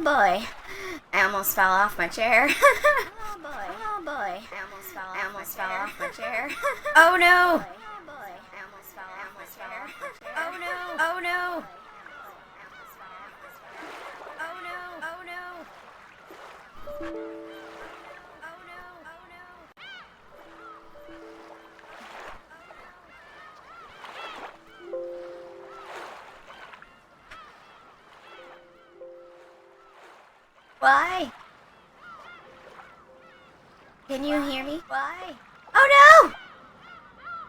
boy. I almost fell off my chair. Oh boy. Oh boy. I almost fell off my chair. Oh no. Oh boy. I almost fell off my chair. Oh no. Oh no. Oh no. Oh no. Oh no. Oh no. Why? Can you hear me? Why? Oh no!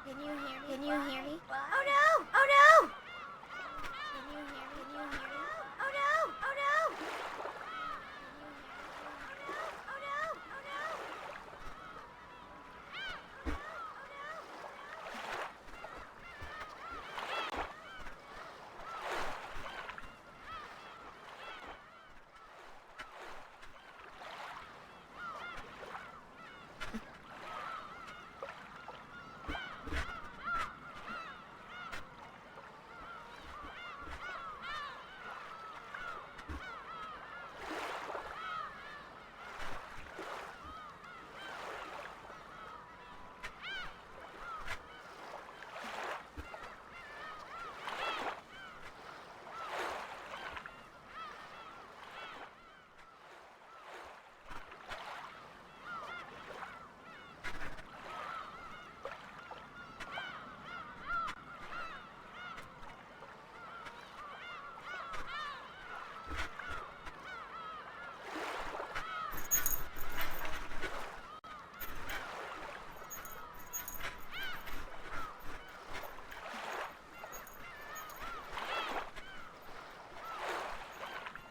Can you hear me? Can you hear me? Why? Oh no! Oh no! Can you hear me? Can you hear me? Oh no! Oh no! Oh no! Oh no!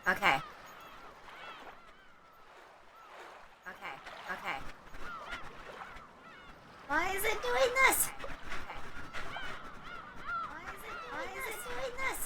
Okay. Okay. Why is it doing this? Okay. Why is it doing this? Why is it doing this?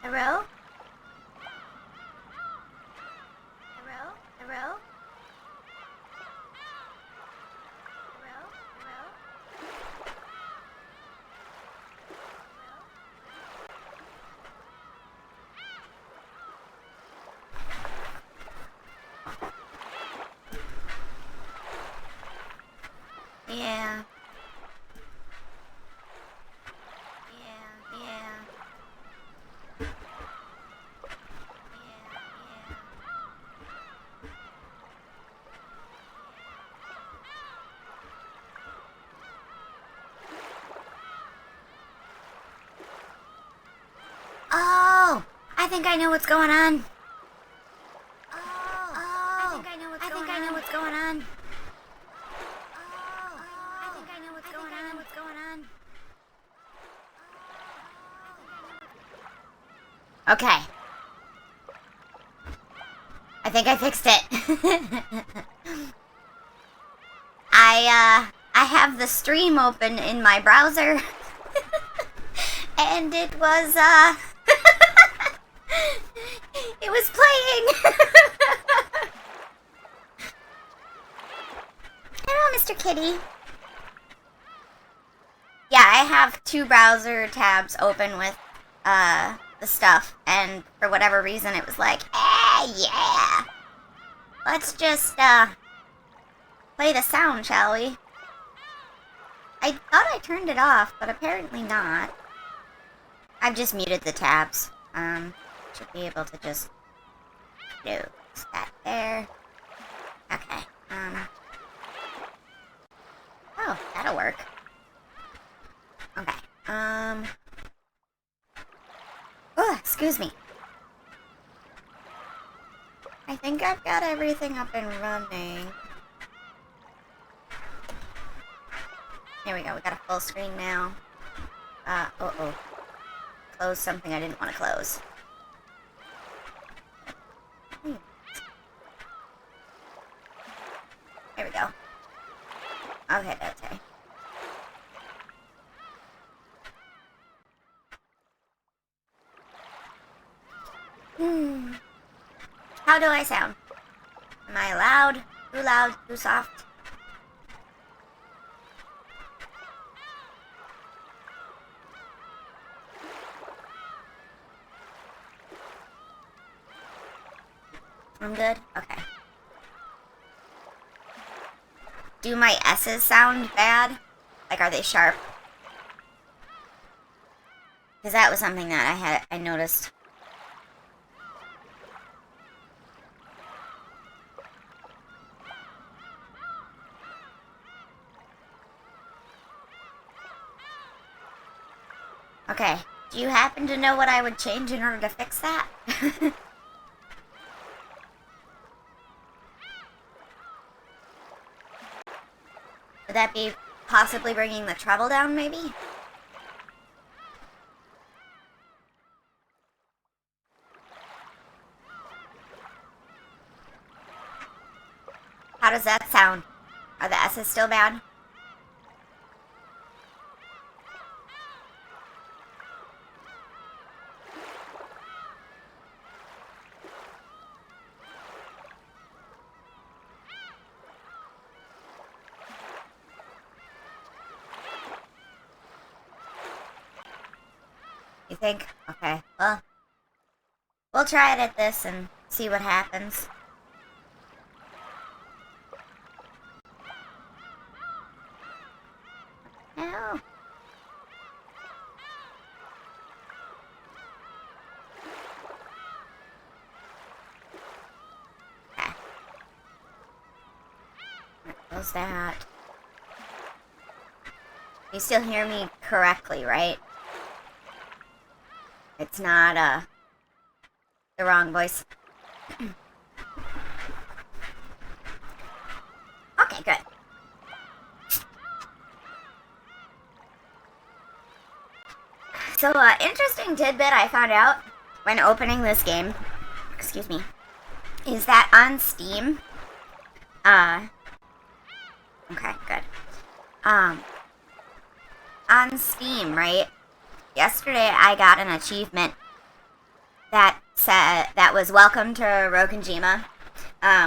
Hello? Hello? Hello? Hello? Hello? Yeah. Oh, I think I know what's going on. I think I know what's going on. I think I know what's going on. Okay. I think I fixed it. I have the stream open in my browser. And it was, it was playing. Mr. Kitty. Yeah, I have 2 browser tabs open with, the stuff, and for whatever reason it was like, yeah! Let's just, play the sound, shall we? I thought I turned it off, but apparently not. I've just muted the tabs. Should be able to just close that there. Okay, oh, that'll work. Okay, oh, excuse me. I think I've got everything up and running. There we go, we got a full screen now. Uh-oh. Close something I didn't want to close. There we go. Okay, that's okay. How do I sound? Am I loud? Too loud? Too soft? I'm good? Okay. Do my S's sound bad? Like, are they sharp? Because that was something that I noticed. Okay, do you happen to know what I would change in order to fix that? Would that be possibly bringing the treble down, maybe? How does that sound? Are the S's still bad? You think? Okay, well, we'll try it at this and see what happens. No. Okay. Close that. You still hear me correctly, right? It's not, the wrong voice. Okay, good. So, interesting tidbit I found out when opening this game, excuse me, is that on Steam, okay, good. On Steam, right? Yesterday I got an achievement that said, that was welcome to Rokonjima.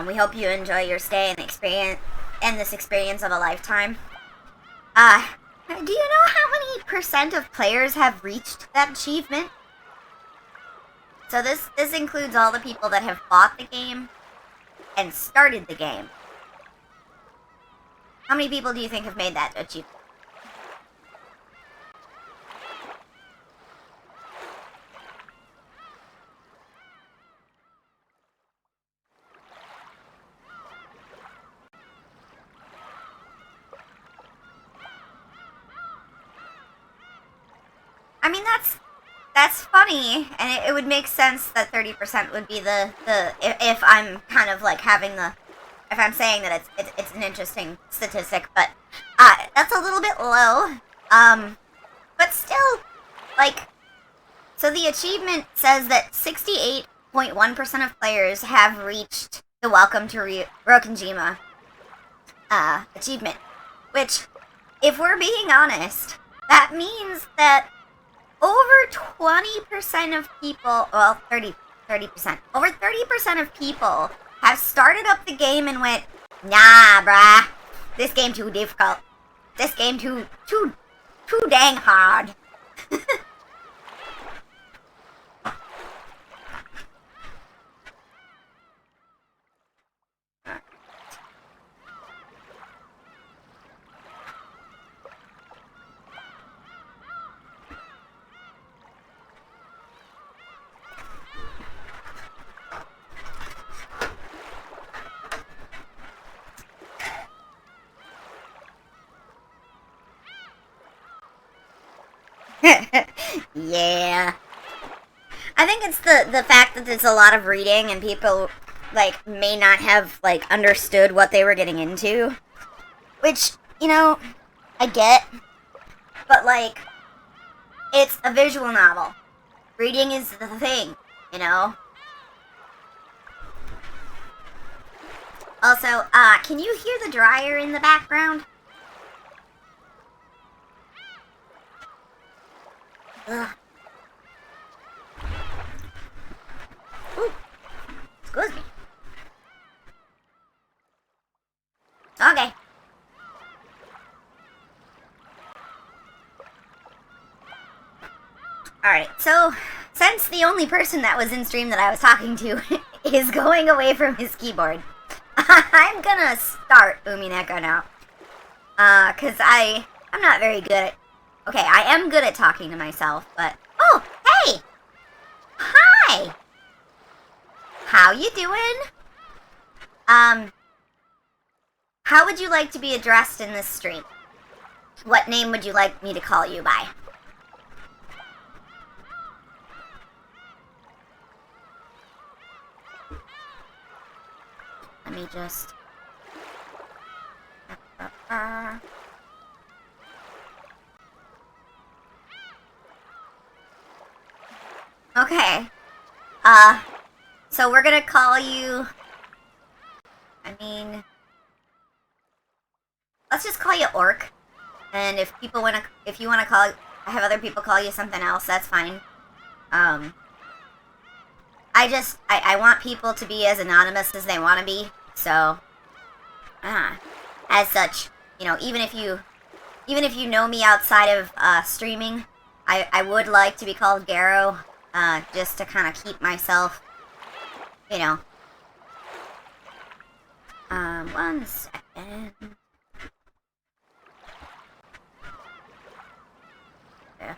We hope you enjoy your stay and this experience of a lifetime. Do you know how many percent of players have reached that achievement? So this includes all the people that have bought the game and started the game. How many people do you think have made that achievement? I mean, that's funny, and it would make sense that 30% would be if I'm kind of like having if I'm saying that it's an interesting statistic, but that's a little bit low, but still, like, so the achievement says that 68.1% of players have reached the Welcome to Rokonjima achievement, which, if we're being honest, that means that over 20% of people, well, 30%, over 30% of people have started up the game and went, nah, bruh, This game too difficult. This game too dang hard. Yeah. I think it's the fact that there's a lot of reading and people, like, may not have, like, understood what they were getting into. Which, you know, I get. But, like, it's a visual novel. Reading is the thing, you know? Also, can you hear the dryer in the background? Ugh. Ooh. Excuse me. Okay. Alright, so, since the only person that was in stream that I was talking to is going away from his keyboard, I'm gonna start Umineko now. Cause I'm not very good at... Okay, I am good at talking to myself, but... Oh, hey! Hi! How you doing? How would you like to be addressed in this stream? What name would you like me to call you by? Let me just... Okay. So we're gonna call you... I mean... Let's just call you Orc. And if you wanna call... have other people call you something else, that's fine. I want people to be as anonymous as they want to be, so... as such, you know, even if you know me outside of, streaming, I would like to be called Gero, just to kind of keep myself, you know. One second. Yeah.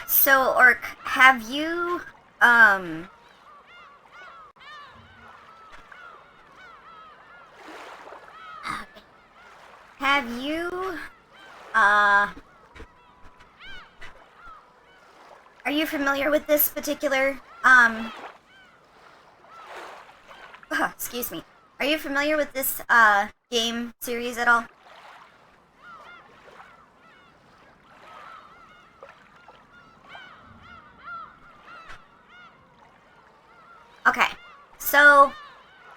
So, Orc, have you, are you familiar with this particular, excuse me. Are you familiar with this, game series at all? Okay, so,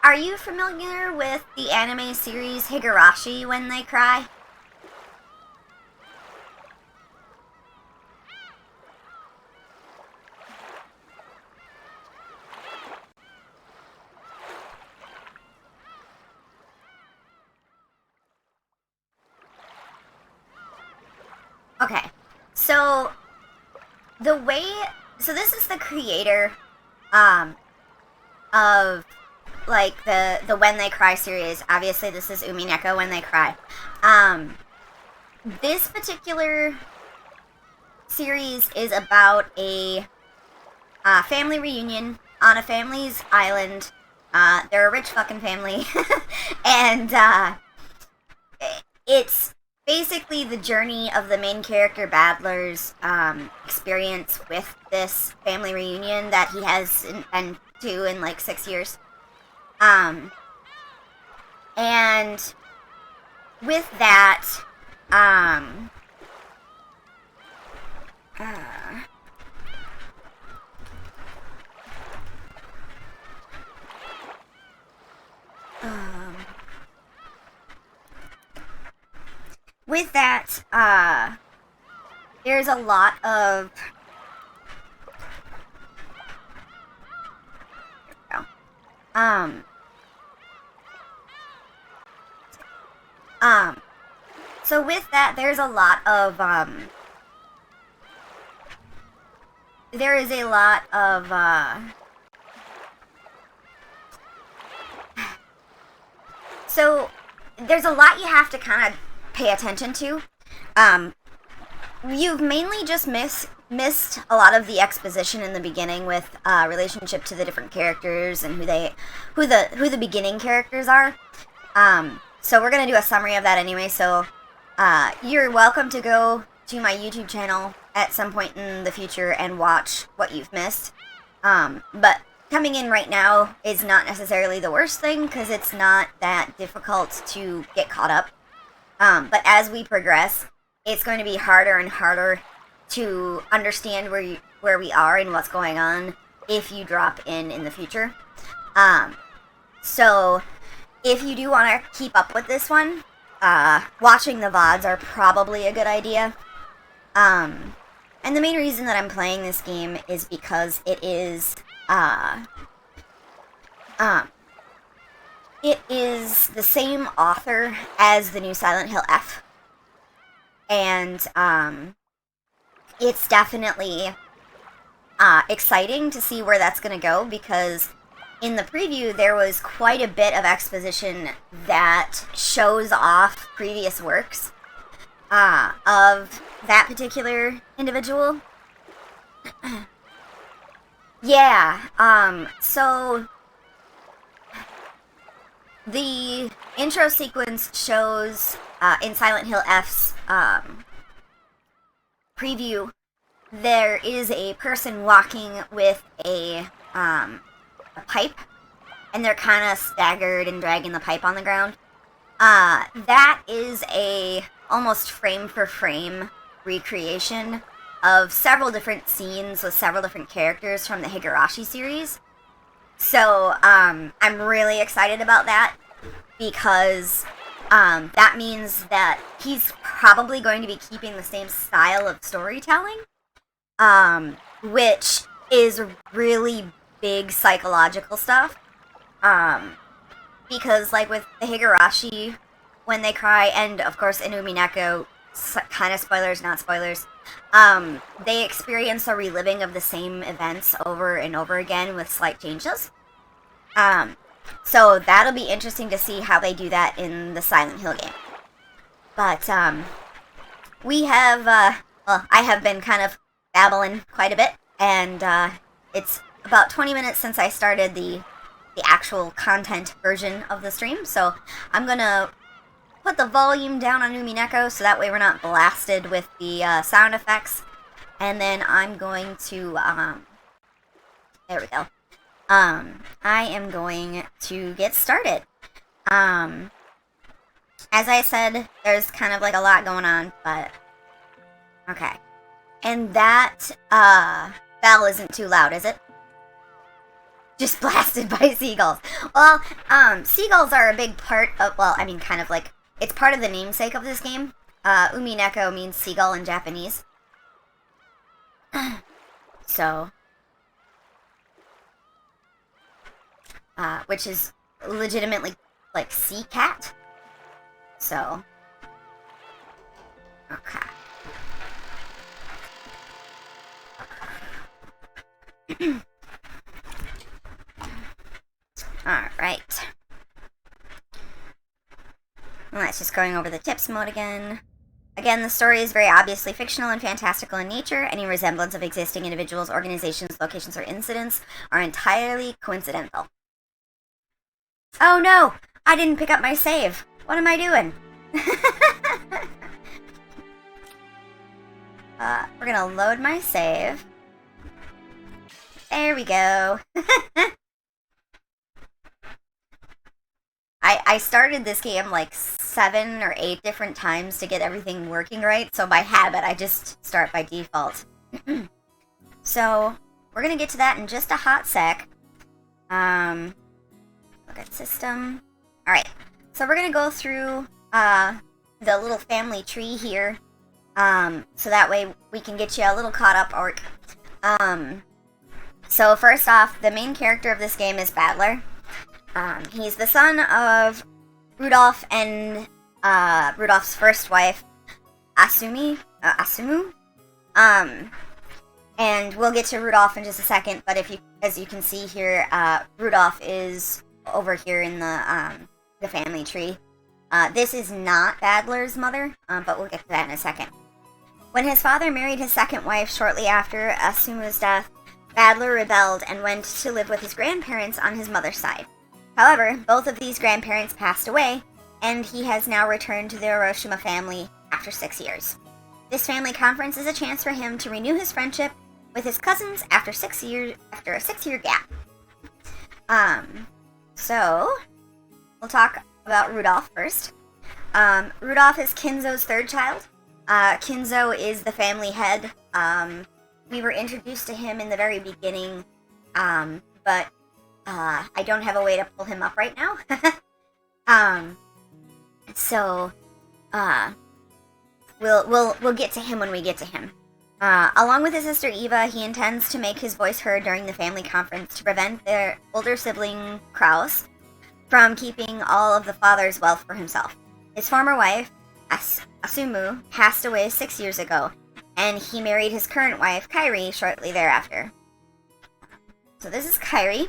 are you familiar with the anime series Higurashi When They Cry? Okay, so this is the creator, of, like, the When They Cry series. Obviously, this is Umineko When They Cry. This particular series is about a, family reunion on a family's island. They're a rich fucking family. And, it's basically the journey of the main character Badler's experience with this family reunion that he has been to in like 6 years. And with that, with that, there's a lot of... So with that, there's a lot of, there is a lot of, so there's a lot you have to kind of pay attention to. You've mainly just missed a lot of the exposition in the beginning with relationship to the different characters and who the beginning characters are. So we're gonna do a summary of that anyway. So you're welcome to go to my YouTube channel at some point in the future and watch what you've missed. But coming in right now is not necessarily the worst thing because it's not that difficult to get caught up. But as we progress, it's going to be harder and harder to understand where we are and what's going on if you drop in the future. So if you do want to keep up with this one, watching the VODs are probably a good idea. And the main reason that I'm playing this game is because it is the same author as the new Silent Hill F. And it's definitely exciting to see where that's going to go, because in the preview there was quite a bit of exposition that shows off previous works of that particular individual. Yeah, so the intro sequence shows in Silent Hill F's preview, there is a person walking with a pipe, and they're kind of staggered and dragging the pipe on the ground. That is a almost frame for frame recreation of several different scenes with several different characters from the Higurashi series. So I'm really excited about that, because that means that he's probably going to be keeping the same style of storytelling, which is really big psychological stuff. Because, like, with the Higurashi, when they cry, and of course in Umineko, kind of spoilers, not spoilers, they experience a reliving of the same events over and over again with slight changes. So that'll be interesting to see how they do that in the Silent Hill game. But, we have, well, I have been kind of babbling quite a bit, and, it's about 20 minutes since I started the actual content version of the stream, so I'm gonna put the volume down on Umineko so that way we're not blasted with the, sound effects, and then I'm going to, there we go. I am going to get started. As I said, there's kind of like a lot going on, but okay. And that bell isn't too loud, is it? Just blasted by seagulls. Well, seagulls are a big part of, well, I mean, kind of like, it's part of the namesake of this game. Umineko means seagull in Japanese. So, which is legitimately like sea cat. So, okay. Alright. Let's just going over the tips mode again. Again, the story is very obviously fictional and fantastical in nature. Any resemblance of existing individuals, organizations, locations, or incidents are entirely coincidental. Oh no! I didn't pick up my save. What am I doing? We're gonna load my save. There we go. I started this game like 7 or 8 different times to get everything working right, so by habit I just start by default. So, we're gonna get to that in just a hot sec. Look at system. Alright, so we're gonna go through the little family tree here, so that way we can get you a little caught up. Or so first off, the main character of this game is Battler. He's the son of Rudolph and Rudolph's first wife, Asumu. And we'll get to Rudolph in just a second, but as you can see here, Rudolph is over here in the family tree. This is not Badler's mother, but we'll get to that in a second. When his father married his second wife shortly after Asumu's death, Badler rebelled and went to live with his grandparents on his mother's side. However, both of these grandparents passed away, and he has now returned to the Uroshima family after 6 years. This family conference is a chance for him to renew his friendship with his cousins after a 6-year gap. So we'll talk about Rudolph first. Rudolph is Kinzo's third child. Kinzo is the family head. We were introduced to him in the very beginning, but I don't have a way to pull him up right now. We'll get to him when we get to him. Along with his sister Eva, he intends to make his voice heard during the family conference to prevent their older sibling Kraus from keeping all of the father's wealth for himself. His former wife, Asumu, passed away 6 years ago, and he married his current wife, Kairi, shortly thereafter. So this is Kairi.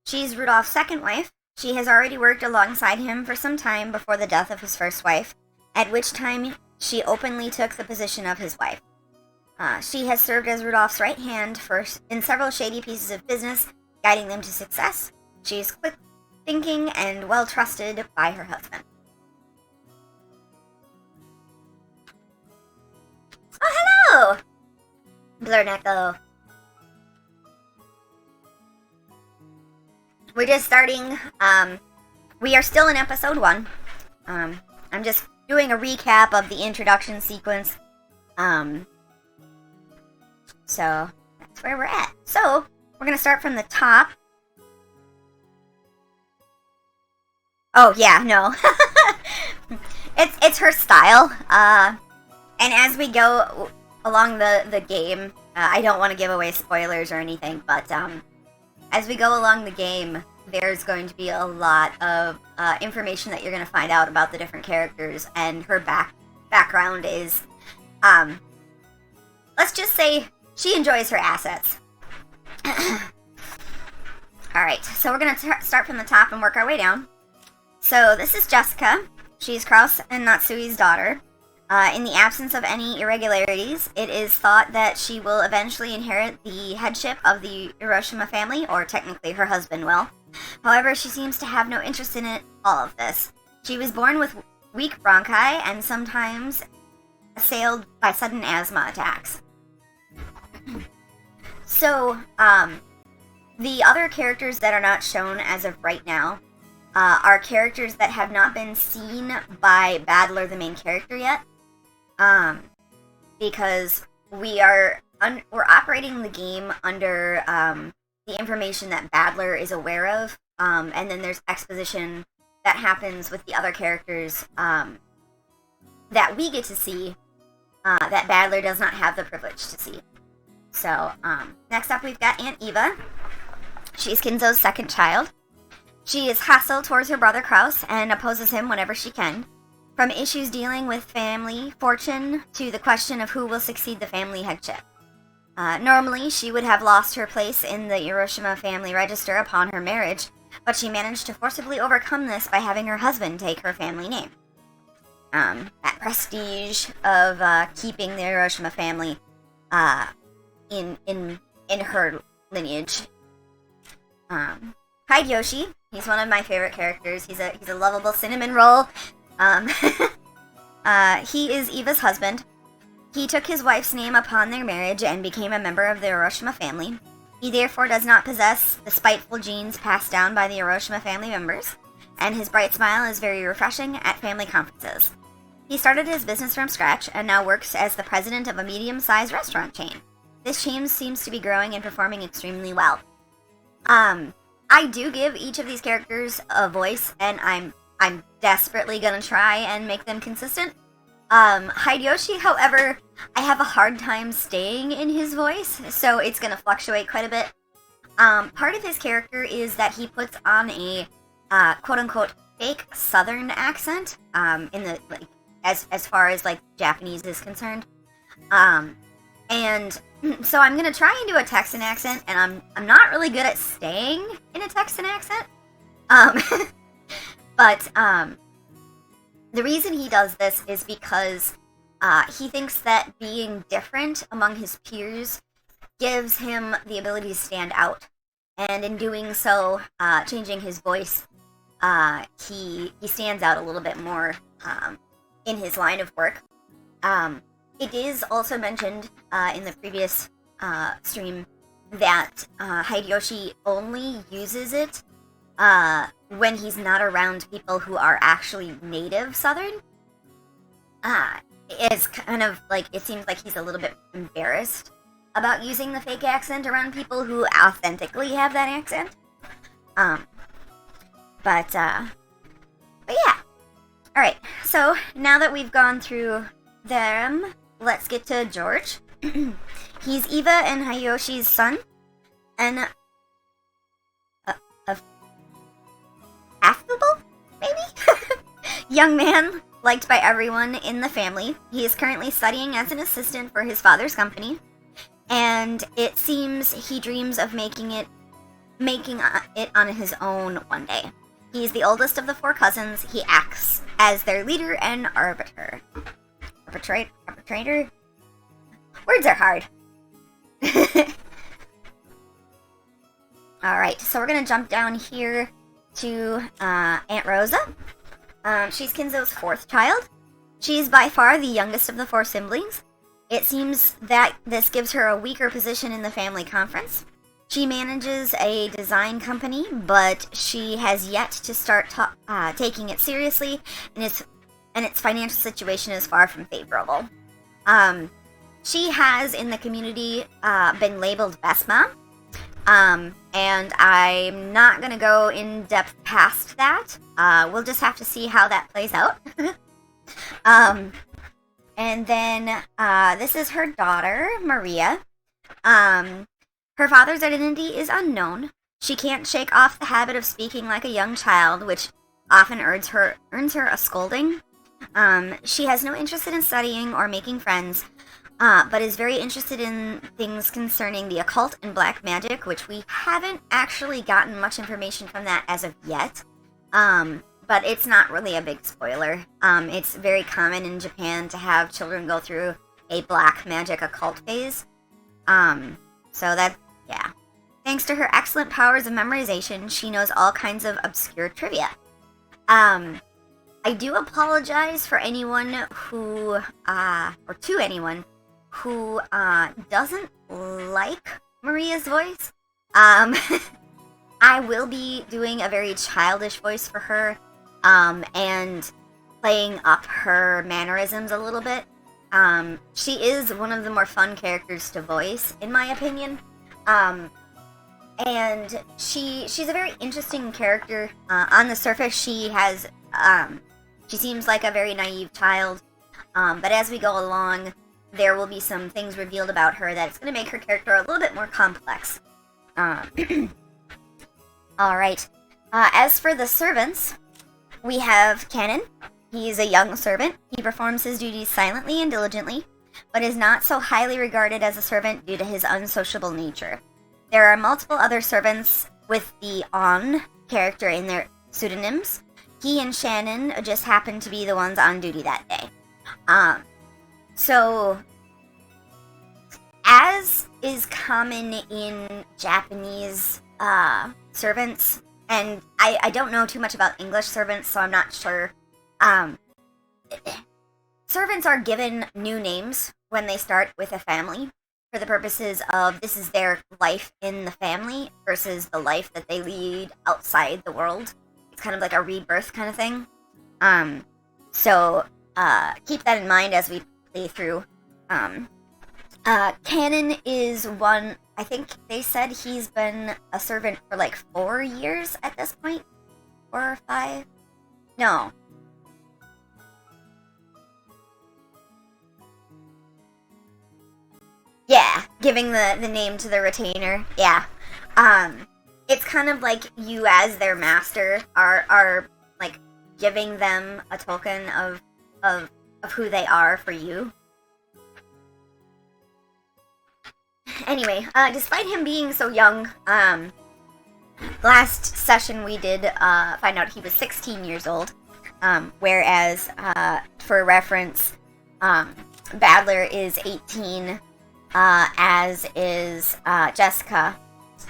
She's Rudolph's second wife. She has already worked alongside him for some time before the death of his first wife, at which time she openly took the position of his wife. She has served as Rudolph's right hand in several shady pieces of business, guiding them to success. She is quick thinking and well trusted by her husband. Oh, hello! Blurneko. We're just starting. We are still in episode 1. I'm just doing a recap of the introduction sequence. So that's where we're at. So we're gonna start from the top. Oh yeah, no. It's her style. And as we go along the game, I don't want to give away spoilers or anything, but as we go along the game, there's going to be a lot of information that you're going to find out about the different characters, and her background is, let's just say, she enjoys her assets. Alright, so we're going to start from the top and work our way down. So this is Jessica. She's Kraus and Natsui's daughter. In the absence of any irregularities, it is thought that she will eventually inherit the headship of the Uroshima family, or technically her husband will. However, she seems to have no interest in all of this. She was born with weak bronchi and sometimes assailed by sudden asthma attacks. So, the other characters that are not shown as of right now are characters that have not been seen by Badler, the main character, yet. Because we're operating the game under the information that Badler is aware of, and then there's exposition that happens with the other characters that we get to see that Badler does not have the privilege to see. So, next up we've got Aunt Eva. She's Kinzo's second child. She is hostile towards her brother Kraus and opposes him whenever she can. From issues dealing with family fortune to the question of who will succeed the family headship. Normally, she would have lost her place in the Uroshima family register upon her marriage, but she managed to forcibly overcome this by having her husband take her family name. That prestige of keeping the Uroshima family in her lineage. Hideyoshi, he's one of my favorite characters. He's a lovable cinnamon roll. He is Eva's husband. He took his wife's name upon their marriage and became a member of the Uroshima family. He therefore does not possess the spiteful genes passed down by the Uroshima family members, and his bright smile is very refreshing at family conferences. He started his business from scratch and now works as the president of a medium-sized restaurant chain. This chain seems to be growing and performing extremely well. I do give each of these characters a voice, and I'm desperately gonna try and make them consistent. Hideyoshi, however, I have a hard time staying in his voice, so it's gonna fluctuate quite a bit. Part of his character is that he puts on a, quote-unquote, fake Southern accent, in the, like, as far as, like, Japanese is concerned. And so I'm gonna try and do a Texan accent, and I'm not really good at staying in a Texan accent. But, the reason he does this is because, he thinks that being different among his peers gives him the ability to stand out. And in doing so, changing his voice, he stands out a little bit more, in his line of work. It is also mentioned, in the previous, stream that, Hideyoshi only uses it, when he's not around people who are actually native Southern. It's kind of like, it seems like he's a little bit embarrassed about using the fake accent around people who authentically have that accent. But yeah. Alright, so now that we've gone through them, let's get to George. He's Eva and Hayoshi's son, and affable, maybe? Young man, liked by everyone in the family. He is currently studying as an assistant for his father's company, and it seems he dreams of making it on his own one day. He's the oldest of the 4 cousins. He acts as their leader and arbiter. Arbitrator? Words are hard. Alright, so we're gonna jump down here to Aunt Rosa. She's Kinzo's 4th child. She's by far the youngest of the 4 siblings. It seems that this gives her a weaker position in the family conference. She manages a design company, but she has yet to start taking it seriously, and its financial situation is far from favorable. She has, in the community, been labeled Best Mom, and I'm not going to go in depth past that. We'll just have to see how that plays out. And then, this is her daughter, Maria. Her father's identity is unknown. She can't shake off the habit of speaking like a young child, which often earns her a scolding. She has no interest in studying or making friends, but is very interested in things concerning the occult and black magic, which we haven't actually gotten much information from that as of yet. But it's not really a big spoiler. It's very common in Japan to have children go through a black magic occult phase. So that, yeah. Thanks to her excellent powers of memorization, she knows all kinds of obscure trivia. I do apologize for anyone who, or to anyone who, doesn't like Maria's voice. I will be doing a very childish voice for her, and playing up her mannerisms a little bit. She is one of the more fun characters to voice, in my opinion. And she's a very interesting character. On the surface, she seems like a very naive child. But as we go along, there will be some things revealed about her that's going to make her character a little bit more complex. Alright. As for the servants, we have Canon. He's a young servant. He performs his duties silently and diligently, but is not so highly regarded as a servant due to his unsociable nature. There are multiple other servants with the On character in their pseudonyms. He and Shannon just happen to be the ones on duty that day. So, as is common in Japanese servants, and I don't know too much about English servants, so I'm not sure. Servants are given new names when they start with a family for the purposes of this is their life in the family versus the life that they lead outside the world. It's kind of like a rebirth kind of thing. So keep that in mind as we play through. Canon is one, I think they said he's been a servant for like 4 years at this point. 4 or 5? No. Yeah, giving the name to the retainer. Yeah. It's kind of like you as their master are like giving them a token of who they are for you. Anyway, despite him being so young, last session we did find out he was 16 years old, whereas, for reference, Badler is 18, as is Jessica,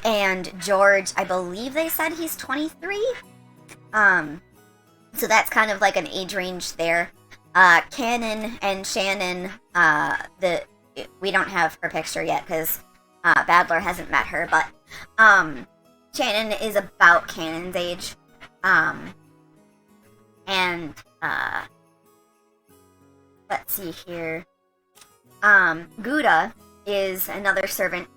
and George, I believe they said he's 23, so that's kind of like an age range there. Cannon and Shannon, we don't have her picture yet because Badler hasn't met her, but Shannon is about Cannon's age, and let's see here. Gouda is another servant.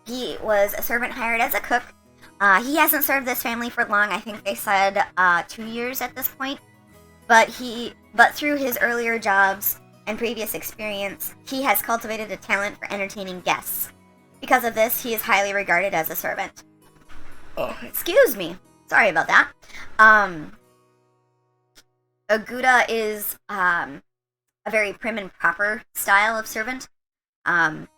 He was a servant hired as a cook. He hasn't served this family for long. I think they said 2 years at this point. But through his earlier jobs and previous experience, he has cultivated a talent for entertaining guests. Because of this, he is highly regarded as a servant. Oh, excuse me. Sorry about that. Gouda is a very prim and proper style of servant. And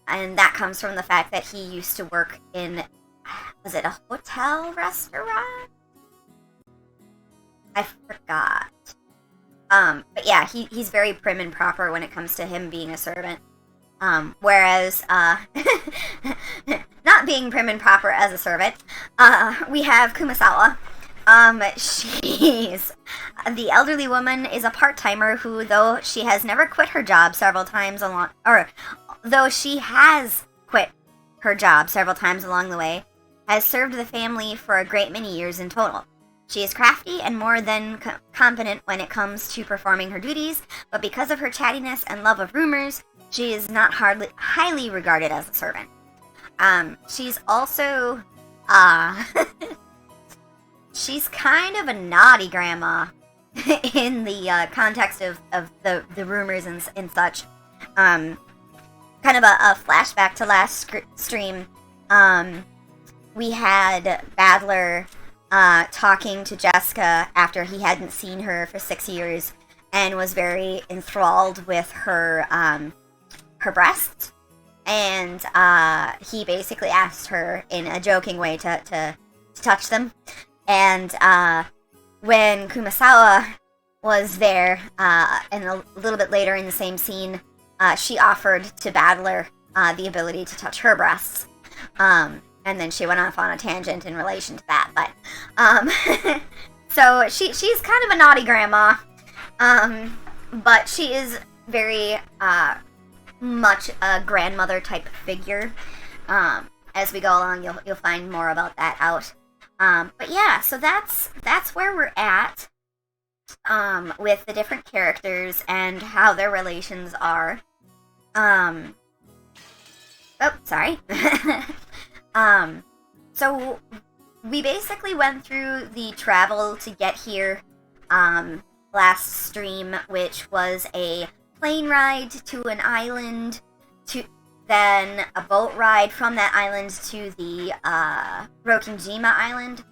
that comes from the fact that he used to work in, was it a hotel restaurant? I forgot. But yeah, he's very prim and proper when it comes to him being a servant. Whereas, not being prim and proper as a servant, we have Kumasawa. She's, the elderly woman is a part-timer who, though she has never quit her job several times along, or though she has quit her job several times along the way, has served the family for a great many years in total. She is crafty and more than competent when it comes to performing her duties, but because of her chattiness and love of rumors, she is not highly regarded as a servant. She's also, she's kind of a naughty grandma in the context of the rumors and such. Kind of a flashback to last stream. We had Badler talking to Jessica after he hadn't seen her for 6 years and was very enthralled with her breasts. And he basically asked her in a joking way to touch them. And when Kumasawa was there, and a little bit later in the same scene, she offered to Badler the ability to touch her breasts. And then she went off on a tangent in relation to that. But so she's kind of a naughty grandma, but she is very much a grandmother type figure. As we go along, you'll find more about that out. But yeah, so that's where we're at with the different characters and how their relations are. Oh, sorry. So we basically went through the travel to get here last stream, which was a plane ride to an island, to then a boat ride from that island to the Rokinjima Island.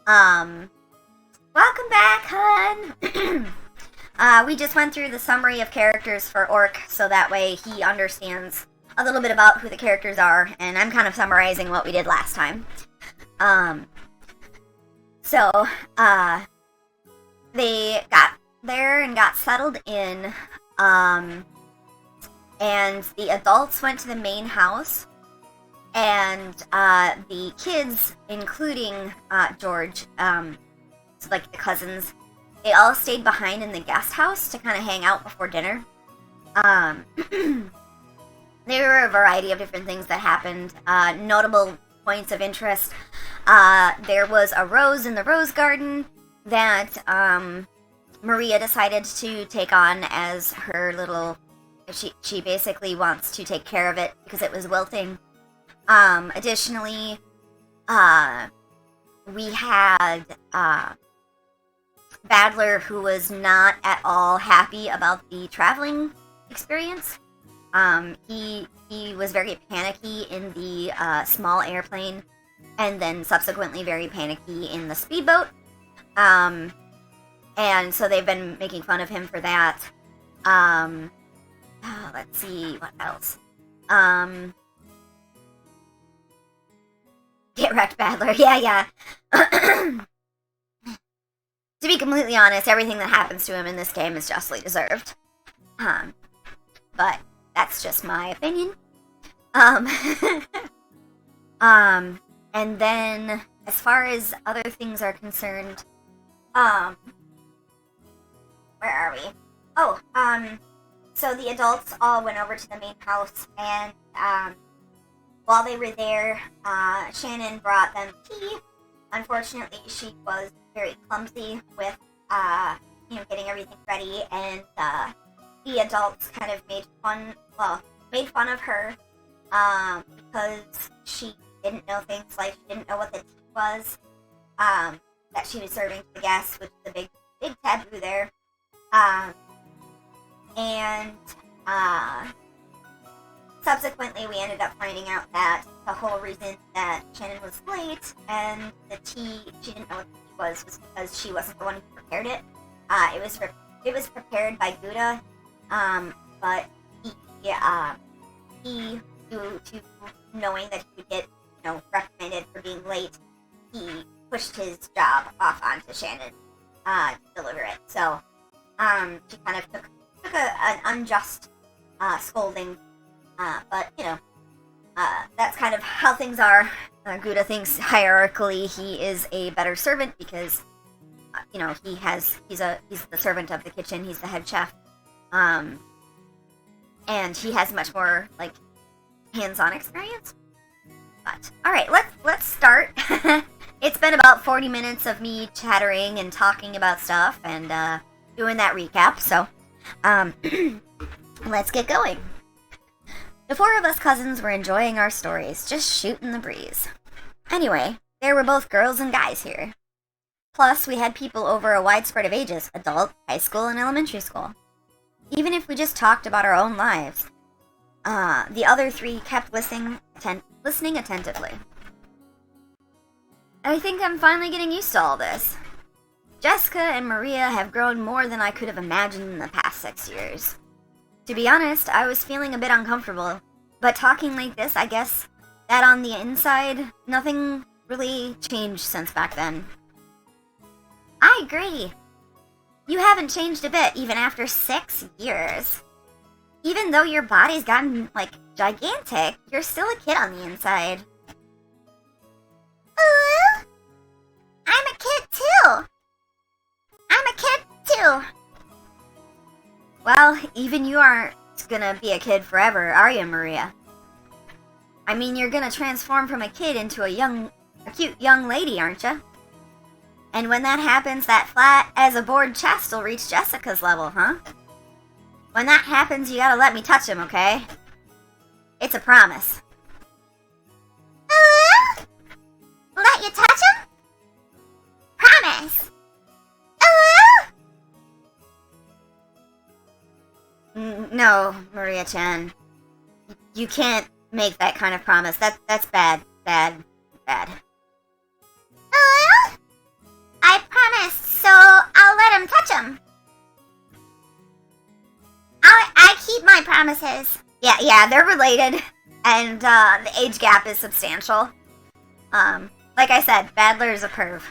Welcome back, hun! We just went through the summary of characters for Orc, so that way he understands a little bit about who the characters are, and I'm kind of summarizing what we did last time. They got there and got settled in, and the adults went to the main house, and the kids, including George, so like the cousins, they all stayed behind in the guest house to kind of hang out before dinner. There were a variety of different things that happened. Notable points of interest. There was a rose in the rose garden that Maria decided to take on as her little... She basically wants to take care of it because it was wilting. Additionally, we had Badler, who was not at all happy about the traveling experience. He was very panicky in the small airplane, and then subsequently very panicky in the speedboat. And so they've been making fun of him for that. Let's see, what else? Get wrecked, Badler. Yeah. To be completely honest, everything that happens to him in this game is justly deserved. But that's just my opinion. And then, as far as other things are concerned, where are we? Oh, so the adults all went over to the main house, and, while they were there, Shannon brought them tea. Unfortunately, she was very clumsy with, getting everything ready, and, the adults kind of made fun of her, because she didn't know things like she didn't know what the tea was, that she was serving to the guests, which is a big taboo there. Subsequently, we ended up finding out that the whole reason that Shannon was late and the tea, she didn't know what the tea was because she wasn't the one who prepared it. It was prepared by Gouda, but he, due to knowing that he would get, reprimanded for being late, he pushed his job off onto Shannon, to deliver it. So, she kind of took an unjust, scolding, but, that's kind of how things are. Gouda thinks hierarchically he is a better servant because, he's the servant of the kitchen, he's the head chef, and he has much more, hands-on experience. But, alright, let's start. It's been about 40 minutes of me chattering and talking about stuff and, doing that recap, so, let's get going. The four of us cousins were enjoying our stories, just shooting the breeze. Anyway, there were both girls and guys here. Plus, we had people over a wide spread of ages, adult, high school, and elementary school. Even if we just talked about our own lives. The other three kept listening attentively. I think I'm finally getting used to all this. Jessica and Maria have grown more than I could have imagined in the past 6 years. To be honest, I was feeling a bit uncomfortable, but talking like this, I guess that on the inside, nothing really changed since back then. I agree. You haven't changed a bit even after 6 years. Even though your body's gotten, gigantic, you're still a kid on the inside. Ooh! I'm a kid too! Well, even you aren't gonna be a kid forever, are you, Maria? I mean, you're gonna transform from a kid into a cute young lady, aren't you? And when that happens, that flat as a board chest will reach Jessica's level, huh? When that happens, you gotta let me touch him, okay? It's a promise. Let you touch him? Promise. No, Maria-chan. You can't make that kind of promise. That's bad. Bad. I promised, so I'll let him touch him. I keep my promises. Yeah, they're related. And, the age gap is substantial. Like I said, Badler's a perv.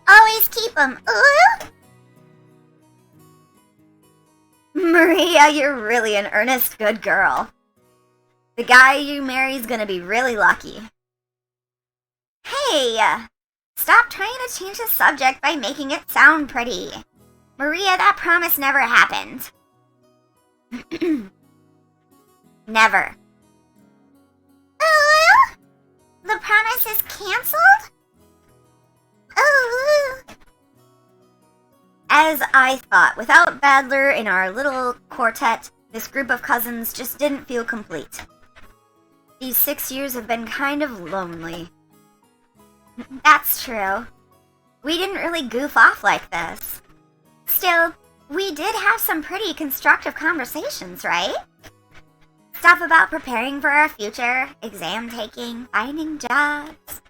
Always keep them. Ooh! Maria, you're really an earnest good girl. The guy you marry's gonna be really lucky. Hey! Stop trying to change the subject by making it sound pretty. Maria, that promise never happened. Never. Ooh! The promise is cancelled? Ooh! As I thought, without Badler in our little quartet, this group of cousins just didn't feel complete. These 6 years have been kind of lonely. That's true. We didn't really goof off like this. Still, we did have some pretty constructive conversations, right? Stuff about preparing for our future, exam taking, finding jobs.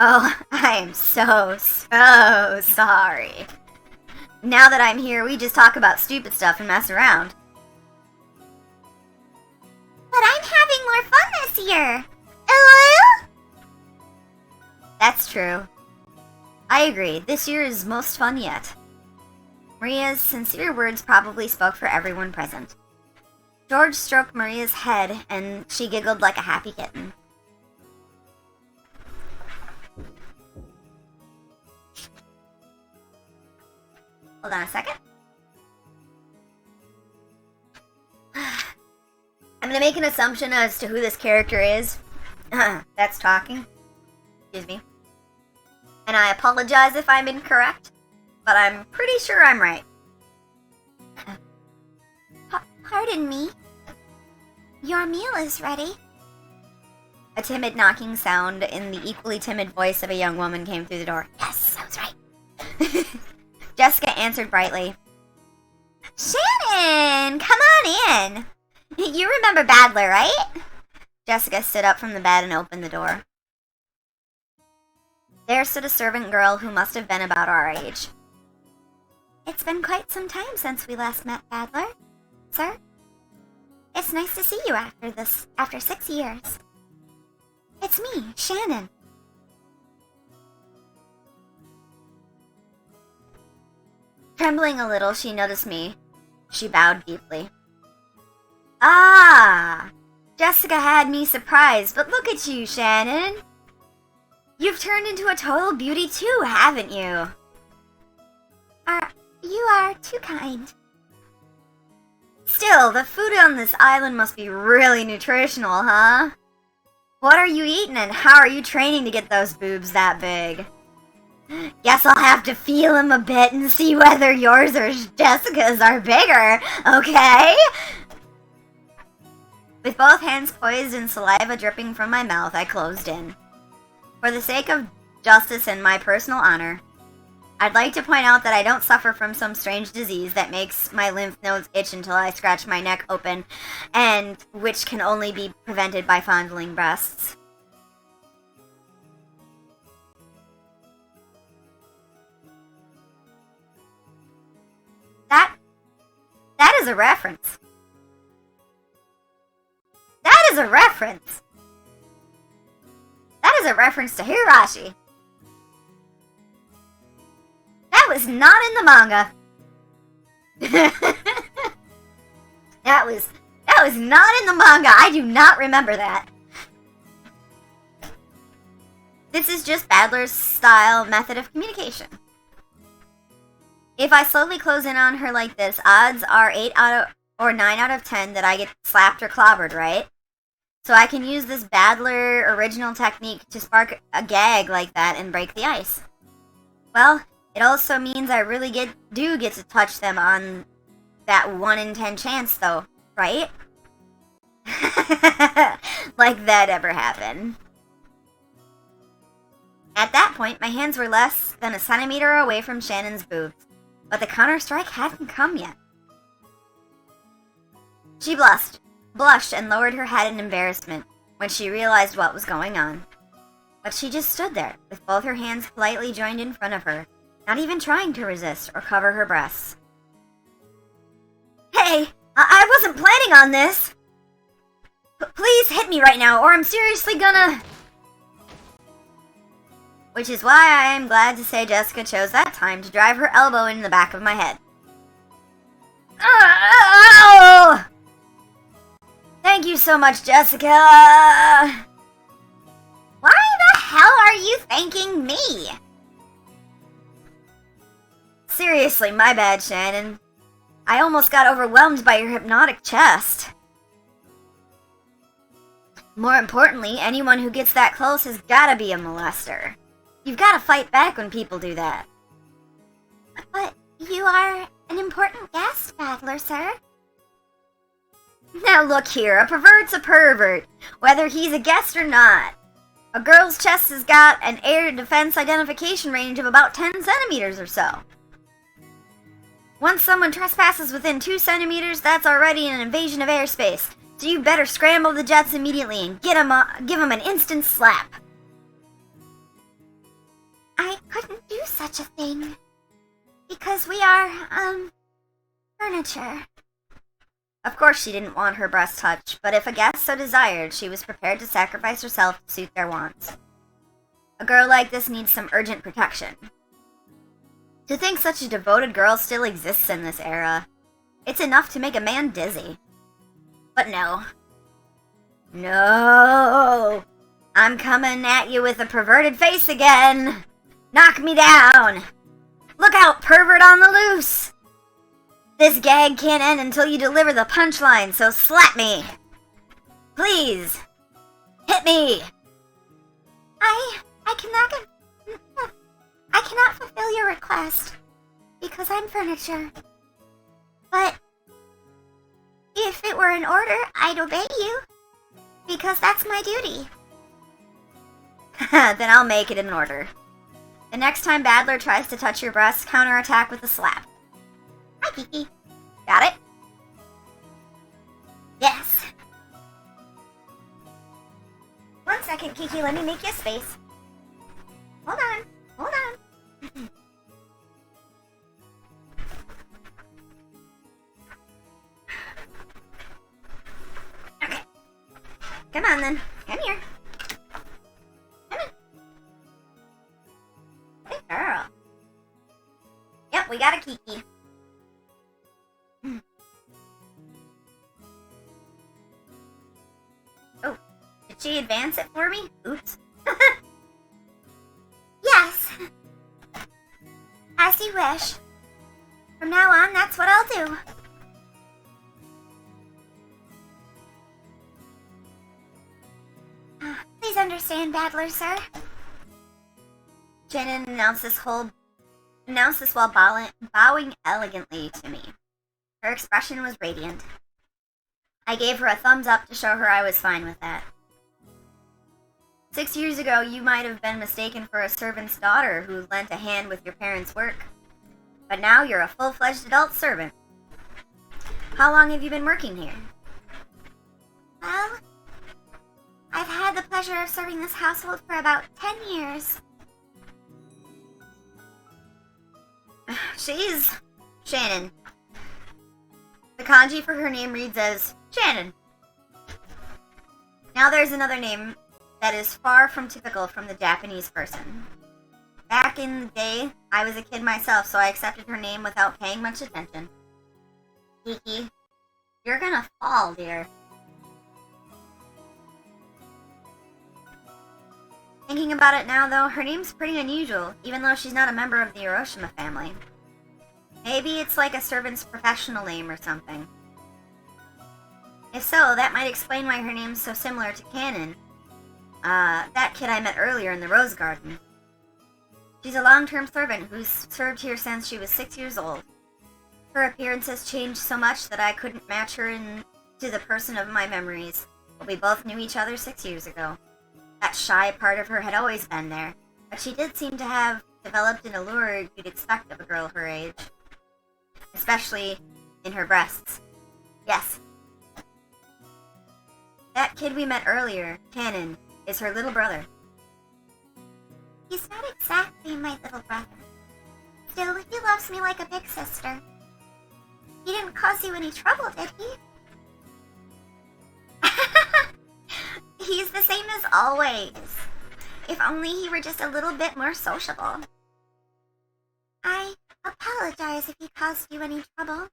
Oh, I am so sorry. Now that I'm here, we just talk about stupid stuff and mess around. But I'm having more fun this year. Hello? That's true. I agree. This year is most fun yet. Maria's sincere words probably spoke for everyone present. George stroked Maria's head, and she giggled like a happy kitten. Hold on a second. I'm gonna make an assumption as to who this character is. That's talking. Excuse me. And I apologize if I'm incorrect, but I'm pretty sure I'm right. Pardon me. Your meal is ready. A timid knocking sound in the equally timid voice of a young woman came through the door. Yes, I was right. Jessica answered brightly. Shannon, come on in. You remember Badler, right? Jessica stood up from the bed and opened the door. There stood a servant girl who must have been about our age. It's been quite some time since we last met, Badler. Sir? It's nice to see you after 6 years. It's me, Shannon. Trembling a little, she noticed me. She bowed deeply. Ah! Jessica had me surprised, but look at you, Shannon. You've turned into a total beauty too, haven't you? You are too kind. Still, the food on this island must be really nutritional, huh? What are you eating and how are you training to get those boobs that big? Guess I'll have to feel them a bit and see whether yours or Jessica's are bigger, okay? With both hands poised and saliva dripping from my mouth, I closed in. For the sake of justice and my personal honor, I'd like to point out that I don't suffer from some strange disease that makes my lymph nodes itch until I scratch my neck open, and which can only be prevented by fondling breasts. That is a reference. That is a reference. That is a reference to Hirashi. That was not in the manga. That was not in the manga. I do not remember that. This is just Badler's style method of communication. If I slowly close in on her like this, odds are 9 out of 10 that I get slapped or clobbered, right? So I can use this Badler original technique to spark a gag like that and break the ice. Well, it also means I really do get to touch them on that 1 in 10 chance, though, right? Like that ever happened. At that point, my hands were less than a centimeter away from Shannon's boobs, but the counter-strike hadn't come yet. She blushed and lowered her head in embarrassment when she realized what was going on. But she just stood there, with both her hands politely joined in front of her, not even trying to resist or cover her breasts. Hey, I wasn't planning on this! Please hit me right now, or I'm seriously gonna... Which is why I am glad to say Jessica chose that time to drive her elbow in the back of my head. Oh! Thank you so much, Jessica! Why the hell are you thanking me? Seriously, my bad, Shannon. I almost got overwhelmed by your hypnotic chest. More importantly, anyone who gets that close has gotta be a molester. You've gotta fight back when people do that. But you are an important guest, Badler, sir. Now look here, a pervert's a pervert, whether he's a guest or not. A girl's chest has got an air defense identification range of about 10 centimeters or so. Once someone trespasses within 2 centimeters, that's already an invasion of airspace, so you better scramble the jets immediately and give him an instant slap. such a thing. Because we are, furniture. Of course she didn't want her breast touched, but if a guest so desired, she was prepared to sacrifice herself to suit their wants. A girl like this needs some urgent protection. To think such a devoted girl still exists in this era, it's enough to make a man dizzy. But no. No! I'm coming at you with a perverted face again! Knock me down! Look out, pervert on the loose! This gag can't end until you deliver the punchline, so slap me! Please! Hit me! I cannot fulfill your request, because I'm furniture. But if it were an order, I'd obey you, because that's my duty. Then I'll make it an order. The next time Badler tries to touch your breast, counterattack with a slap. Hi, Kiki. Got it? Yes. 1 second, Kiki. Let me make you a space. Hold on. Hold on. Okay. Come on, then. Come here. Come on. Good girl. Yep, we got a Kiki. Oh, did she advance it for me? Oops. Yes. As you wish. From now on, that's what I'll do. Please understand, Badler, sir. Shannon announced this while bowing elegantly to me. Her expression was radiant. I gave her a thumbs up to show her I was fine with that. 6 years ago, you might have been mistaken for a servant's daughter who lent a hand with your parents' work. But now you're a full-fledged adult servant. How long have you been working here? Well, I've had the pleasure of serving this household for about 10 years. She's Shannon. The kanji for her name reads as Shannon. Now there's another name that is far from typical from the Japanese person. Back in the day, I was a kid myself, so I accepted her name without paying much attention. Kiki, you're gonna fall, dear. Thinking about it now, though, her name's pretty unusual, even though she's not a member of the Ushiromiya family. Maybe it's like a servant's professional name or something. If so, that might explain why her name's so similar to Canon. That kid I met earlier in the Rose Garden. She's a long-term servant who's served here since she was 6 years old. Her appearance has changed so much that I couldn't match her to the person of my memories, but we both knew each other 6 years ago. That shy part of her had always been there, but she did seem to have developed an allure you'd expect of a girl her age. Especially in her breasts. Yes. That kid we met earlier, Canon, is her little brother. He's not exactly my little brother. Still, he loves me like a big sister. He didn't cause you any trouble, did he? He's the same as always. If only he were just a little bit more sociable. I apologize if he caused you any trouble.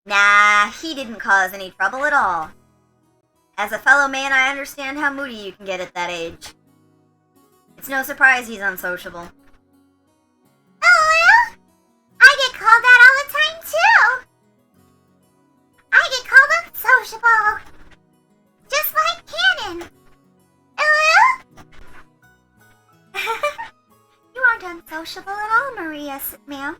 Nah, he didn't cause any trouble at all. As a fellow man, I understand how moody you can get at that age. It's no surprise he's unsociable. Oh, well, I get called that all the time, too. I get called unsociable. Just like Canon. Oh, well. You aren't unsociable at all, Maria, ma'am.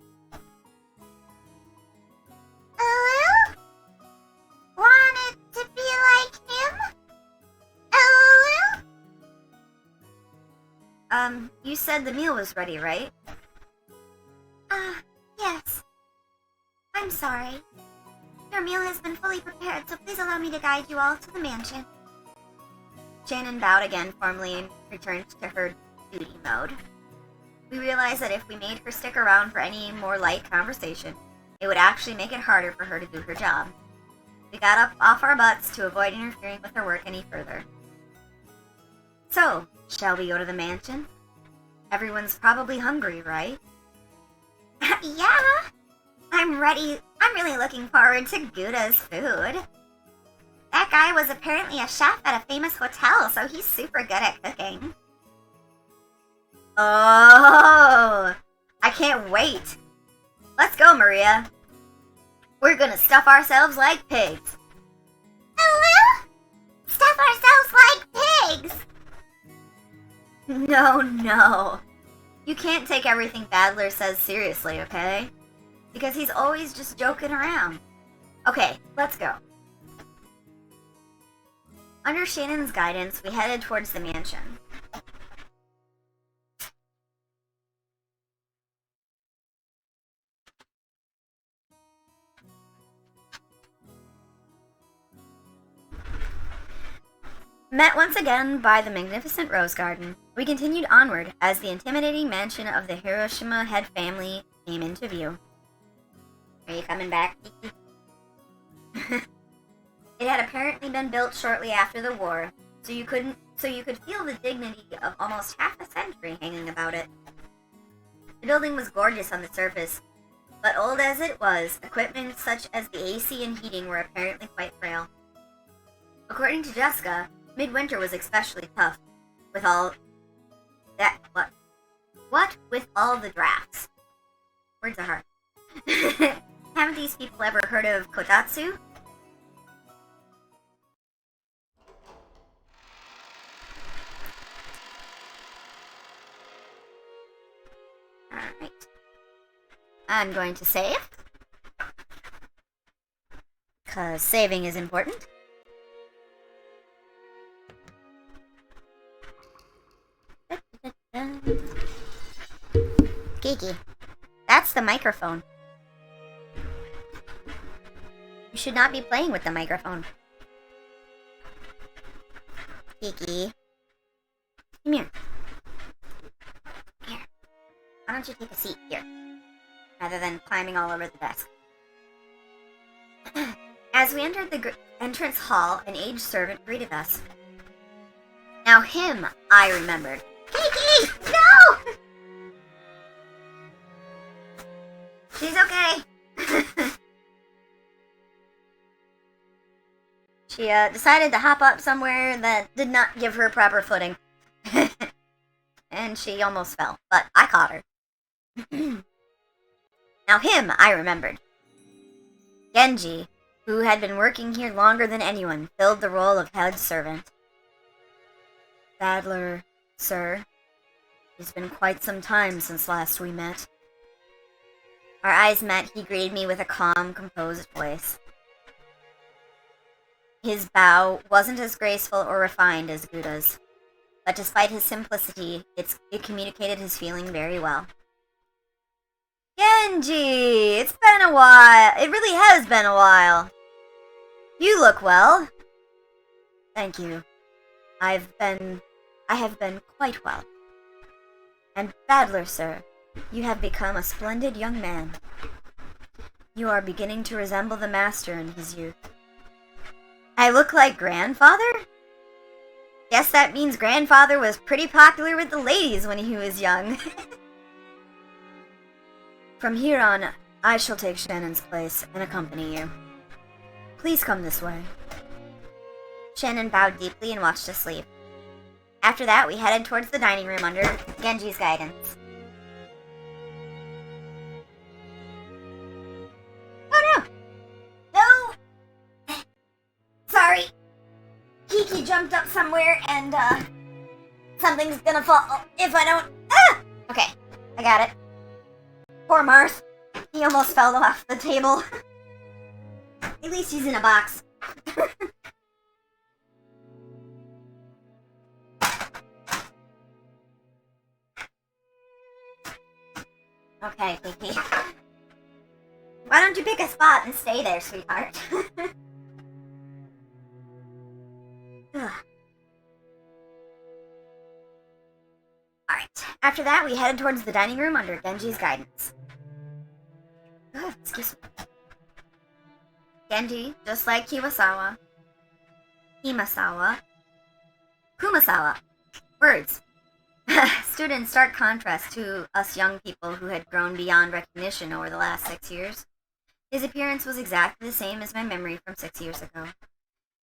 Oh, well. Want it to be like him? Oh, well. You said the meal was ready, right? Yes. I'm sorry. Your meal has been fully prepared, so please allow me to guide you all to the mansion. Shannon bowed again formally and returned to her duty mode. We realized that if we made her stick around for any more light conversation, it would actually make it harder for her to do her job. We got up off our butts to avoid interfering with her work any further. So, shall we go to the mansion? Everyone's probably hungry, right? Yeah! I'm ready. I'm really looking forward to Gouda's food. That guy was apparently a chef at a famous hotel, so he's super good at cooking. Oh! I can't wait! Let's go, Maria. We're gonna stuff ourselves like pigs. Stuff ourselves like pigs! No. You can't take everything Badler says seriously, okay? Because he's always just joking around. Okay, let's go. Under Shannon's guidance, we headed towards the mansion. Met once again by the magnificent rose garden, we continued onward as the intimidating mansion of the Hiroshima head family came into view. Are you coming back, Kiki? It had apparently been built shortly after the war, so you could feel the dignity of almost half a century hanging about it. The building was gorgeous on the surface, but old as it was, equipment such as the AC and heating were apparently quite frail. According to Jessica, midwinter was especially tough, with all that what with all the drafts. Words are hard. Haven't these people ever heard of kotatsu? Alright. I'm going to save. Because saving is important. Kiki, that's the microphone. You should not be playing with the microphone. Kiki. Come here. Here. Why don't you take a seat here, rather than climbing all over the desk? As we entered the entrance hall, an aged servant greeted us. Now him, I remembered. Kiki! No! She's okay. She decided to hop up somewhere that did not give her proper footing. And she almost fell, but I caught her. Now him, I remembered. Genji, who had been working here longer than anyone, filled the role of head servant. Badler, sir. It's been quite some time since last we met. Our eyes met. He greeted me with a calm, composed voice. His bow wasn't as graceful or refined as Gouda's, but despite his simplicity, it communicated his feeling very well. Genji! It's been a while. It really has been a while. You look well. Thank you. I have been quite well. And Badler, sir, you have become a splendid young man. You are beginning to resemble the master in his youth. I look like grandfather? Guess that means grandfather was pretty popular with the ladies when he was young. From here on, I shall take Shannon's place and accompany you. Please come this way. Shannon bowed deeply and watched us leave. After that, we headed towards the dining room under Genji's guidance. Oh no! No! Sorry. Kiki jumped up somewhere and, something's gonna fall if I don't... Ah! Okay, I got it. Poor Marth. He almost fell off the table. At least he's in a box. Okay, Kiki. Why don't you pick a spot and stay there, sweetheart? Alright, After that, we headed towards the dining room under Genji's guidance. Excuse me. Genji, just like Kumasawa, words, stood in stark contrast to us young people who had grown beyond recognition over the last 6 years. His appearance was exactly the same as my memory from 6 years ago.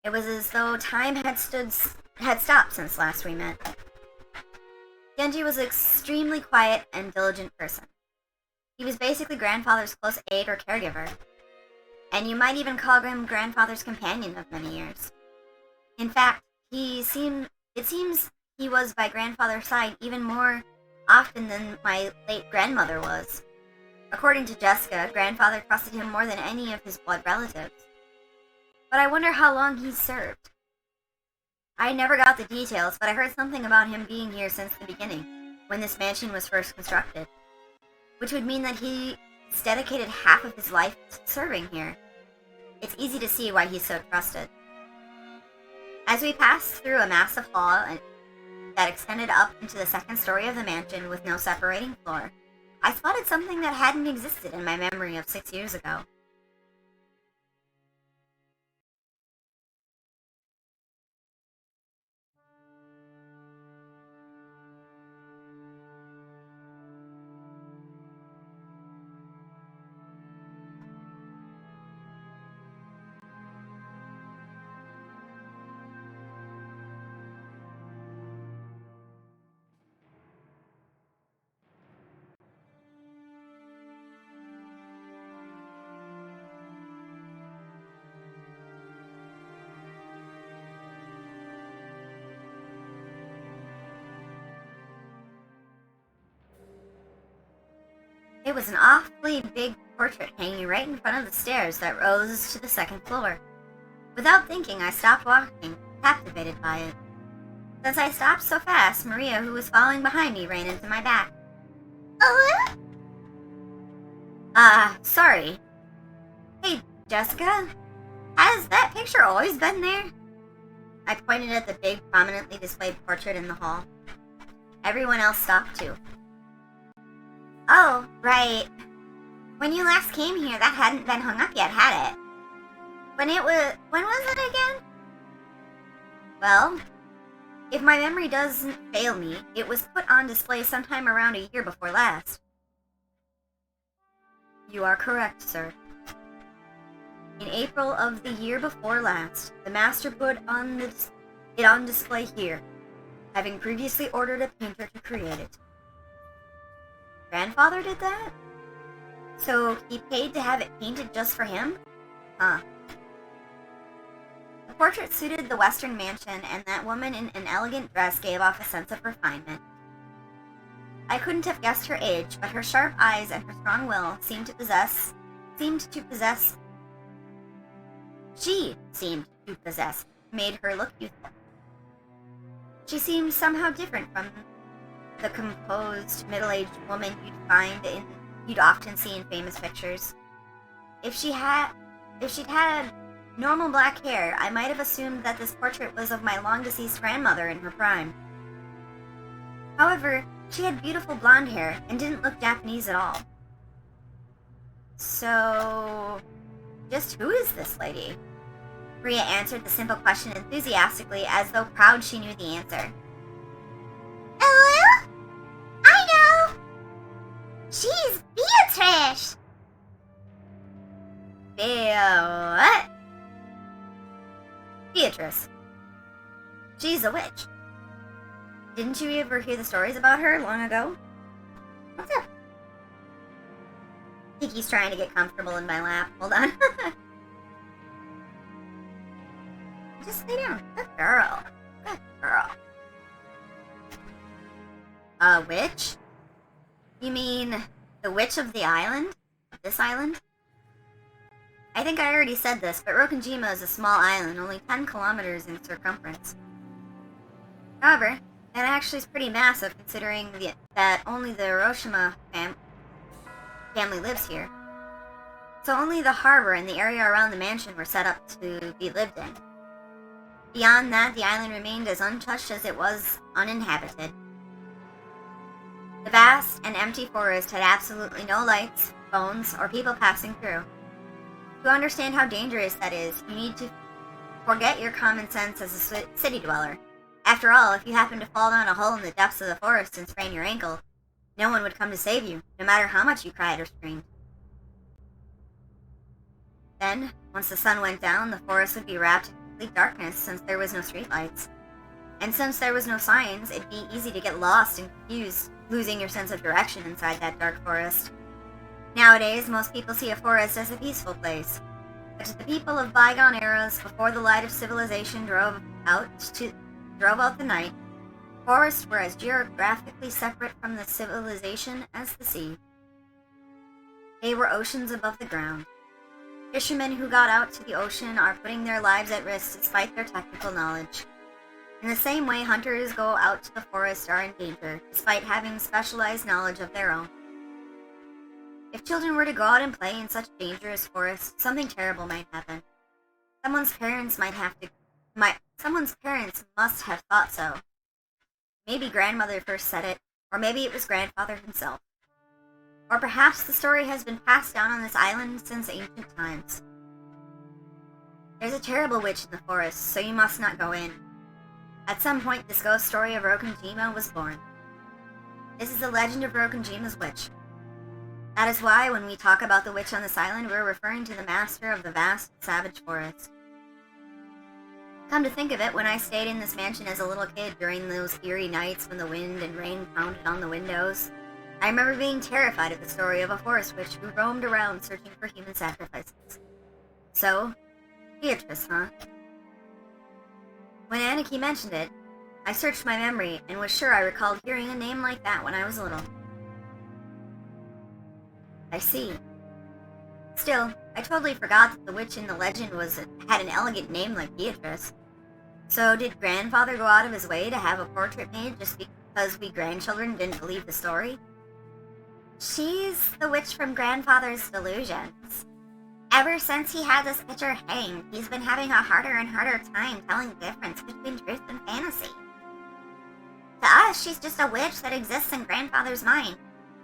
It was as though time had stopped since last we met. Genji was an extremely quiet and diligent person. He was basically grandfather's close aide or caregiver, and you might even call him grandfather's companion of many years. In fact, it seems he was by grandfather's side even more often than my late grandmother was. According to Jessica, grandfather trusted him more than any of his blood relatives. But I wonder how long he served. I never got the details, but I heard something about him being here since the beginning, when this mansion was first constructed, which would mean that he's dedicated half of his life to serving here. It's easy to see why he's so trusted. As we passed through a massive hall that extended up into the second story of the mansion with no separating floor, I spotted something that hadn't existed in my memory of 6 years ago. It was an awfully big portrait hanging right in front of the stairs that rose to the second floor. Without thinking, I stopped walking, captivated by it. Since I stopped so fast, Maria, who was following behind me, ran into my back. Oh? Sorry. Hey, Jessica, has that picture always been there? I pointed at the big, prominently displayed portrait in the hall. Everyone else stopped too. Oh, right. When you last came here, that hadn't been hung up yet, had it? When was it again? Well, if my memory doesn't fail me, it was put on display sometime around a year before last. You are correct, sir. In April of the year before last, the master put it on display here, having previously ordered a painter to create it. Grandfather did that? So he paid to have it painted just for him? Huh. The portrait suited the Western mansion, and that woman in an elegant dress gave off a sense of refinement. I couldn't have guessed her age, but her sharp eyes and her strong will seemed to possess, made her look youthful. She seemed somehow different from the composed, middle-aged woman you'd often see in famous pictures. If she'd had normal black hair, I might have assumed that this portrait was of my long-deceased grandmother in her prime. However, she had beautiful blonde hair and didn't look Japanese at all. So, just who is this lady? Maria answered the simple question enthusiastically, as though proud she knew the answer. Hello? I know! She's Beatrice! What? Beatrice. She's a witch. Didn't you ever hear the stories about her long ago? What's up? Kiki's trying to get comfortable in my lap. Hold on. Just lay down. Good girl. Good girl. A witch? You mean the witch of the island? Of this island? I think I already said this, but Rokunjima is a small island, only 10 kilometers in circumference. However, that actually is pretty massive, considering that only the Hiroshima family lives here. So only the harbor and the area around the mansion were set up to be lived in. Beyond that, the island remained as untouched as it was uninhabited. The vast and empty forest had absolutely no lights, phones, or people passing through. To understand how dangerous that is, you need to forget your common sense as a city dweller. After all, if you happen to fall down a hole in the depths of the forest and sprain your ankle, no one would come to save you, no matter how much you cried or screamed. Then, once the sun went down, the forest would be wrapped in complete darkness since there was no streetlights. And since there was no signs, it'd be easy to get lost and confused, losing your sense of direction inside that dark forest. Nowadays, most people see a forest as a peaceful place. But to the people of bygone eras, before the light of civilization drove out the night, forests were as geographically separate from the civilization as the sea. They were oceans above the ground. Fishermen who got out to the ocean are putting their lives at risk despite their technical knowledge. In the same way, hunters go out to the forest are in danger, despite having specialized knowledge of their own. If children were to go out and play in such dangerous forests, something terrible might happen. Someone's parents must have thought so. Maybe grandmother first said it, or maybe it was grandfather himself. Or perhaps the story has been passed down on this island since ancient times. There's a terrible witch in the forest, so you must not go in. At some point, this ghost story of Rokunjima was born. This is the legend of Rokunjima's witch. That is why, when we talk about the witch on this island, we're referring to the master of the vast, savage forest. Come to think of it, when I stayed in this mansion as a little kid during those eerie nights when the wind and rain pounded on the windows, I remember being terrified of the story of a forest witch who roamed around searching for human sacrifices. So, Beatrice, huh? When Aniki mentioned it, I searched my memory and was sure I recalled hearing a name like that when I was little. I see. Still, I totally forgot that the witch in the legend had an elegant name like Beatrice. So did grandfather go out of his way to have a portrait made just because we grandchildren didn't believe the story? She's the witch from grandfather's delusions. Ever since he had this picture hanged, he's been having a harder and harder time telling the difference between truth and fantasy. To us, she's just a witch that exists in grandfather's mind.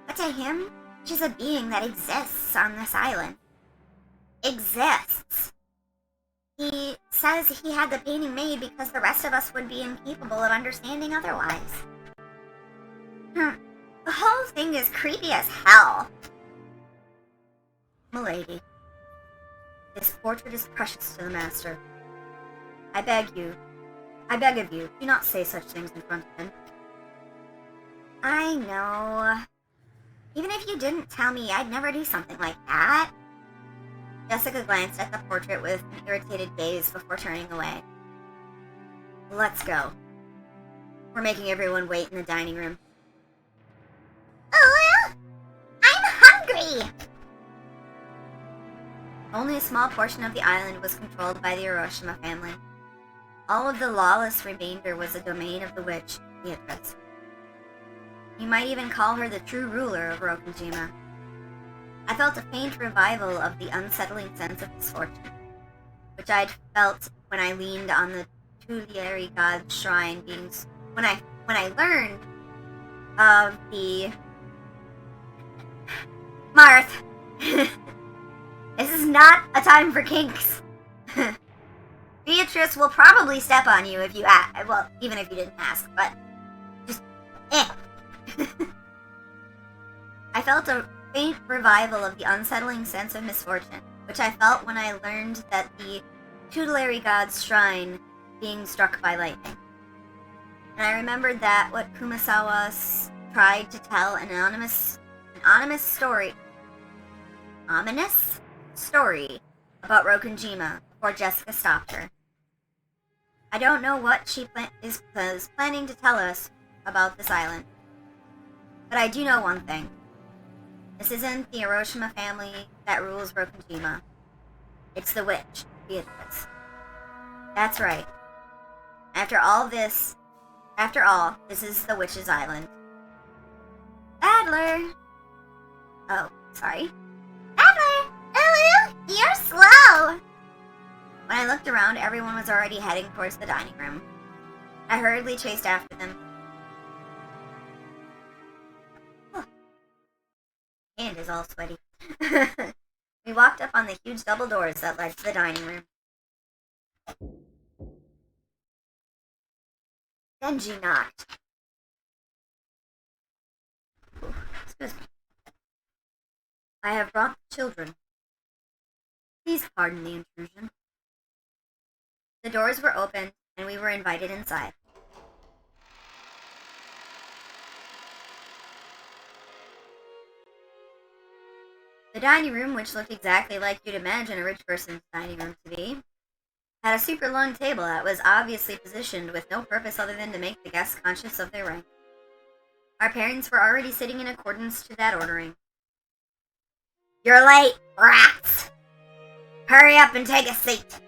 But to him, she's a being that exists on this island. Exists. He says he had the painting made because the rest of us would be incapable of understanding otherwise. The whole thing is creepy as hell. Milady, this portrait is precious to the master. I beg of you, do not say such things in front of him. I know. Even if you didn't tell me, I'd never do something like that. Jessica glanced at the portrait with an irritated gaze before turning away. Let's go. We're making everyone wait in the dining room. Oh, I'm hungry! Only a small portion of the island was controlled by the Uroshima family. All of the lawless remainder was the domain of the witch, Beatrice. You might even call her the true ruler of Rokunjima. I felt a faint revival of the unsettling sense of misfortune, which I'd felt when I leaned on the tutelary god's shrine when I learned of the Marth. This is not a time for kinks. Beatrice will probably step on you if you ask. Well, even if you didn't ask, but just I felt a faint revival of the unsettling sense of misfortune, which I felt when I learned that the tutelary god's shrine being struck by lightning. And I remembered that what Kumasawa tried to tell an ominous story about Rokunjima before Jessica stopped her. I don't know what she is planning to tell us about this island, but I do know one thing. This isn't the Uroshima family that rules Rokunjima. It's the witch, Beatrice. That's right. After all, this is the witch's island. Adler! Oh, sorry. Adler! Ulu! You're slow! When I looked around, everyone was already heading towards the dining room. I hurriedly chased after them. all sweaty. We walked up on the huge double doors that led to the dining room. Denji knocked. Excuse me. I have brought the children. Please pardon the intrusion. The doors were opened, and we were invited inside. The dining room, which looked exactly like you'd imagine a rich person's dining room to be, had a super long table that was obviously positioned with no purpose other than to make the guests conscious of their rank. Our parents were already sitting in accordance to that ordering. You're late, rats! Hurry up and take a seat!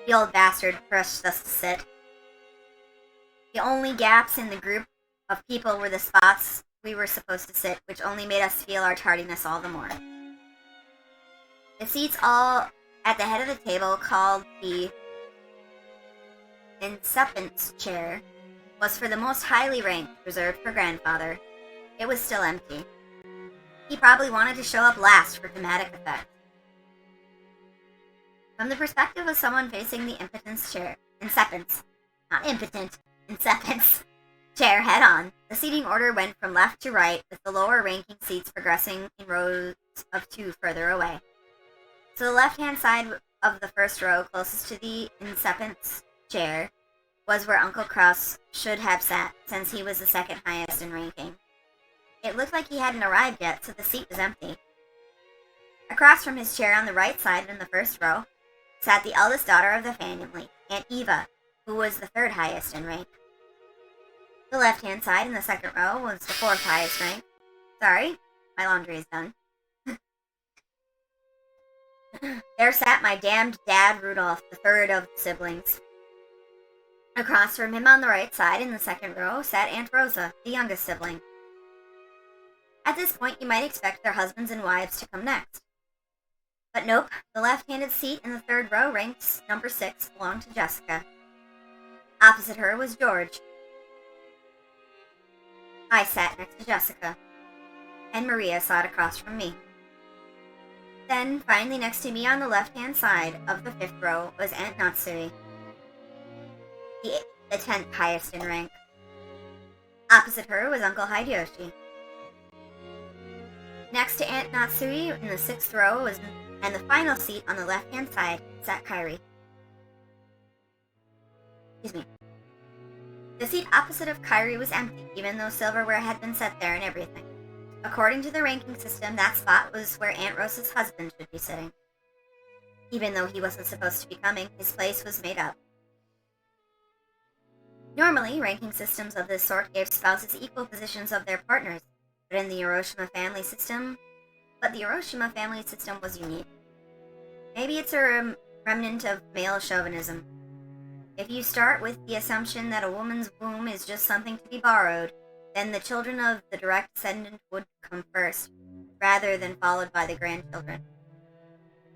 The old bastard pressed us to sit. The only gaps in the group of people were the spots we were supposed to sit, which only made us feel our tardiness all the more. The seats all at the head of the table, called the incipient chair, was for the most highly ranked, reserved for grandfather. It was still empty. He probably wanted to show up last for dramatic effect. From the perspective of someone facing the impotence chair, incipient, not impotent, incipient chair head on, the seating order went from left to right, with the lower ranking seats progressing in rows of two further away. So the left-hand side of the first row, closest to the incipient chair, was where Uncle Kraus should have sat, since he was the second highest in ranking. It looked like he hadn't arrived yet, so the seat was empty. Across from his chair on the right side in the first row sat the eldest daughter of the family, Aunt Eva, who was the third highest in rank. The left-hand side in the second row was the fourth highest rank. Sorry, my laundry is done. There sat my damned dad, Rudolph, the third of the siblings. Across from him on the right side in the second row sat Aunt Rosa, the youngest sibling. At this point, you might expect their husbands and wives to come next. But nope, the left-handed seat in the third row, ranked number 6, belonged to Jessica. Opposite her was George. I sat next to Jessica, and Maria sat across from me. Then, finally next to me on the left-hand side of the 5th row was Aunt Natsui, the 10th highest in rank. Opposite her was Uncle Hideyoshi. Next to Aunt Natsui in the 6th row and the final seat on the left-hand side sat Kairi. Excuse me. The seat opposite of Kairi was empty, even though silverware had been set there and everything. According to the ranking system, that spot was where Aunt Rosa's husband should be sitting. Even though he wasn't supposed to be coming, his place was made up. Normally, ranking systems of this sort gave spouses equal positions of their partners, but the Ushiromiya family system was unique. Maybe it's a remnant of male chauvinism. If you start with the assumption that a woman's womb is just something to be borrowed, then the children of the direct descendant would come first, rather than followed by the grandchildren.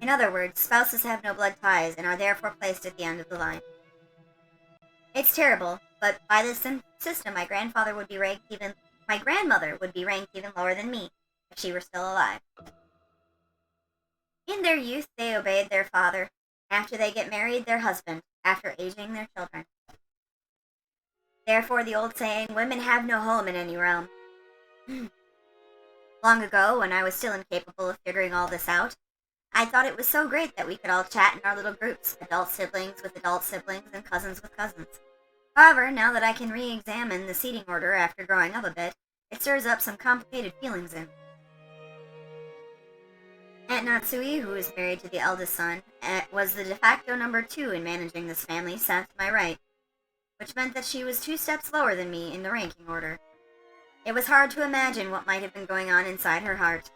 In other words, spouses have no blood ties and are therefore placed at the end of the line. It's terrible, but by this system, my grandmother would be ranked even lower than me, if she were still alive. In their youth, they obeyed their father. After they get married, their husband. After aging, their children. Therefore, the old saying, women have no home in any realm. Long ago, when I was still incapable of figuring all this out, I thought it was so great that we could all chat in our little groups, adult siblings with adult siblings and cousins with cousins. However, now that I can re-examine the seating order after growing up a bit, it stirs up some complicated feelings in me. Aunt Natsui, who was married to the eldest son, was the de facto number 2 in managing this family, sat to my right, which meant that she was 2 steps lower than me in the ranking order. It was hard to imagine what might have been going on inside her heart.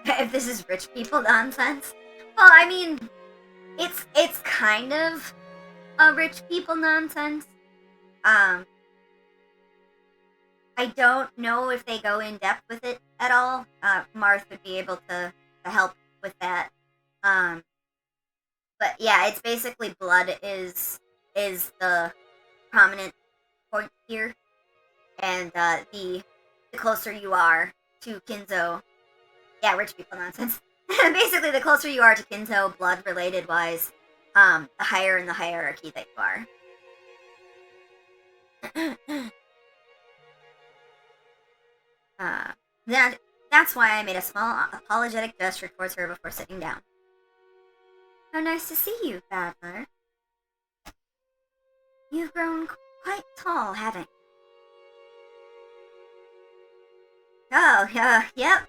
If this is rich people nonsense? Well, I mean, it's kind of a rich people nonsense. I don't know if they go in depth with it at all. Marth would be able to help with that. But yeah, it's basically blood is the prominent point here, and the closer you are to Kinzo, yeah, rich people nonsense. Basically, the closer you are to Kinzo, blood-related wise, the higher in the hierarchy that you are. That's why I made a small apologetic gesture towards her before sitting down. How nice to see you, Badler. You've grown quite tall, haven't you? Oh, yep.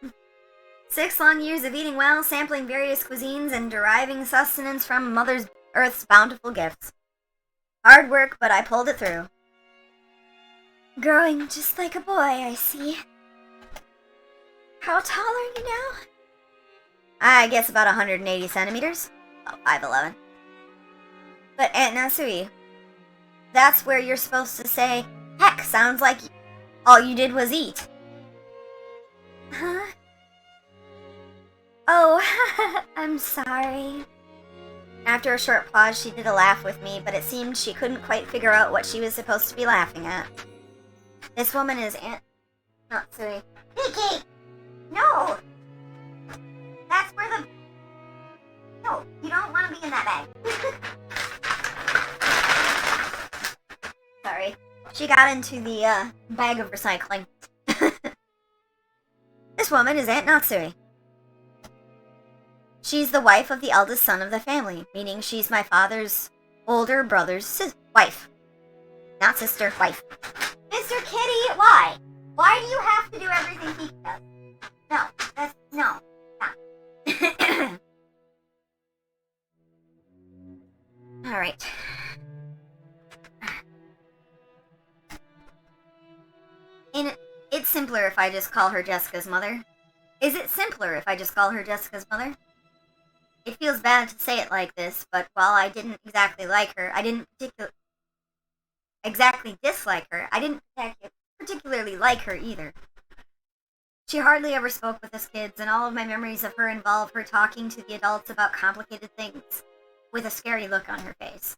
6 long years of eating well, sampling various cuisines, and deriving sustenance from Mother Earth's bountiful gifts. Hard work, but I pulled it through. Growing just like a boy, I see. How tall are you now? I guess about 180 centimeters. About 5'11". But Aunt Nasui, that's where you're supposed to say, heck, sounds like all you did was eat. Huh? Oh, I'm sorry. After a short pause, she did a laugh with me, but it seemed she couldn't quite figure out what she was supposed to be laughing at. This woman is Aunt Natsui. Vicky! No! That's where the... No, you don't want to be in that bag. Sorry. She got into the, bag of recycling. This woman is Aunt Natsui. She's the wife of the eldest son of the family, meaning she's my father's older brother's wife. Not sister, wife. Mr. Kitty, why? Why do you have to do everything he does? No, no. Alright. It's simpler if I just call her Jessica's mother. Is it simpler if I just call her Jessica's mother? It feels bad to say it like this, but while I didn't exactly like her, I didn't exactly dislike her, I didn't particularly like her either. She hardly ever spoke with us kids, and all of my memories of her involve her talking to the adults about complicated things, with a scary look on her face.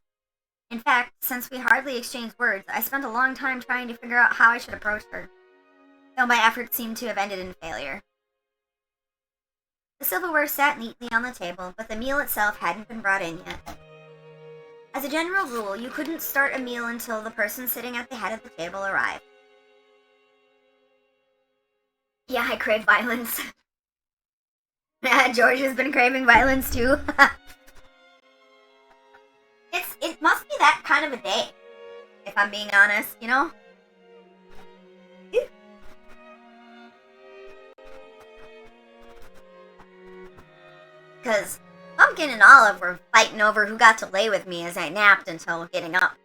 In fact, since we hardly exchanged words, I spent a long time trying to figure out how I should approach her, though my efforts seemed to have ended in failure. The silverware sat neatly on the table, but the meal itself hadn't been brought in yet. As a general rule, you couldn't start a meal until the person sitting at the head of the table arrived. Yeah, I crave violence. George has been craving violence too. It must be that kind of a day, if I'm being honest, you know? Because Pumpkin and Olive were fighting over who got to lay with me as I napped until getting up.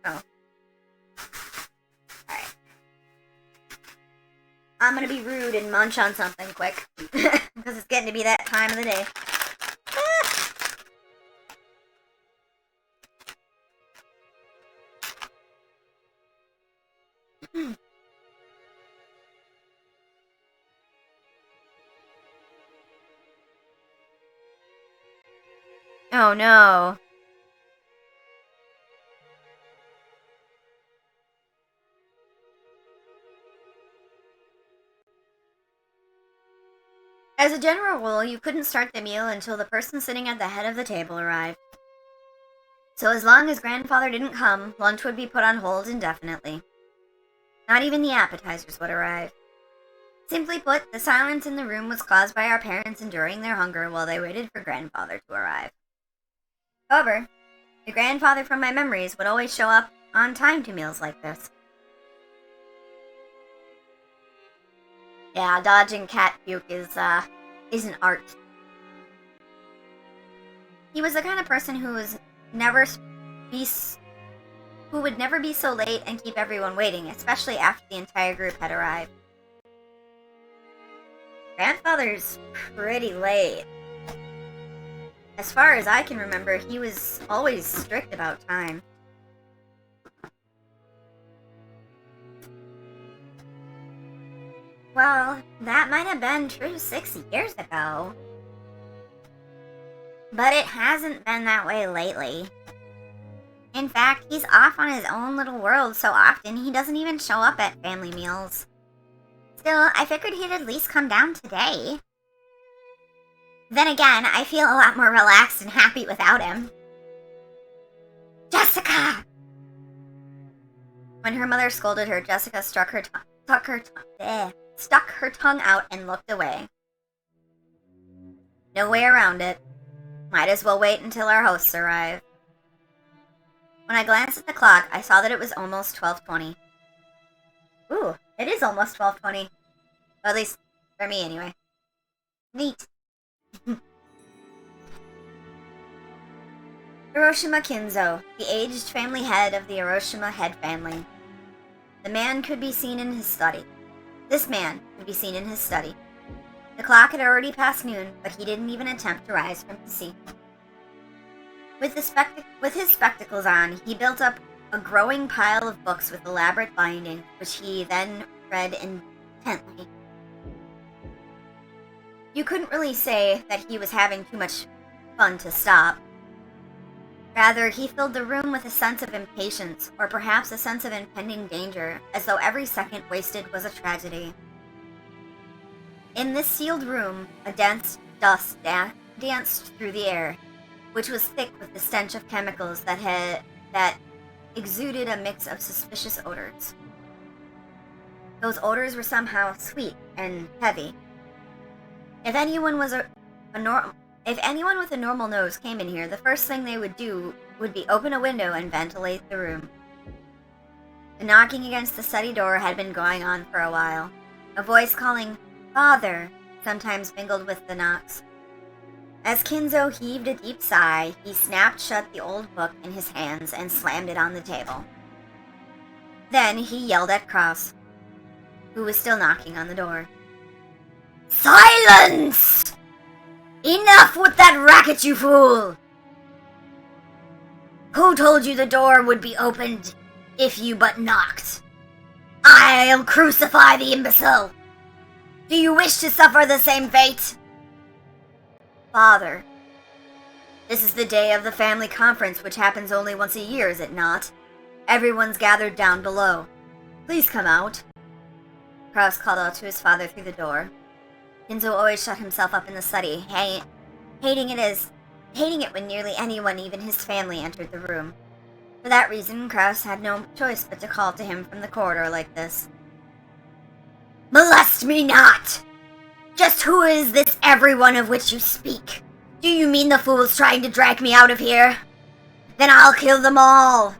Oh. Alright. I'm gonna be rude and munch on something quick. Because it's getting to be that time of the day. Oh no. As a general rule, you couldn't start the meal until the person sitting at the head of the table arrived. So as long as Grandfather didn't come, lunch would be put on hold indefinitely. Not even the appetizers would arrive. Simply put, the silence in the room was caused by our parents enduring their hunger while they waited for Grandfather to arrive. However, the grandfather from my memories would always show up on time to meals like this. Yeah, dodging cat puke is an art. He was the kind of person who would never be so late and keep everyone waiting, especially after the entire group had arrived. Grandfather's pretty late. As far as I can remember, he was always strict about time. Well, that might have been true 6 years ago. But it hasn't been that way lately. In fact, he's off on his own little world so often he doesn't even show up at family meals. Still, I figured he'd at least come down today. Then again, I feel a lot more relaxed and happy without him. Jessica! When her mother scolded her, Jessica stuck her tongue out and looked away. No way around it. Might as well wait until our hosts arrive. When I glanced at the clock, I saw that it was almost 12:20. Ooh, it is almost 12:20. Well, at least for me anyway. Neat. Hiroshima Kinzo, the aged family head of the Hiroshima head family. The man could be seen in his study. This man could be seen in his study. The clock had already passed noon, but he didn't even attempt to rise from his seat. With his spectacles on, he built up a growing pile of books with elaborate bindings, which he then read intently. You couldn't really say that he was having too much fun to stop. Rather, he filled the room with a sense of impatience, or perhaps a sense of impending danger, as though every second wasted was a tragedy. In this sealed room, a dense dust danced through the air, which was thick with the stench of chemicals that exuded a mix of suspicious odors. Those odors were somehow sweet and heavy. If anyone with a normal nose came in here, the first thing they would do would be open a window and ventilate the room. The knocking against the study door had been going on for a while. A voice calling, "Father," sometimes mingled with the knocks. As Kinzo heaved a deep sigh, he snapped shut the old book in his hands and slammed it on the table. Then he yelled at Cross, who was still knocking on the door. "Silence! Enough with that racket, you fool! Who told you the door would be opened if you but knocked? I'll crucify the imbecile! Do you wish to suffer the same fate?" "Father, this is the day of the family conference, which happens only once a year, is it not? Everyone's gathered down below. Please come out." Kraus called out to his father through the door. Kinzo always shut himself up in the study, hating it when nearly anyone, even his family, entered the room. For that reason, Kraus had no choice but to call to him from the corridor like this. "Molest me not! Just who is this everyone of which you speak? Do you mean the fools trying to drag me out of here? Then I'll kill them all.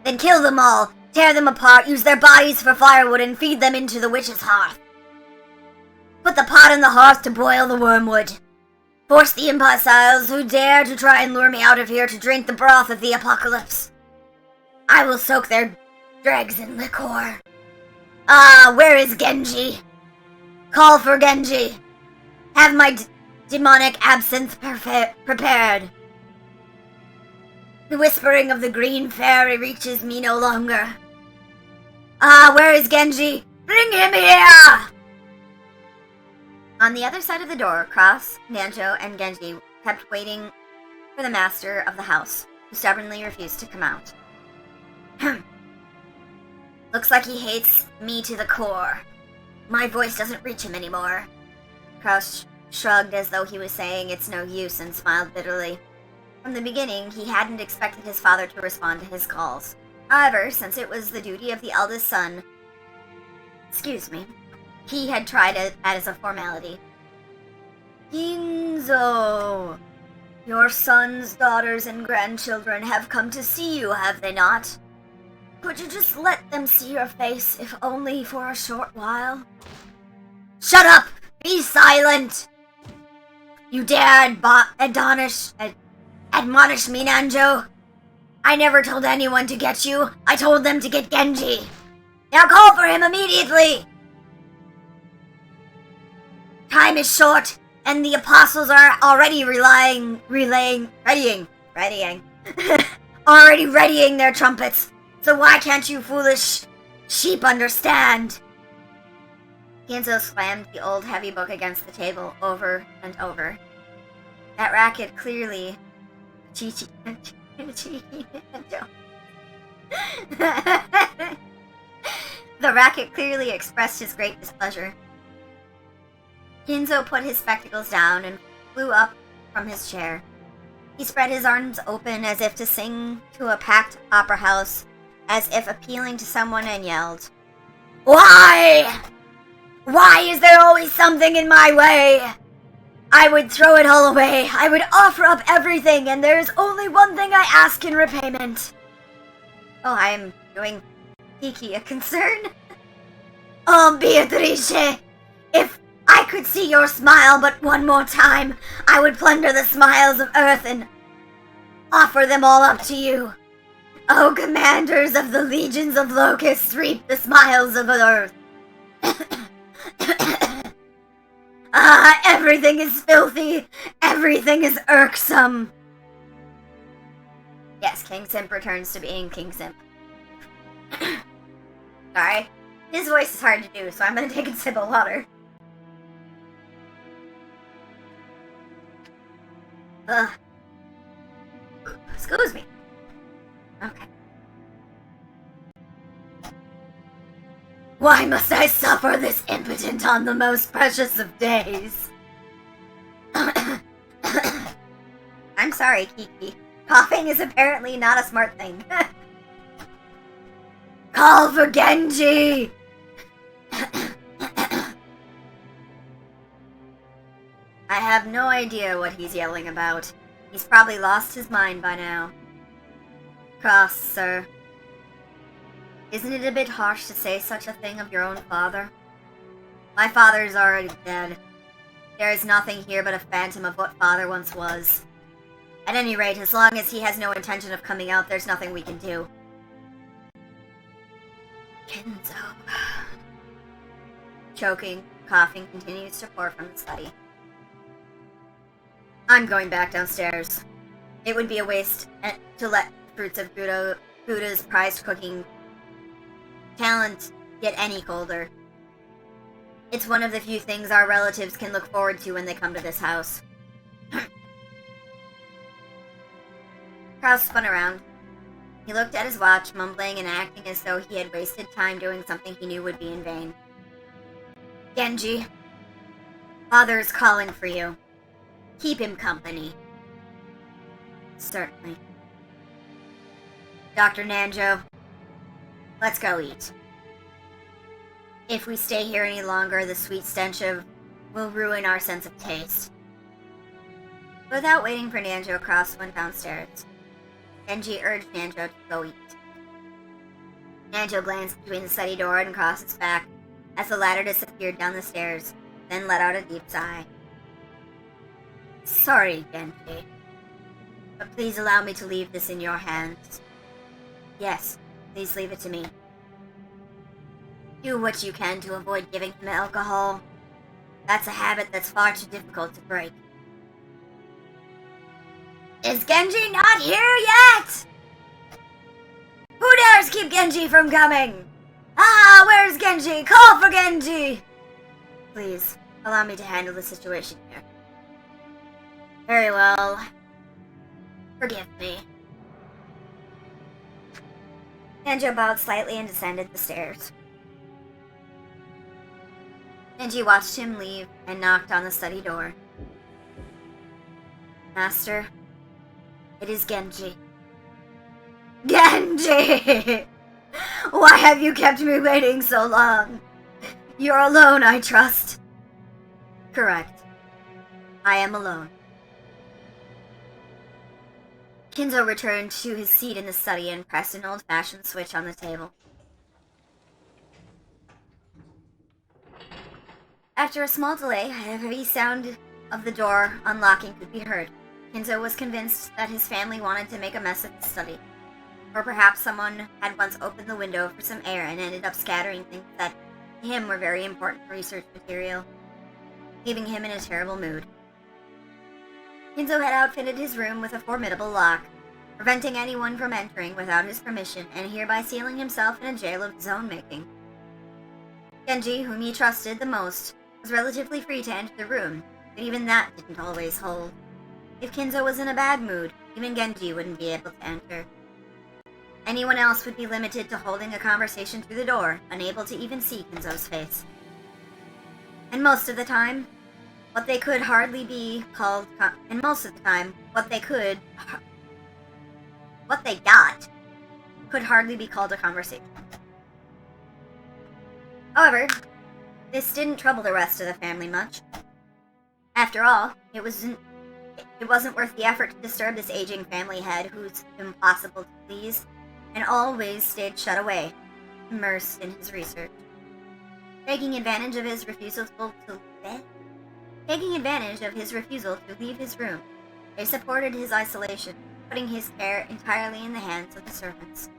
Then kill them all, tear them apart, use their bodies for firewood, and feed them into the witch's hearth. Put the pot on the hearth to boil the wormwood. Force the imbeciles who dare to try and lure me out of here to drink the broth of the apocalypse. I will soak their dregs in liquor. Ah, where is Genji? Call for Genji. Have my demonic absinthe prepared. The whispering of the green fairy reaches me no longer. Ah, where is Genji? Bring him here!" On the other side of the door, Cross, Nanjo, and Genji kept waiting for the master of the house, who stubbornly refused to come out. "Looks like he hates me to the core. My voice doesn't reach him anymore." Kraus shrugged as though he was saying it's no use and smiled bitterly. From the beginning, he hadn't expected his father to respond to his calls. However, since it was the duty of the eldest son, he had tried it as a formality. "Kinzo, your sons, daughters, and grandchildren have come to see you, have they not? Could you just let them see your face, if only for a short while?" "Shut up! Be silent! You dare admonish me, Nanjo? I never told anyone to get you. I told them to get Genji. Now call for him immediately! Time is short, and the apostles are already readying their trumpets. So why can't you foolish sheep understand?" Kinzo slammed the old heavy book against the table over and over. That racket clearly Cheeky Ninja. The racket clearly expressed his great displeasure. Kinzo put his spectacles down and flew up from his chair. He spread his arms open as if to sing to a packed opera house, as if appealing to someone, and yelled, "Why? Why is there always something in my way? I would throw it all away. I would offer up everything, and there is only one thing I ask in repayment." Oh, I am doing Kiki a concern. Oh, Beatrice, if I could see your smile but one more time, I would plunder the smiles of earth and offer them all up to you. Oh, commanders of the legions of locusts, reap the smiles of the earth. Ah, everything is filthy. Everything is irksome. Yes, King Simp returns to being King Simp. Sorry. His voice is hard to do, so I'm gonna take a sip of water. Excuse me. Okay. Why must I suffer this impotent on the most precious of days? I'm sorry, Kiki. Coughing is apparently not a smart thing. Call for Genji! I have no idea what he's yelling about. He's probably lost his mind by now. Cross, sir. Isn't it a bit harsh to say such a thing of your own father? My father is already dead. There is nothing here but a phantom of what father once was. At any rate, as long as he has no intention of coming out, there's nothing we can do. Kinzo. Choking, coughing continues to pour from the study. I'm going back downstairs. It would be a waste to let the fruits of Buddha's prized cooking talent get any colder. It's one of the few things our relatives can look forward to when they come to this house. Kraus spun around. He looked at his watch, mumbling and acting as though he had wasted time doing something he knew would be in vain. Genji, Father is calling for you. Keep him company. Certainly. Dr. Nanjo, let's go eat. If we stay here any longer, the sweet stench will ruin our sense of taste. Without waiting for Nanjo, Cross went downstairs. Genji urged Nanjo to go eat. Nanjo glanced between the study door and Cross's back as the latter disappeared down the stairs, then let out a deep sigh. Sorry, Genji, but please allow me to leave this in your hands. Yes, please leave it to me. Do what you can to avoid giving him alcohol. That's a habit that's far too difficult to break. Is Genji not here yet? Who dares keep Genji from coming? Ah, where's Genji? Call for Genji! Please, allow me to handle the situation here. Very well. Forgive me. Nanjo bowed slightly and descended the stairs. Genji watched him leave and knocked on the study door. Master, it is Genji. Genji! Why have you kept me waiting so long? You're alone, I trust. Correct. I am alone. Kinzo returned to his seat in the study and pressed an old-fashioned switch on the table. After a small delay, a heavy sound of the door unlocking could be heard. Kinzo was convinced that his family wanted to make a mess of the study. Or perhaps someone had once opened the window for some air and ended up scattering things that to him were very important research material, leaving him in a terrible mood. Kinzo had outfitted his room with a formidable lock, preventing anyone from entering without his permission, and hereby sealing himself in a jail of his own making. Genji, whom he trusted the most, was relatively free to enter the room, but even that didn't always hold. If Kinzo was in a bad mood, even Genji wouldn't be able to enter. Anyone else would be limited to holding a conversation through the door, unable to even see Kinzo's face. And most of the time, what they got could hardly be called a conversation. However, this didn't trouble the rest of the family much. After all, it wasn't worth the effort to disturb this aging family head who's impossible to please and always stayed shut away, immersed in his research. Taking advantage of his refusal to leave his room, they supported his isolation, putting his care entirely in the hands of the servants.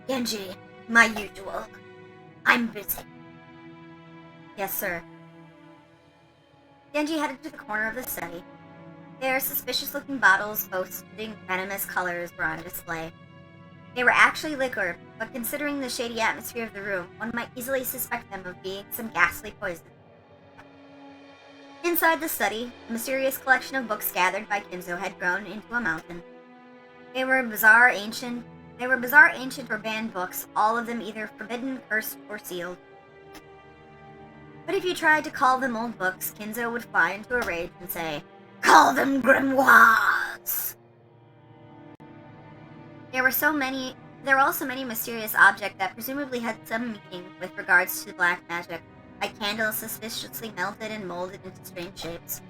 Genji, my usual. I'm busy. Yes, sir. Genji headed to the corner of the study. There, suspicious-looking bottles boasting venomous colors were on display. They were actually liquor, but considering the shady atmosphere of the room, one might easily suspect them of being some ghastly poison. Inside the study, a mysterious collection of books gathered by Kinzo had grown into a mountain. They were bizarre, ancient, or banned books, all of them either forbidden, cursed, or sealed. But if you tried to call them old books, Kinzo would fly into a rage and say, "Call them grimoires!" There were also many mysterious objects that presumably had some meaning with regards to black magic, like candles suspiciously melted and molded into strange shapes.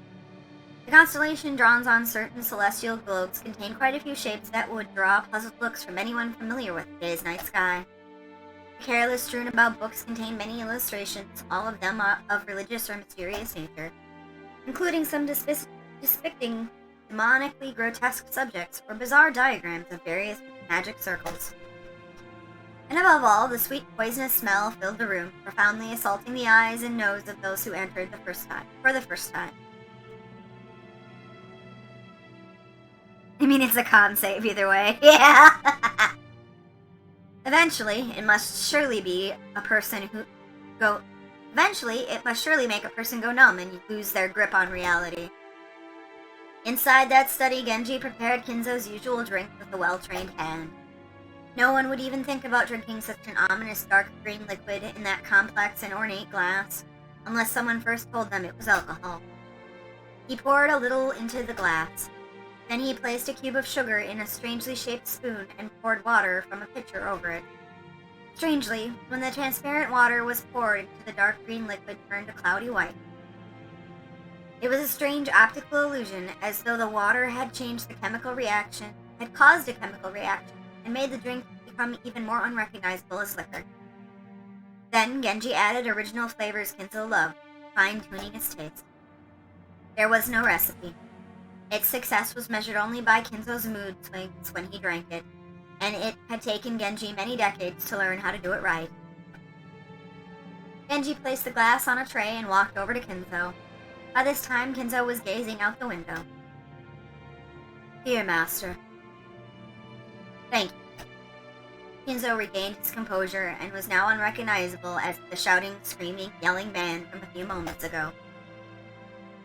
The constellation drawn on certain celestial globes contained quite a few shapes that would draw puzzled looks from anyone familiar with the day's night sky. The careless strewn about books contained many illustrations, all of them of religious or mysterious nature, including some depicting demonically grotesque subjects or bizarre diagrams of various magic circles. And above all, the sweet poisonous smell filled the room, profoundly assaulting the eyes and nose of those who entered for the first time. I mean, it's a con save either way. Yeah! Eventually, it must surely make a person go numb and lose their grip on reality. Inside that study, Genji prepared Kinzo's usual drink with a well-trained hand. No one would even think about drinking such an ominous dark green liquid in that complex and ornate glass, unless someone first told them it was alcohol. He poured a little into the glass. Then he placed a cube of sugar in a strangely shaped spoon and poured water from a pitcher over it. Strangely, when the transparent water was poured into the dark green liquid, turned a cloudy white. It was a strange optical illusion, as though the water had caused a chemical reaction, and made the drink become even more unrecognizable as liquor. Then Genji added original flavors Kinzo loved, fine-tuning its taste. There was no recipe. Its success was measured only by Kinzo's mood swings when he drank it, and it had taken Genji many decades to learn how to do it right. Genji placed the glass on a tray and walked over to Kinzo. By this time, Kinzo was gazing out the window. "Here, master." "Thank you." Kinzo regained his composure and was now unrecognizable as the shouting, screaming, yelling man from a few moments ago.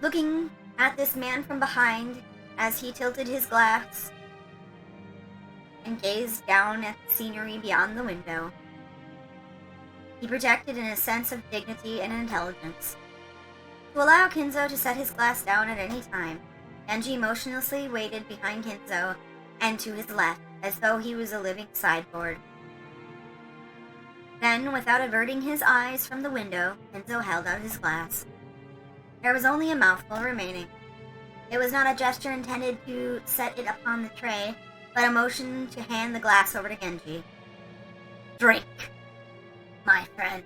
Looking at this man from behind as he tilted his glass and gazed down at the scenery beyond the window, he projected in a sense of dignity and intelligence. To allow Kinzo to set his glass down at any time, Genji motionlessly waited behind Kinzo and to his left, as though he was a living sideboard. Then, without averting his eyes from the window, Kinzo held out his glass. There was only a mouthful remaining. It was not a gesture intended to set it upon the tray, but a motion to hand the glass over to Genji. "Drink, my friend."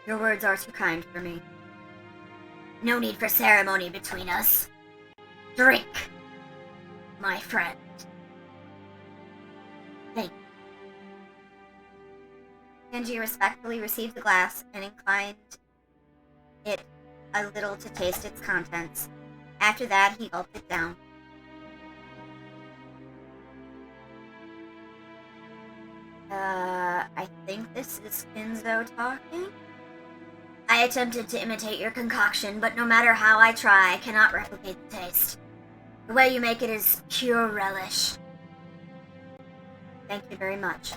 "Your words are too kind for me." "No need for ceremony between us. Drink, my friend." "Thank you." Genji respectfully received the glass and inclined it a little to taste its contents. After that, he gulped it down. I think this is Kinzo talking? I I attempted to imitate your concoction, but no matter how I try, I cannot replicate the taste. The way you make it is pure relish. Thank you very much.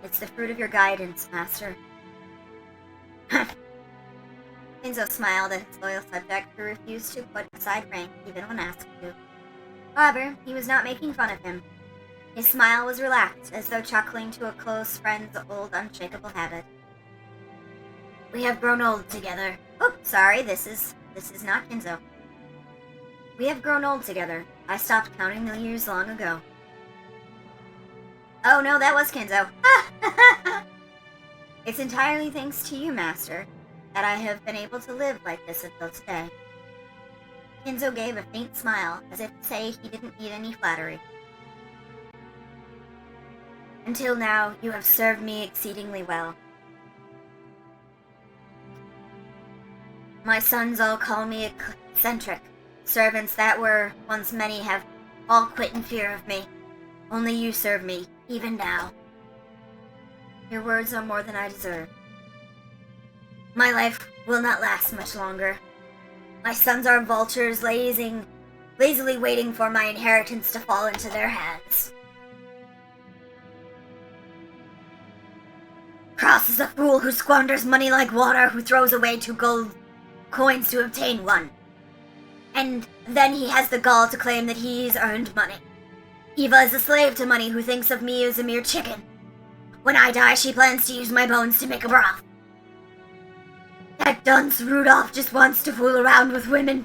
It's the fruit of your guidance, Master. Kinzo smiled at his loyal subject, who refused to put aside rank even when asked to. However, he was not making fun of him. His smile was relaxed, as though chuckling to a close friend's old unshakable habit. We have grown old together. Oh, sorry, this is not Kinzo. We have grown old together. I stopped counting the years long ago. Oh no, that was Kinzo. It's entirely thanks to you, Master, that I have been able to live like this until today. Kinzo gave a faint smile, as if to say he didn't need any flattery. Until now, you have served me exceedingly well. My sons all call me eccentric. Servants that were once many have all quit in fear of me. Only you serve me, even now. Your words are more than I deserve. My life will not last much longer. My sons are vultures lazily waiting for my inheritance to fall into their hands. Cross is a fool who squanders money like water, who throws away 2 gold coins to obtain 1. And then he has the gall to claim that he's earned money. Eva is a slave to money who thinks of me as a mere chicken. When I die, she plans to use my bones to make a broth. That dunce Rudolph just wants to fool around with women.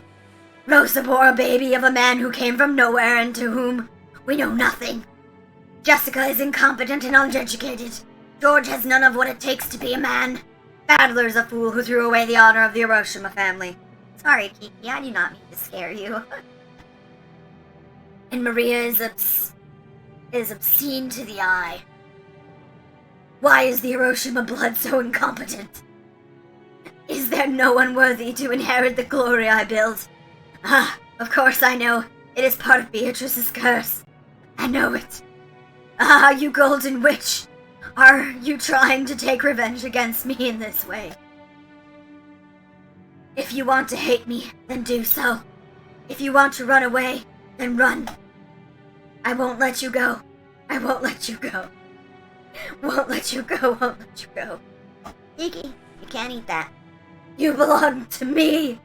Rosa bore a baby of a man who came from nowhere and to whom we know nothing. Jessica is incompetent and uneducated. George has none of what it takes to be a man. Badler's a fool who threw away the honor of the Ushiromiya family. Sorry, Kiki, I do not mean to scare you. And Maria is obscene to the eye. Why is the Ushiromiya blood so incompetent? Is there no one worthy to inherit the glory I build? Ah, of course I know. It is part of Beatrice's curse. I know it. Ah, you golden witch. Are you trying to take revenge against me in this way? If you want to hate me, then do so. If you want to run away, then run. I won't let you go. I won't let you go. Won't let you go, won't let you go. Kiki, you can't eat that. You belong to me.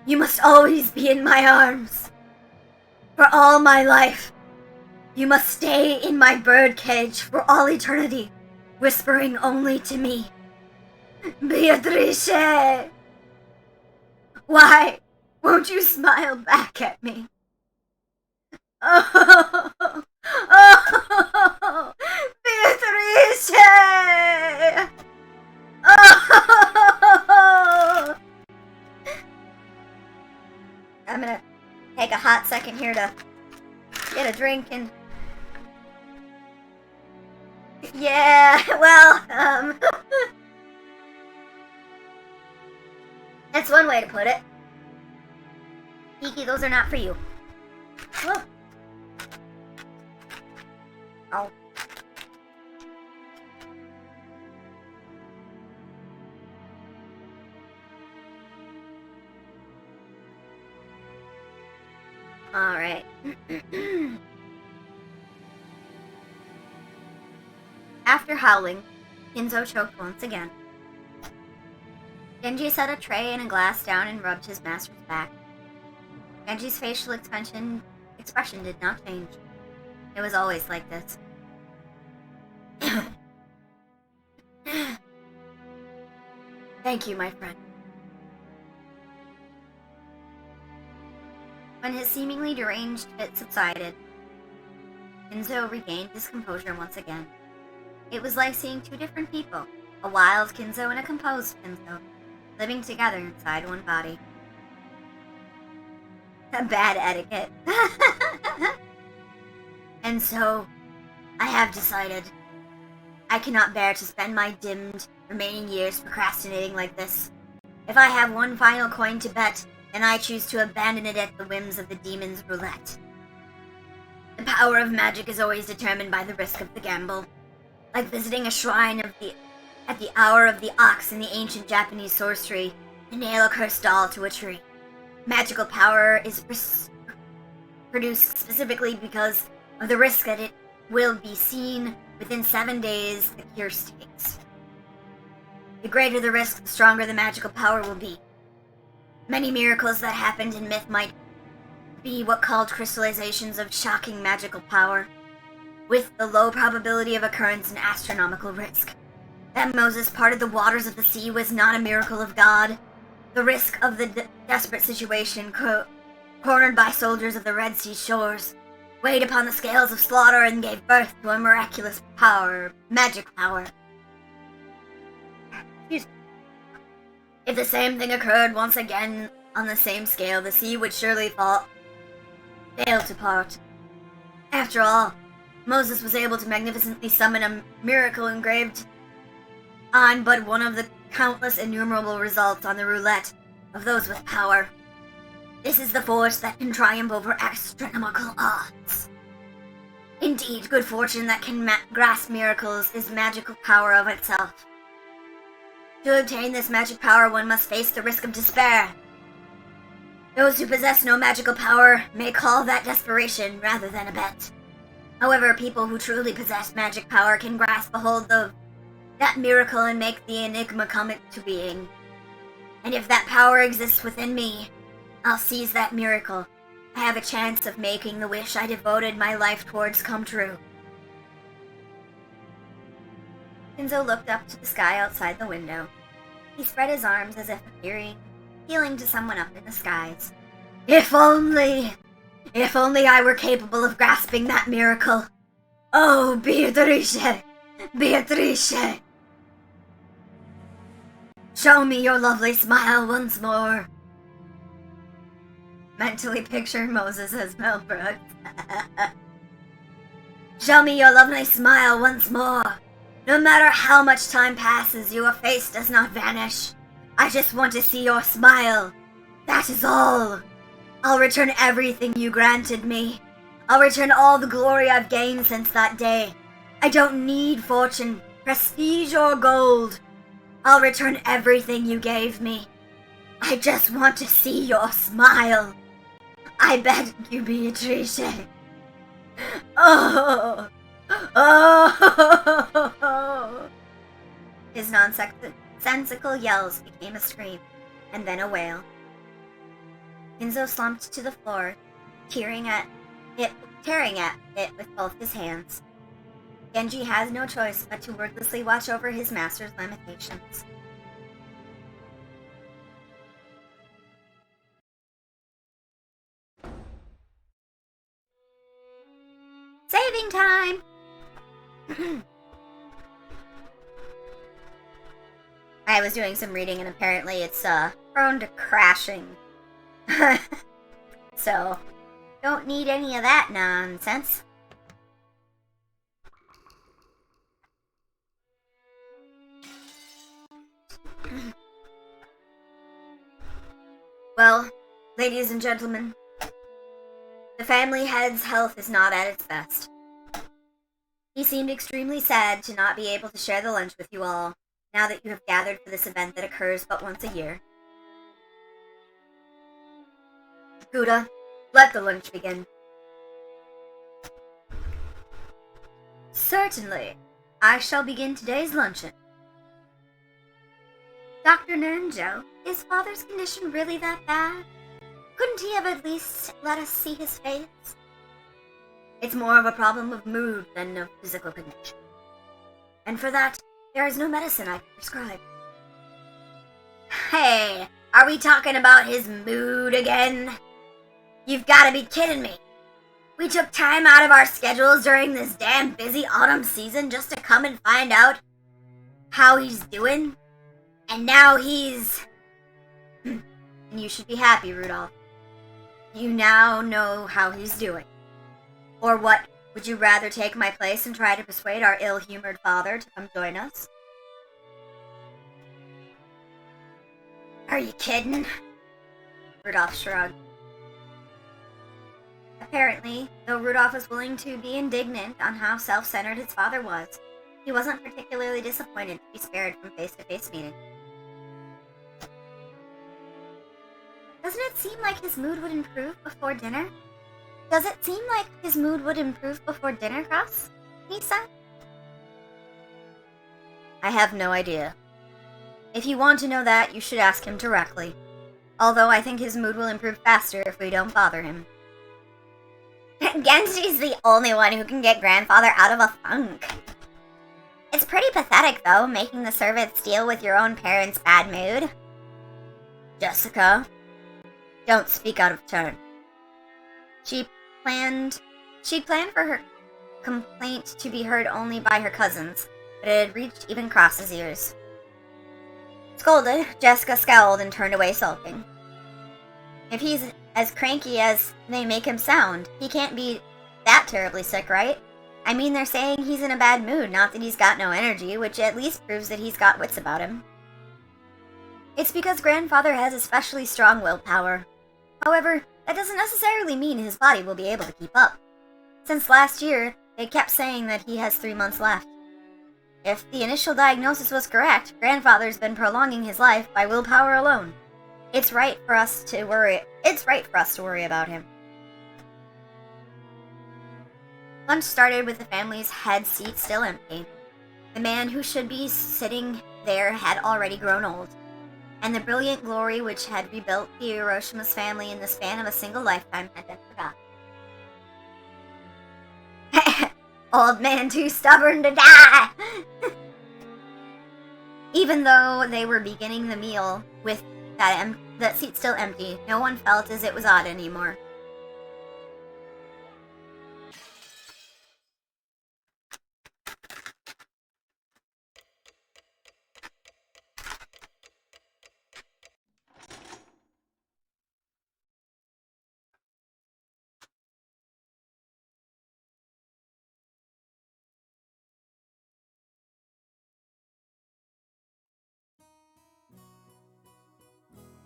You must always be in my arms. For all my life. You must stay in my birdcage for all eternity, whispering only to me. Beatrice! Why won't you smile back at me? Oh, oh, Beatrice! Oh! I'm gonna take a hot second here to get a drink and... Yeah, well, that's one way to put it. Kiki, those are not for you. Whoa. Oh. Alright. After howling, Kinzo choked once again. Genji set a tray and a glass down and rubbed his master's back. Genji's facial expression did not change. It was always like this. Thank you, my friend. When his seemingly deranged fit subsided, Kinzo regained his composure once again. It was like seeing 2 different people, a wild Kinzo and a composed Kinzo, living together inside one body. A bad etiquette. And so, I have decided. I cannot bear to spend my dimmed remaining years procrastinating like this. If I have one final coin to bet, then I choose to abandon it at the whims of the demon's roulette. The power of magic is always determined by the risk of the gamble. Like visiting a shrine of the At the hour of the ox in the ancient Japanese sorcery, to nail a cursed doll to a tree. Magical power is produced specifically because of the risk that it will be seen within 7 days the cure takes. The greater the risk, the stronger the magical power will be. Many miracles that happened in myth might be what called crystallizations of shocking magical power, with the low probability of occurrence and astronomical risk. That Moses parted the waters of the sea was not a miracle of God. The risk of the desperate situation cornered by soldiers of the Red Sea shores, weighed upon the scales of slaughter and gave birth to a miraculous power, magic power. Excuse me. If the same thing occurred once again on the same scale, the sea would surely fail to part. After all, Moses was able to magnificently summon a miracle engraved on but one of the countless innumerable results on the roulette of those with power. This is the force that can triumph over astronomical odds. Indeed, good fortune that can grasp miracles is magical power of itself. To obtain this magic power, one must face the risk of despair. Those who possess no magical power may call that desperation rather than a bet. However, people who truly possess magic power can grasp a hold of that miracle and make the enigma come into being. And if that power exists within me, I'll seize that miracle. I have a chance of making the wish I devoted my life towards come true. Kinzo looked up to the sky outside the window. He spread his arms as if appealing to someone up in the skies. If only I were capable of grasping that miracle. Oh, Beatrice! Beatrice! Show me your lovely smile once more. Mentally picture Moses as Mel Brooks. Show me your lovely smile once more. No matter how much time passes, your face does not vanish. I just want to see your smile. That is all. I'll return everything you granted me. I'll return all the glory I've gained since that day. I don't need fortune, prestige, or gold. I'll return everything you gave me. I just want to see your smile. I beg you, Beatrice. Oh! Oh! His nonsensical yells became a scream, and then a wail. Kinzo slumped to the floor, tearing at it with both his hands. Genji has no choice but to wordlessly watch over his master's limitations. Saving time! I was doing some reading and apparently it's prone to crashing. So, don't need any of that nonsense. Well, ladies and gentlemen, the family head's health is not at its best. He seemed extremely sad to not be able to share the lunch with you all, now that you have gathered for this event that occurs but once a year. Kuda, let the lunch begin. Certainly. I shall begin today's luncheon. Dr. Nanjo, is father's condition really that bad? Couldn't he have at least let us see his face? It's more of a problem of mood than of physical condition. And for that, there is no medicine I can prescribe. Hey, are we talking about his mood again? You've gotta be kidding me. We took time out of our schedules during this damn busy autumn season just to come and find out how he's doing? And now he's... And you should be happy, Rudolph. You now know how he's doing. Or what, would you rather take my place and try to persuade our ill-humored father to come join us? Are you kidding? Rudolph shrugged. Apparently, though Rudolph was willing to be indignant on how self-centered his father was, He wasn't particularly disappointed to be spared from face-to-face meeting. Doesn't it seem like his mood would improve before dinner? Does it seem like his mood would improve before dinner, Cross? He said. I have no idea. If you want to know that, you should ask him directly. Although I think his mood will improve faster if we don't bother him. Genshi's the only one who can get grandfather out of a funk. It's pretty pathetic, though, making the servants deal with your own parents' bad mood. Jessica, don't speak out of turn. She'd planned for her complaint to be heard only by her cousins, but it had reached even Cross's ears. Scolded, Jessica scowled and turned away sulking. If he's as cranky as they make him sound, he can't be that terribly sick, right? I mean, they're saying he's in a bad mood, not that he's got no energy, which at least proves that he's got wits about him. It's because grandfather has especially strong willpower. However, that doesn't necessarily mean his body will be able to keep up. Since last year, they kept saying that he has 3 months left. If the initial diagnosis was correct, grandfather's been prolonging his life by willpower alone. It's right for us to worry about him. Lunch started with the family's head seat still empty. The man who should be sitting there had already grown old, and the brilliant glory which had rebuilt the Ushiromiya's family in the span of a single lifetime had been forgotten. Old man too stubborn to die! Even though they were beginning the meal with that seat still empty, no one felt as it was odd anymore.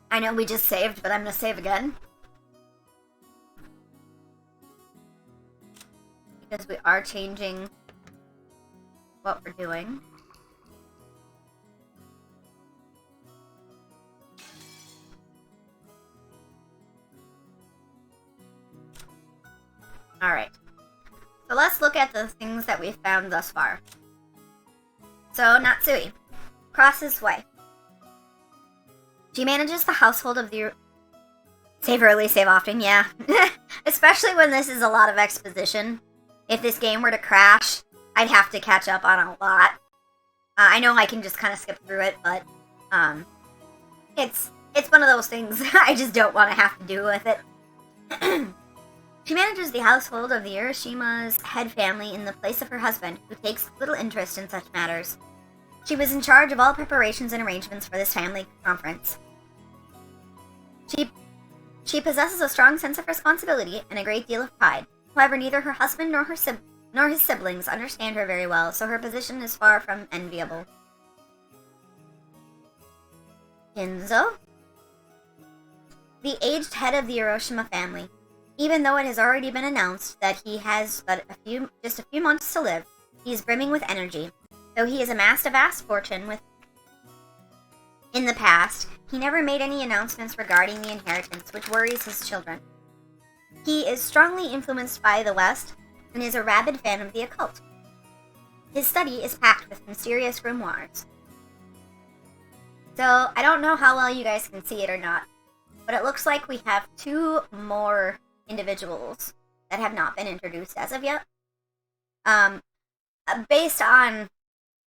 I know we just saved, but I'm gonna save again. Because we are changing what we're doing. Alright. So let's look at the things that we've found thus far. So, Natsui. Cross's wife. She manages the household of the... Save early, save often, yeah. Especially when this is a lot of exposition. If this game were to crash, I'd have to catch up on a lot. I know I can just kind of skip through it, but it's one of those things I just don't want to have to do with it. She manages the household of the Ushiromiya's head family in the place of her husband, who takes little interest in such matters. She was in charge of all preparations and arrangements for this family conference. She possesses a strong sense of responsibility and a great deal of pride. However, neither her husband nor his siblings understand her very well, so her position is far from enviable. Kinzo? The aged head of the Ushiromiya family. Even though it has already been announced that he has but just a few months to live, he is brimming with energy. Though he has amassed a vast fortune in the past, he never made any announcements regarding the inheritance, which worries his children. He is strongly influenced by the West and is a rabid fan of the occult. His study is packed with mysterious grimoires. So, I don't know how well you guys can see it or not, but it looks like we have 2 more individuals that have not been introduced as of yet. Based on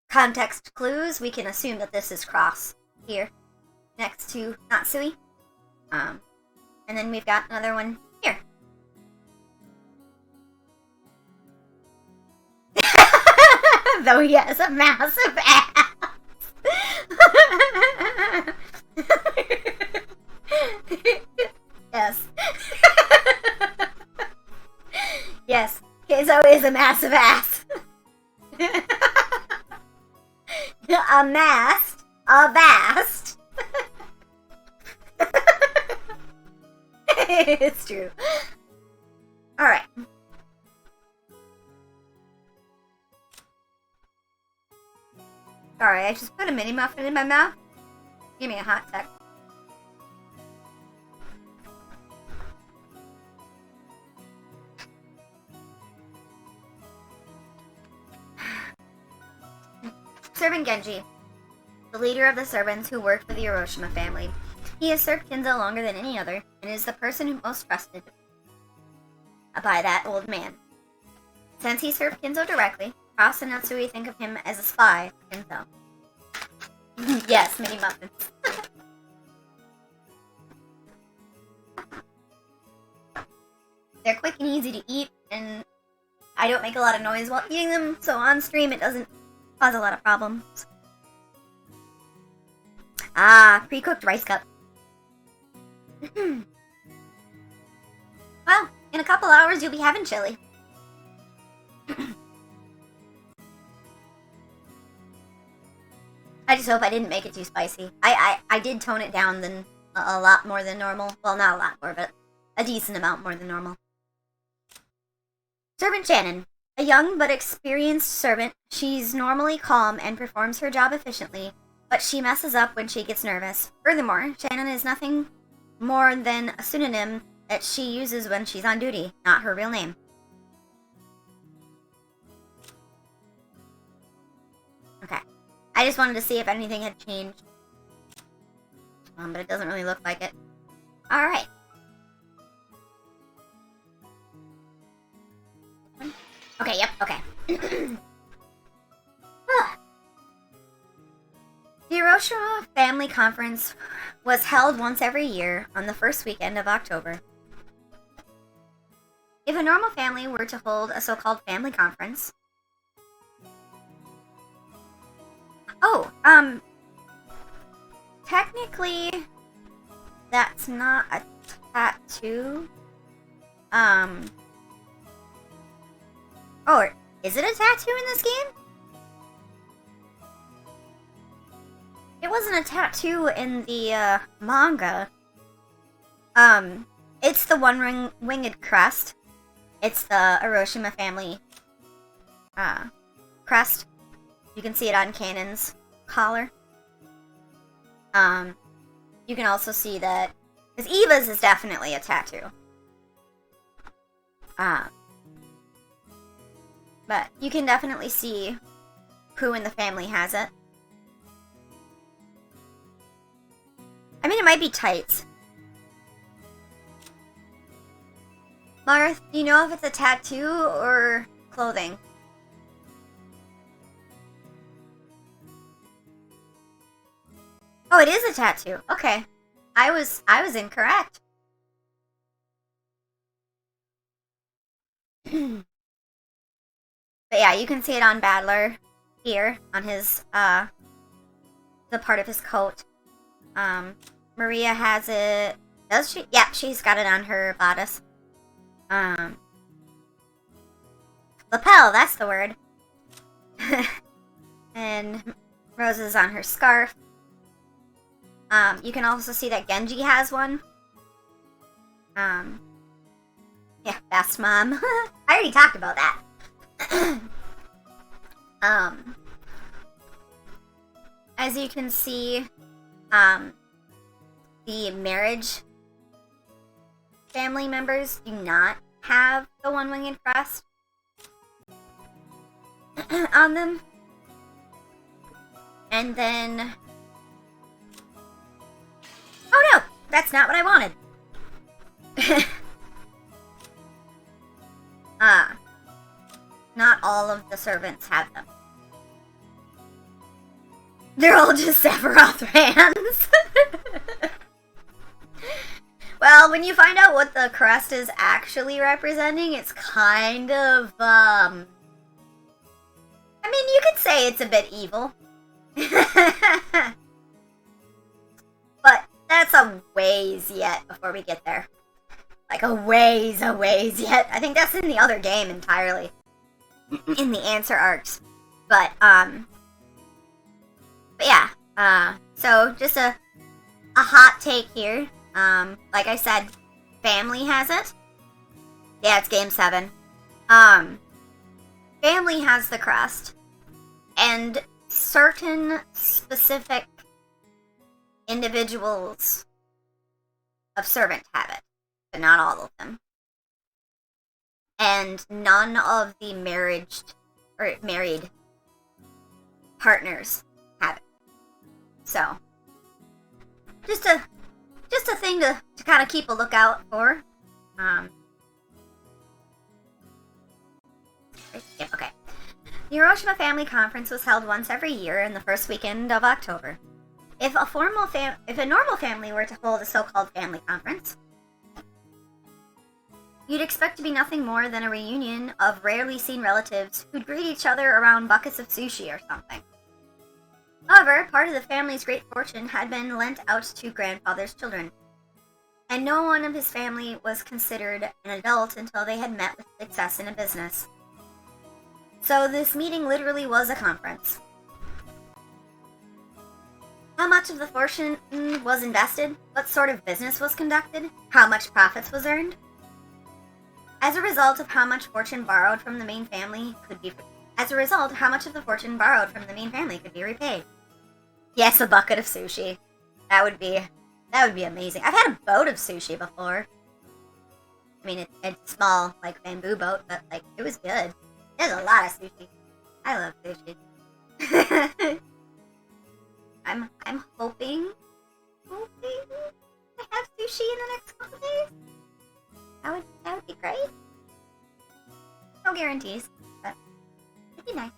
context clues, we can assume that this is Cross here, next to Natsui. And then we've got another one here. Though he has a massive ass. Yes. Yes, Kinzo is a massive ass. Amassed, avast. It's true. Alright. Sorry, I just put a mini muffin in my mouth. Give me a hot sec. Servant Genji, the leader of the servants who work for the Uroshima family. He has served Kinzo longer than any other, and is the person who most trusted by that old man. Since he served Kinzo directly, Cross and Natsui think of him as a spy for Kinzo. Yes, mini muffins. They're quick and easy to eat, and I don't make a lot of noise while eating them, so on stream it doesn't cause a lot of problems. Ah, pre-cooked rice cup. Well, in a couple hours you'll be having chili. I just hope I didn't make it too spicy. I did tone it down than a lot more than normal. Well, not a lot more, but a decent amount more than normal. Servant Shannon. A young but experienced servant, she's normally calm and performs her job efficiently, but she messes up when she gets nervous. Furthermore, Shannon is nothing more than a pseudonym that she uses when she's on duty, not her real name. Okay. I just wanted to see if anything had changed. But it doesn't really look like it. Alright. Okay, yep, okay. The Hiroshima Family Conference was held once every year on the first weekend of October. If a normal family were to hold a so-called family conference... technically, that's not a tattoo. Oh, is it a tattoo in this game? It wasn't a tattoo in the, manga. It's the one-winged crest. It's the Hiroshima family, crest. You can see it on Kanon's collar. You can also see that, because Eva's is definitely a tattoo. But you can definitely see who in the family has it. I mean, it might be tights. Marth, do you know if it's a tattoo or clothing? Oh, it is a tattoo. Okay. I was incorrect. But yeah, you can see it on Battler here on his the part of his coat. Maria has it. Does she? Yeah, she's got it on her bodice. Lapel, that's the word. And Rose is on her scarf. You can also see that Genji has one. Yeah, best mom. I already talked about that. As you can see, the marriage family members do not have the one-winged crest on them. And then... Oh no! That's not what I wanted! Not all of the servants have them. They're all just Sephiroth hands. Well, when you find out what the crest is actually representing, it's kind of, I mean, you could say it's a bit evil. But that's a ways yet before we get there. Like a ways yet. I think that's in the other game entirely. In the answer arcs. But yeah. So just a hot take here. Like I said, family has it. Yeah, it's game 7. Family has the crest. And certain specific individuals of servant have it, but not all of them. And none of the married partners have it. So, just a thing to kind of keep a lookout for. Okay. The Hiroshima Family Conference was held once every year in the first weekend of October. If a normal family were to hold a so-called family conference, you'd expect to be nothing more than a reunion of rarely seen relatives who'd greet each other around buckets of sushi or something. However, part of the family's great fortune had been lent out to grandfather's children, and no one of his family was considered an adult until they had met with success in a business. So this meeting literally was a conference. How much of the fortune was invested? What sort of business was conducted? How much profits was earned? As a result of how much fortune borrowed from the main family could be repaid. Yes, a bucket of sushi. That would be amazing. I've had a boat of sushi before. I mean, it's small, like bamboo boat, but like it was good. There's a lot of sushi. I love sushi. I'm hoping to have sushi in the next couple days. That would be great. No guarantees, but it'd be nice.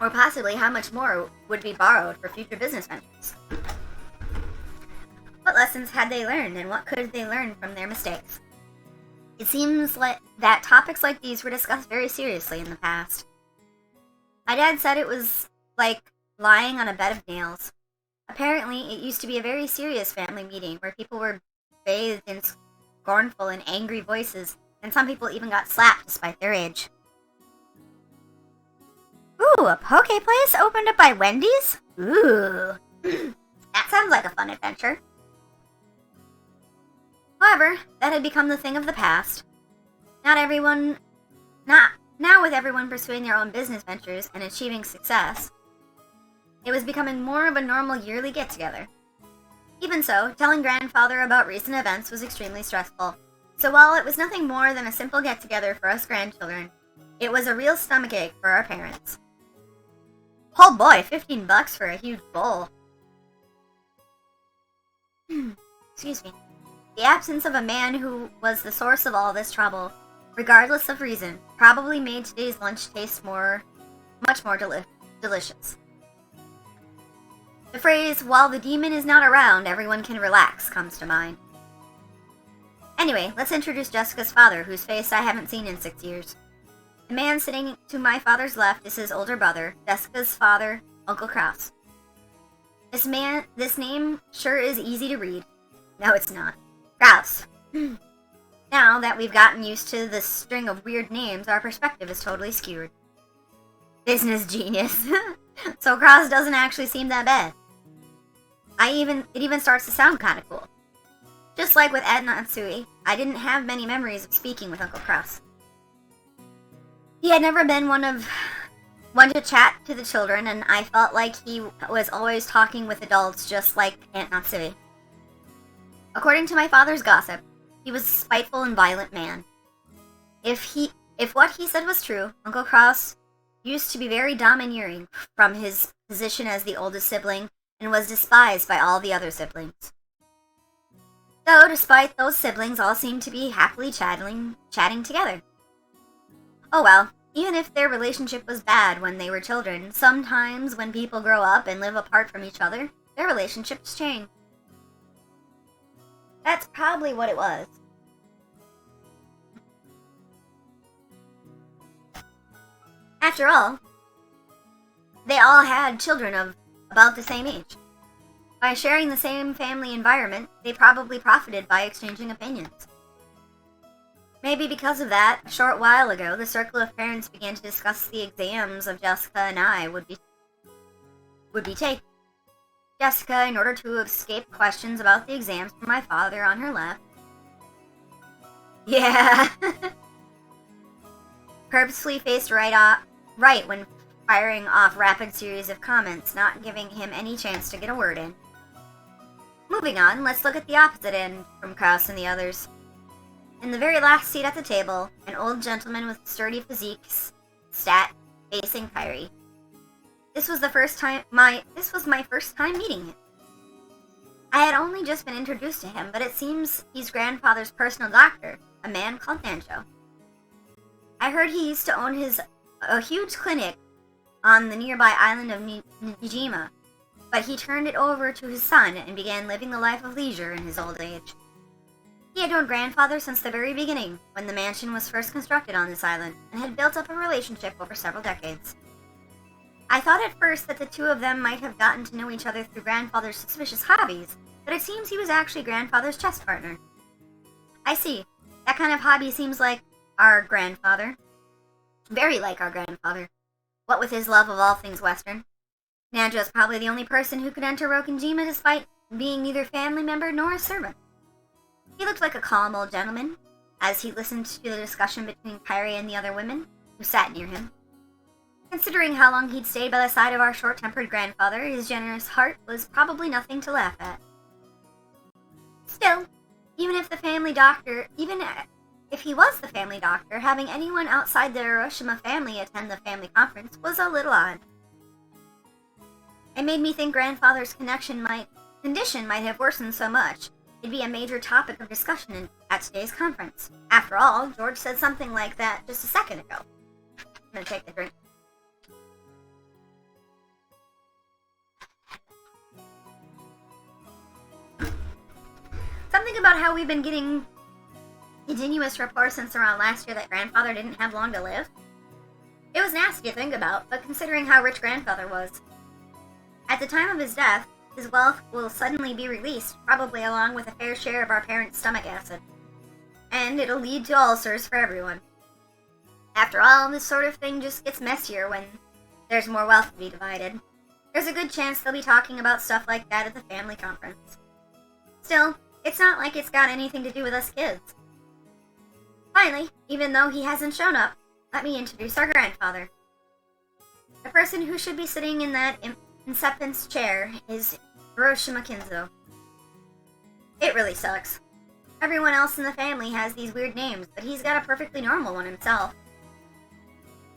Or possibly how much more would be borrowed for future business ventures. What lessons had they learned, and what could they learn from their mistakes? It seems like that topics like these were discussed very seriously in the past. My dad said it was like lying on a bed of nails. Apparently, it used to be a very serious family meeting where people were bathed in scornful and angry voices, and some people even got slapped despite their age. Ooh, a poke place opened up by Wendy's? Ooh. That sounds like a fun adventure. However, that had become the thing of the past. Now with everyone pursuing their own business ventures and achieving success, it was becoming more of a normal yearly get-together. Even so, telling grandfather about recent events was extremely stressful. So while it was nothing more than a simple get-together for us grandchildren, it was a real stomachache for our parents. Oh boy, $15 for a huge bowl. Excuse me. The absence of a man who was the source of all this trouble, regardless of reason, probably made today's lunch taste much more delicious. The phrase, "while the demon is not around, everyone can relax," comes to mind. Anyway, let's introduce Jessica's father, whose face I haven't seen in 6 years. The man sitting to my father's left is his older brother, Jessica's father, Uncle Kraus. This name sure is easy to read. No, it's not. Kraus. Now that we've gotten used to this string of weird names, our perspective is totally skewed. Business genius. So Kraus doesn't actually seem that bad. It even starts to sound kind of cool. Just like with Ed Natsui, I didn't have many memories of speaking with Uncle Kraus. He had never been one to chat to the children, and I felt like he was always talking with adults just like Aunt Natsui. According to my father's gossip, he was a spiteful and violent man. If what he said was true, Uncle Kraus used to be very domineering from his position as the oldest sibling and was despised by all the other siblings. Though, despite those siblings all seemed to be happily chatting together. Oh well, even if their relationship was bad when they were children, sometimes when people grow up and live apart from each other, their relationships change. That's probably what it was. After all, they all had children of about the same age. By sharing the same family environment, they probably profited by exchanging opinions. Maybe because of that, a short while ago, the circle of parents began to discuss the exams of Jessica and I would be taking. Jessica, in order to escape questions about the exams from my father on her left. Yeah. purposefully faced right when firing off rapid series of comments, not giving him any chance to get a word in. Moving on, let's look at the opposite end from Kraus and the others. In the very last seat at the table, an old gentleman with sturdy physique sat facing Kyrie. This was my first time meeting him. I had only just been introduced to him, but it seems he's grandfather's personal doctor, a man called Nanjo. I heard he used to own a huge clinic on the nearby island of Nijima, but he turned it over to his son and began living the life of leisure in his old age. He had known grandfather since the very beginning, when the mansion was first constructed on this island, and had built up a relationship over several decades. I thought at first that the two of them might have gotten to know each other through grandfather's suspicious hobbies, but it seems he was actually grandfather's chess partner. I see. That kind of hobby seems like our grandfather. Very like our grandfather. What with his love of all things Western. Nanjo is probably the only person who could enter Rokinjima despite being neither family member nor a servant. He looked like a calm old gentleman, as he listened to the discussion between Kyrie and the other women, who sat near him. Considering how long he'd stayed by the side of our short-tempered grandfather, his generous heart was probably nothing to laugh at. Still, even if he was the family doctor, having anyone outside the Hiroshima family attend the family conference was a little odd. It made me think grandfather's condition might have worsened so much it'd be a major topic of discussion at today's conference. After all, George said something like that just a second ago. I'm gonna take the drink. Something about how we've been getting continuous reports since around last year that grandfather didn't have long to live. It was nasty to think about, but considering how rich grandfather was. At the time of his death, his wealth will suddenly be released, probably along with a fair share of our parents' stomach acid. And it'll lead to ulcers for everyone. After all, this sort of thing just gets messier when there's more wealth to be divided. There's a good chance they'll be talking about stuff like that at the family conference. Still, it's not like it's got anything to do with us kids. Finally, even though he hasn't shown up, let me introduce our grandfather. The person who should be sitting in that incipent's chair is Hiroshima Kinzo. It really sucks. Everyone else in the family has these weird names, but he's got a perfectly normal one himself.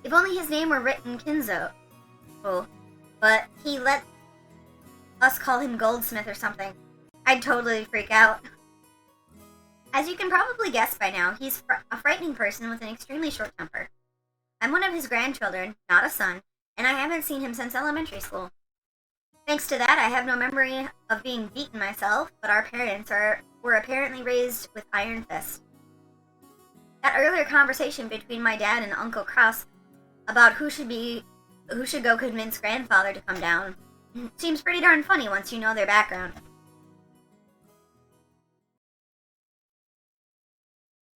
If only his name were written Kinzo. Oh, but he let us call him Goldsmith or something. I'd totally freak out. As you can probably guess by now, he's a frightening person with an extremely short temper. I'm one of his grandchildren, not a son, and I haven't seen him since elementary school. Thanks to that, I have no memory of being beaten myself, but our parents were apparently raised with iron fists. That earlier conversation between my dad and Uncle Kraus about who should go convince grandfather to come down seems pretty darn funny once you know their background.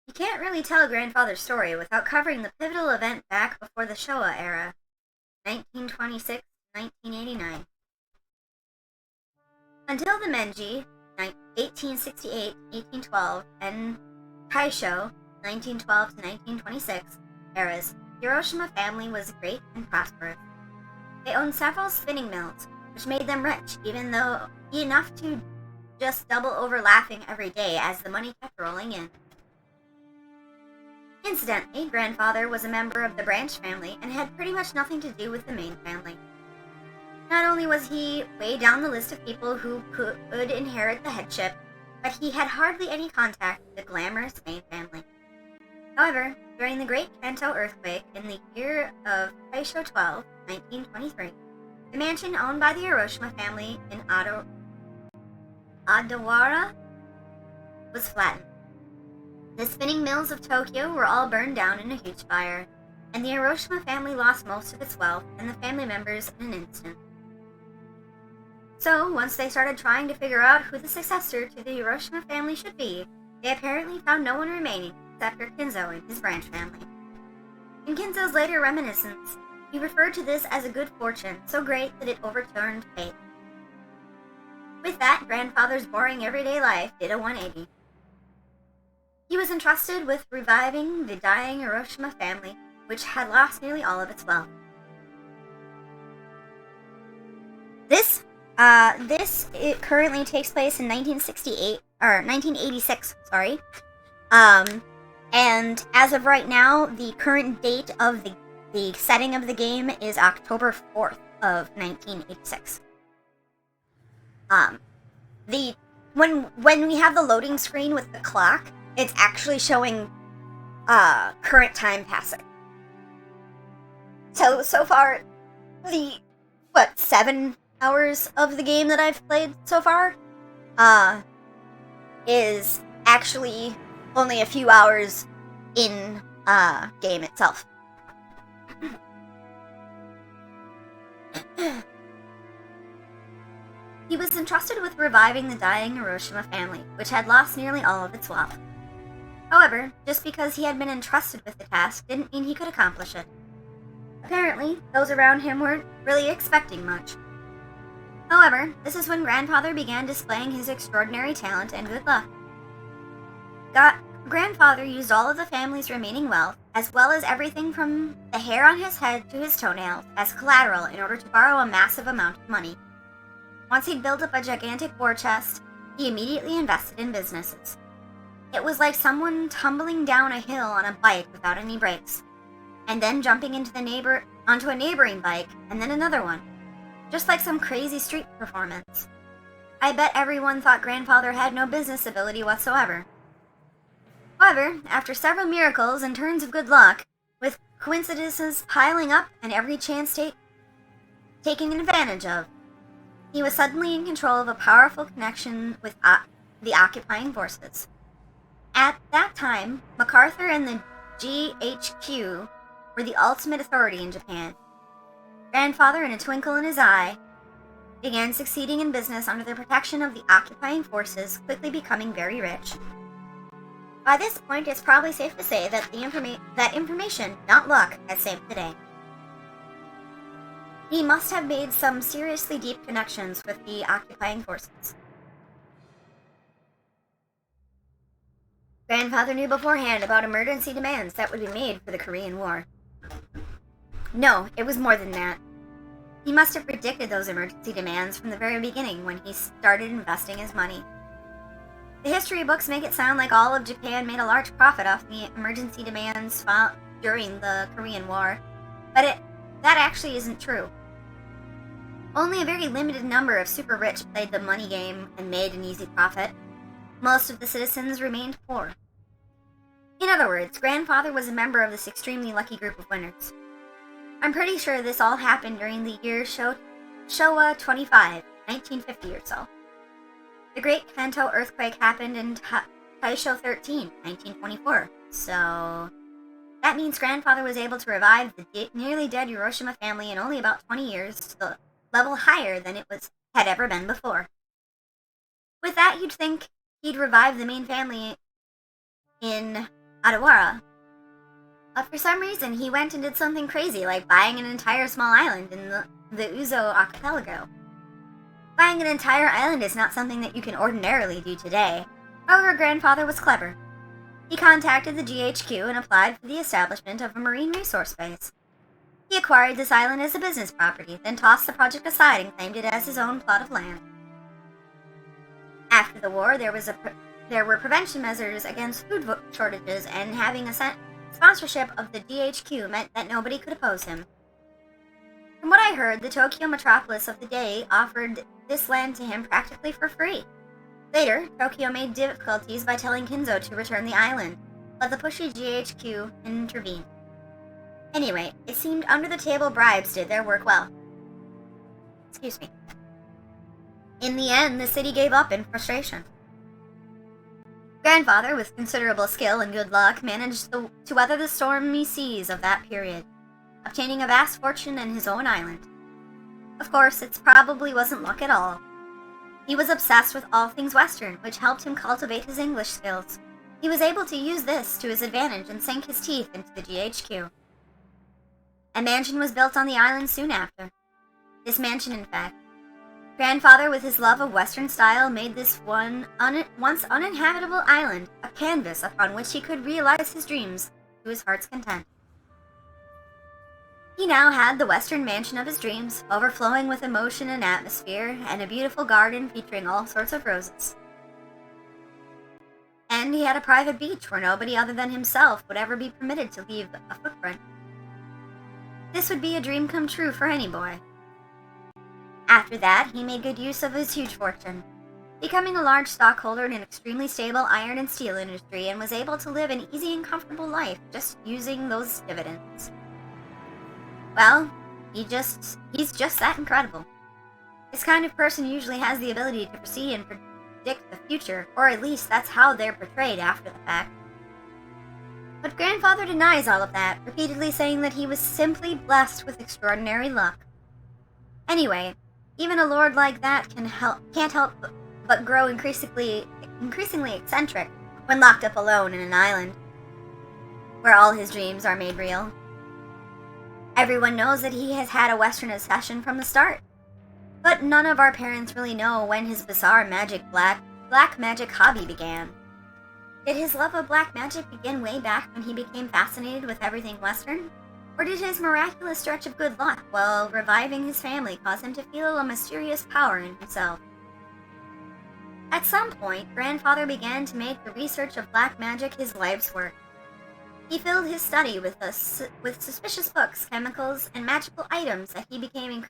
You can't really tell grandfather's story without covering the pivotal event back before the Showa era, 1926 to 1989. Until the Meiji, 1868-1812, and Taisho, 1912 to 1926, eras, the Hiroshima family was great and prosperous. They owned several spinning mills, which made them rich, even though enough to just double over laughing every day as the money kept rolling in. Incidentally, grandfather was a member of the branch family and had pretty much nothing to do with the main family. Not only was he way down the list of people who could inherit the headship, but he had hardly any contact with the glamorous main family. However, during the Great Kanto earthquake in the year of Taisho 12, 1923, the mansion owned by the Hiroshima family in Adawara was flattened. The spinning mills of Tokyo were all burned down in a huge fire, and the Hiroshima family lost most of its wealth and the family members in an instant. So, once they started trying to figure out who the successor to the Hiroshima family should be, they apparently found no one remaining except for Kinzo and his branch family. In Kinzo's later reminiscence, he referred to this as a good fortune, so great that it overturned fate. With that, grandfather's boring everyday life did a 180. He was entrusted with reviving the dying Hiroshima family which had lost nearly all of its wealth. It currently takes place in 1986, sorry. And as of right now, the current date of the setting of the game is October 4th of 1986. When we have the loading screen with the clock, it's actually showing current time passing. So far, 7 hours of the game that I've played so far, is actually only a few hours in, game itself. He was entrusted with reviving the dying Hiroshima family, which had lost nearly all of its wealth. However, just because he had been entrusted with the task didn't mean he could accomplish it. Apparently, those around him weren't really expecting much. However, this is when Grandfather began displaying his extraordinary talent and good luck. Grandfather used all of the family's remaining wealth, as well as everything from the hair on his head to his toenails, as collateral in order to borrow a massive amount of money. Once he'd built up a gigantic war chest, he immediately invested in businesses. It was like someone tumbling down a hill on a bike without any brakes, and then jumping onto a neighboring bike, and then another one. Just like some crazy street performance. I bet everyone thought Grandfather had no business ability whatsoever. However, after several miracles and turns of good luck, with coincidences piling up and every chance taken advantage of, he was suddenly in control of a powerful connection with the occupying forces. At that time, MacArthur and the GHQ were the ultimate authority in Japan. Grandfather, in a twinkle in his eye, began succeeding in business under the protection of the occupying forces, quickly becoming very rich. By this point, it's probably safe to say that information, not luck, has saved the day. He must have made some seriously deep connections with the occupying forces. Grandfather knew beforehand about emergency demands that would be made for the Korean War. No, it was more than that. He must have predicted those emergency demands from the very beginning when he started investing his money. The history books make it sound like all of Japan made a large profit off the emergency demands during the Korean War, but that actually isn't true. Only a very limited number of super rich played the money game and made an easy profit. Most of the citizens remained poor. In other words, Grandfather was a member of this extremely lucky group of winners. I'm pretty sure this all happened during the year Showa 25, 1950 or so. The Great Kanto earthquake happened in Taisho 13, 1924, so that means Grandfather was able to revive the nearly dead Hiroshima family in only about 20 years to the level higher than it had ever been before. With that, you'd think he'd revive the main family in Adawara. But for some reason, he went and did something crazy, like buying an entire small island in the Uzo archipelago. Buying an entire island is not something that you can ordinarily do today. However, Grandfather was clever. He contacted the GHQ and applied for the establishment of a marine resource base. He acquired this island as a business property, then tossed the project aside and claimed it as his own plot of land. After the war, there were prevention measures against food shortages, and having a sponsorship of the GHQ meant that nobody could oppose him. From what I heard, the Tokyo metropolis of the day offered this land to him practically for free. Later, Tokyo made difficulties by telling Kinzo to return the island, but the pushy GHQ intervened. Anyway, it seemed under-the-table bribes did their work well. Excuse me. In the end, the city gave up in frustration. Grandfather, with considerable skill and good luck, managed to weather the stormy seas of that period, obtaining a vast fortune and his own island. Of course, it probably wasn't luck at all. He was obsessed with all things Western, which helped him cultivate his English skills. He was able to use this to his advantage and sink his teeth into the GHQ. A mansion was built on the island soon after. This mansion, in fact. Grandfather, with his love of Western style, made this once uninhabitable island a canvas upon which he could realize his dreams to his heart's content. He now had the western mansion of his dreams, overflowing with emotion and atmosphere, and a beautiful garden featuring all sorts of roses. And he had a private beach where nobody other than himself would ever be permitted to leave a footprint. This would be a dream come true for any boy. After that, he made good use of his huge fortune, becoming a large stockholder in an extremely stable iron and steel industry, and was able to live an easy and comfortable life just using those dividends. Well, he's just that incredible. This kind of person usually has the ability to foresee and predict the future, or at least that's how they're portrayed after the fact. But Grandfather denies all of that, repeatedly saying that he was simply blessed with extraordinary luck. Anyway, even a lord like that can't help but grow increasingly eccentric when locked up alone in an island, where all his dreams are made real. Everyone knows that he has had a Western obsession from the start, but none of our parents really know when his bizarre black magic hobby began. Did his love of black magic begin way back when he became fascinated with everything Western? Or did his miraculous stretch of good luck while reviving his family cause him to feel a mysterious power in himself? At some point, Grandfather began to make the research of black magic his life's work. He filled his study with suspicious books, chemicals, and magical items as he became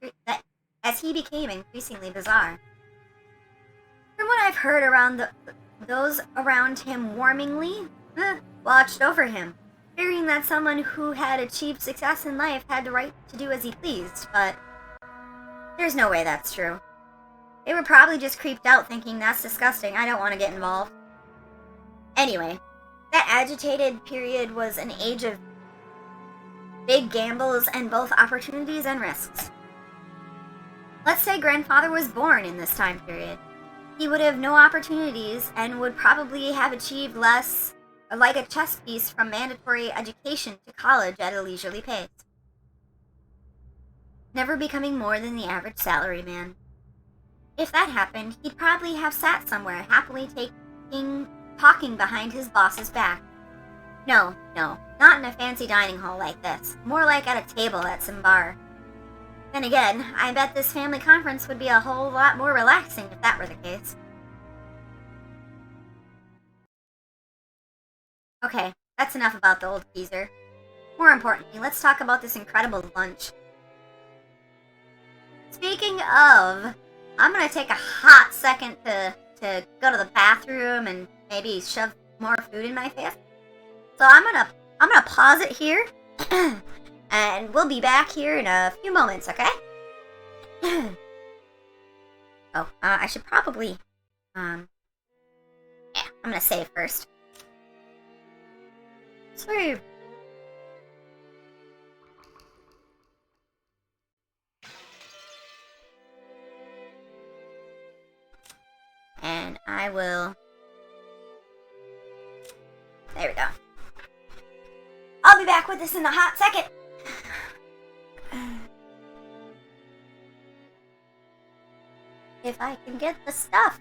increasingly bizarre. From what I've heard around those around him warmingly watched over him, fearing that someone who had achieved success in life had the right to do as he pleased, but there's no way that's true. They were probably just creeped out thinking, that's disgusting, I don't want to get involved. Anyway, that agitated period was an age of big gambles and both opportunities and risks. Let's say Grandfather was born in this time period. He would have no opportunities and would probably have achieved less, like a chess piece from mandatory education to college at a leisurely pace, never becoming more than the average salaryman. If that happened, he'd probably have sat somewhere happily talking behind his boss's back. No, not in a fancy dining hall like this, more like at a table at some bar. Then again, I bet this family conference would be a whole lot more relaxing if that were the case. Okay, that's enough about the old geezer. More importantly, let's talk about this incredible lunch. Speaking of, I'm gonna take a hot second to go to the bathroom and maybe shove more food in my face. So I'm gonna pause it here, and we'll be back here in a few moments, okay? I should probably, I'm gonna save first. Save. And I will, there we go. I'll be back with this in a hot second. If I can get the stuff.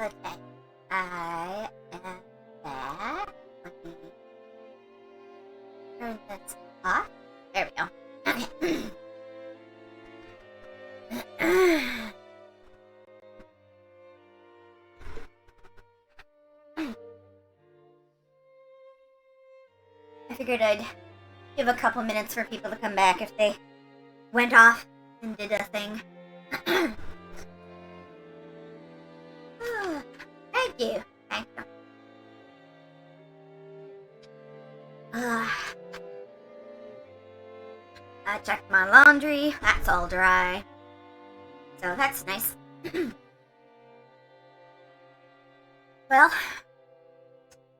Okay. I am back. Let me turn this off. There we go. Okay. I figured I'd give a couple minutes for people to come back if they went off and did a thing. Thank you. Thank you. I checked my laundry. That's all dry. So that's nice. Well,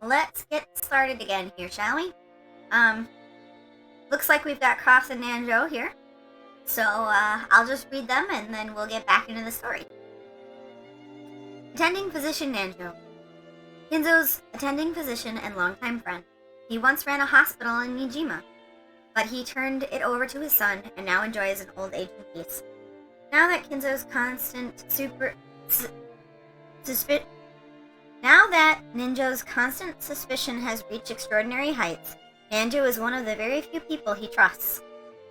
let's get started again here, shall we? Looks like we've got Cross and Nanjo here. So, I'll just read them and then we'll get back into the story. Attending physician Nanjo. Kinzo's attending physician and longtime friend. He once ran a hospital in Nijima, but he turned it over to his son and now enjoys an old age in peace. Now that Ninjo's constant suspicion has reached extraordinary heights, Nanjo is one of the very few people he trusts.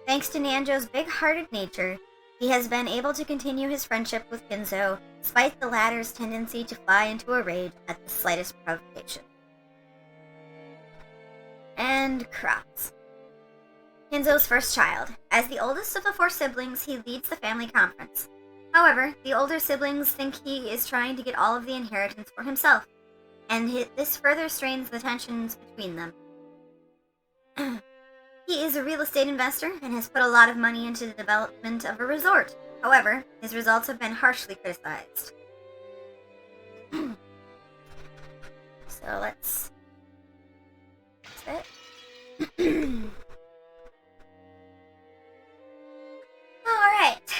Thanks to Nanjo's big-hearted nature, he has been able to continue his friendship with Kinzo, despite the latter's tendency to fly into a rage at the slightest provocation. And Cross. Kinzo's first child. As the oldest of the 4 siblings, he leads the family conference. However, the older siblings think he is trying to get all of the inheritance for himself, and this further strains the tensions between them. He is a real estate investor and has put a lot of money into the development of a resort. However, his results have been harshly criticized. So let's... That's it. Alright.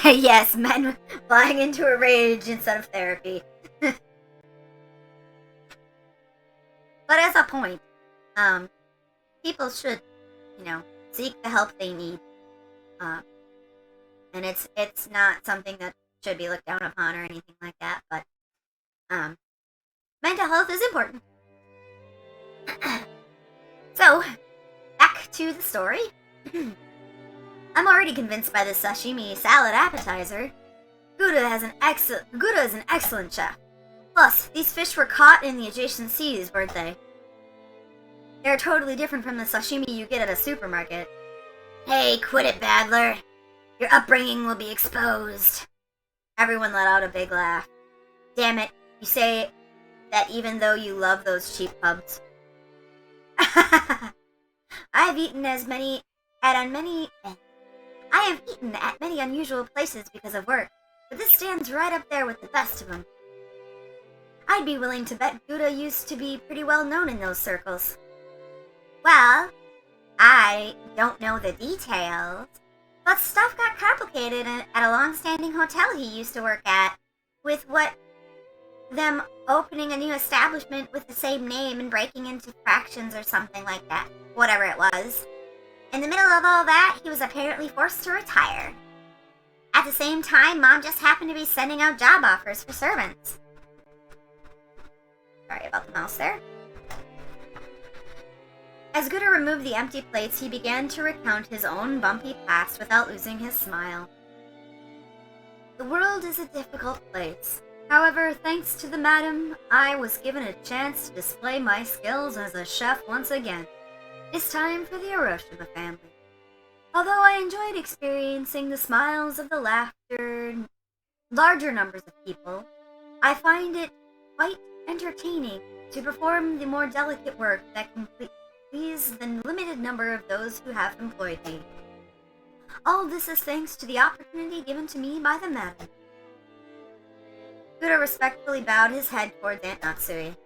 Yes, men flying into a rage instead of therapy. But as a point, people should, seek the help they need. And it's not something that should be looked down upon or anything like that, but mental health is important. So, back to the story. I'm already convinced by this sashimi salad appetizer. Gouda is an excellent chef. Plus, these fish were caught in the adjacent seas, weren't they? They're totally different from the sashimi you get at a supermarket. Hey, quit it, Badler. Your upbringing will be exposed. Everyone let out a big laugh. Damn it, you say that even though you love those cheap pubs. I have eaten at many unusual places because of work, but this stands right up there with the best of them. I'd be willing to bet Gouda used to be pretty well known in those circles. Well, I don't know the details, but stuff got complicated at a long-standing hotel he used to work at, with them opening a new establishment with the same name and breaking into fractions or something like that. Whatever it was. In the middle of all that, he was apparently forced to retire. At the same time, Mom just happened to be sending out job offers for servants. Sorry about the mouse there. As Gouda removed the empty plates, he began to recount his own bumpy past without losing his smile. The world is a difficult place. However, thanks to the madam, I was given a chance to display my skills as a chef once again. It's time for the Hiroshima family. Although I enjoyed experiencing the smiles of the laughter, larger numbers of people, I find it quite entertaining to perform the more delicate work that can please the limited number of those who have employed me. All this is thanks to the opportunity given to me by the madam. Gouda respectfully bowed his head towards Aunt Natsui.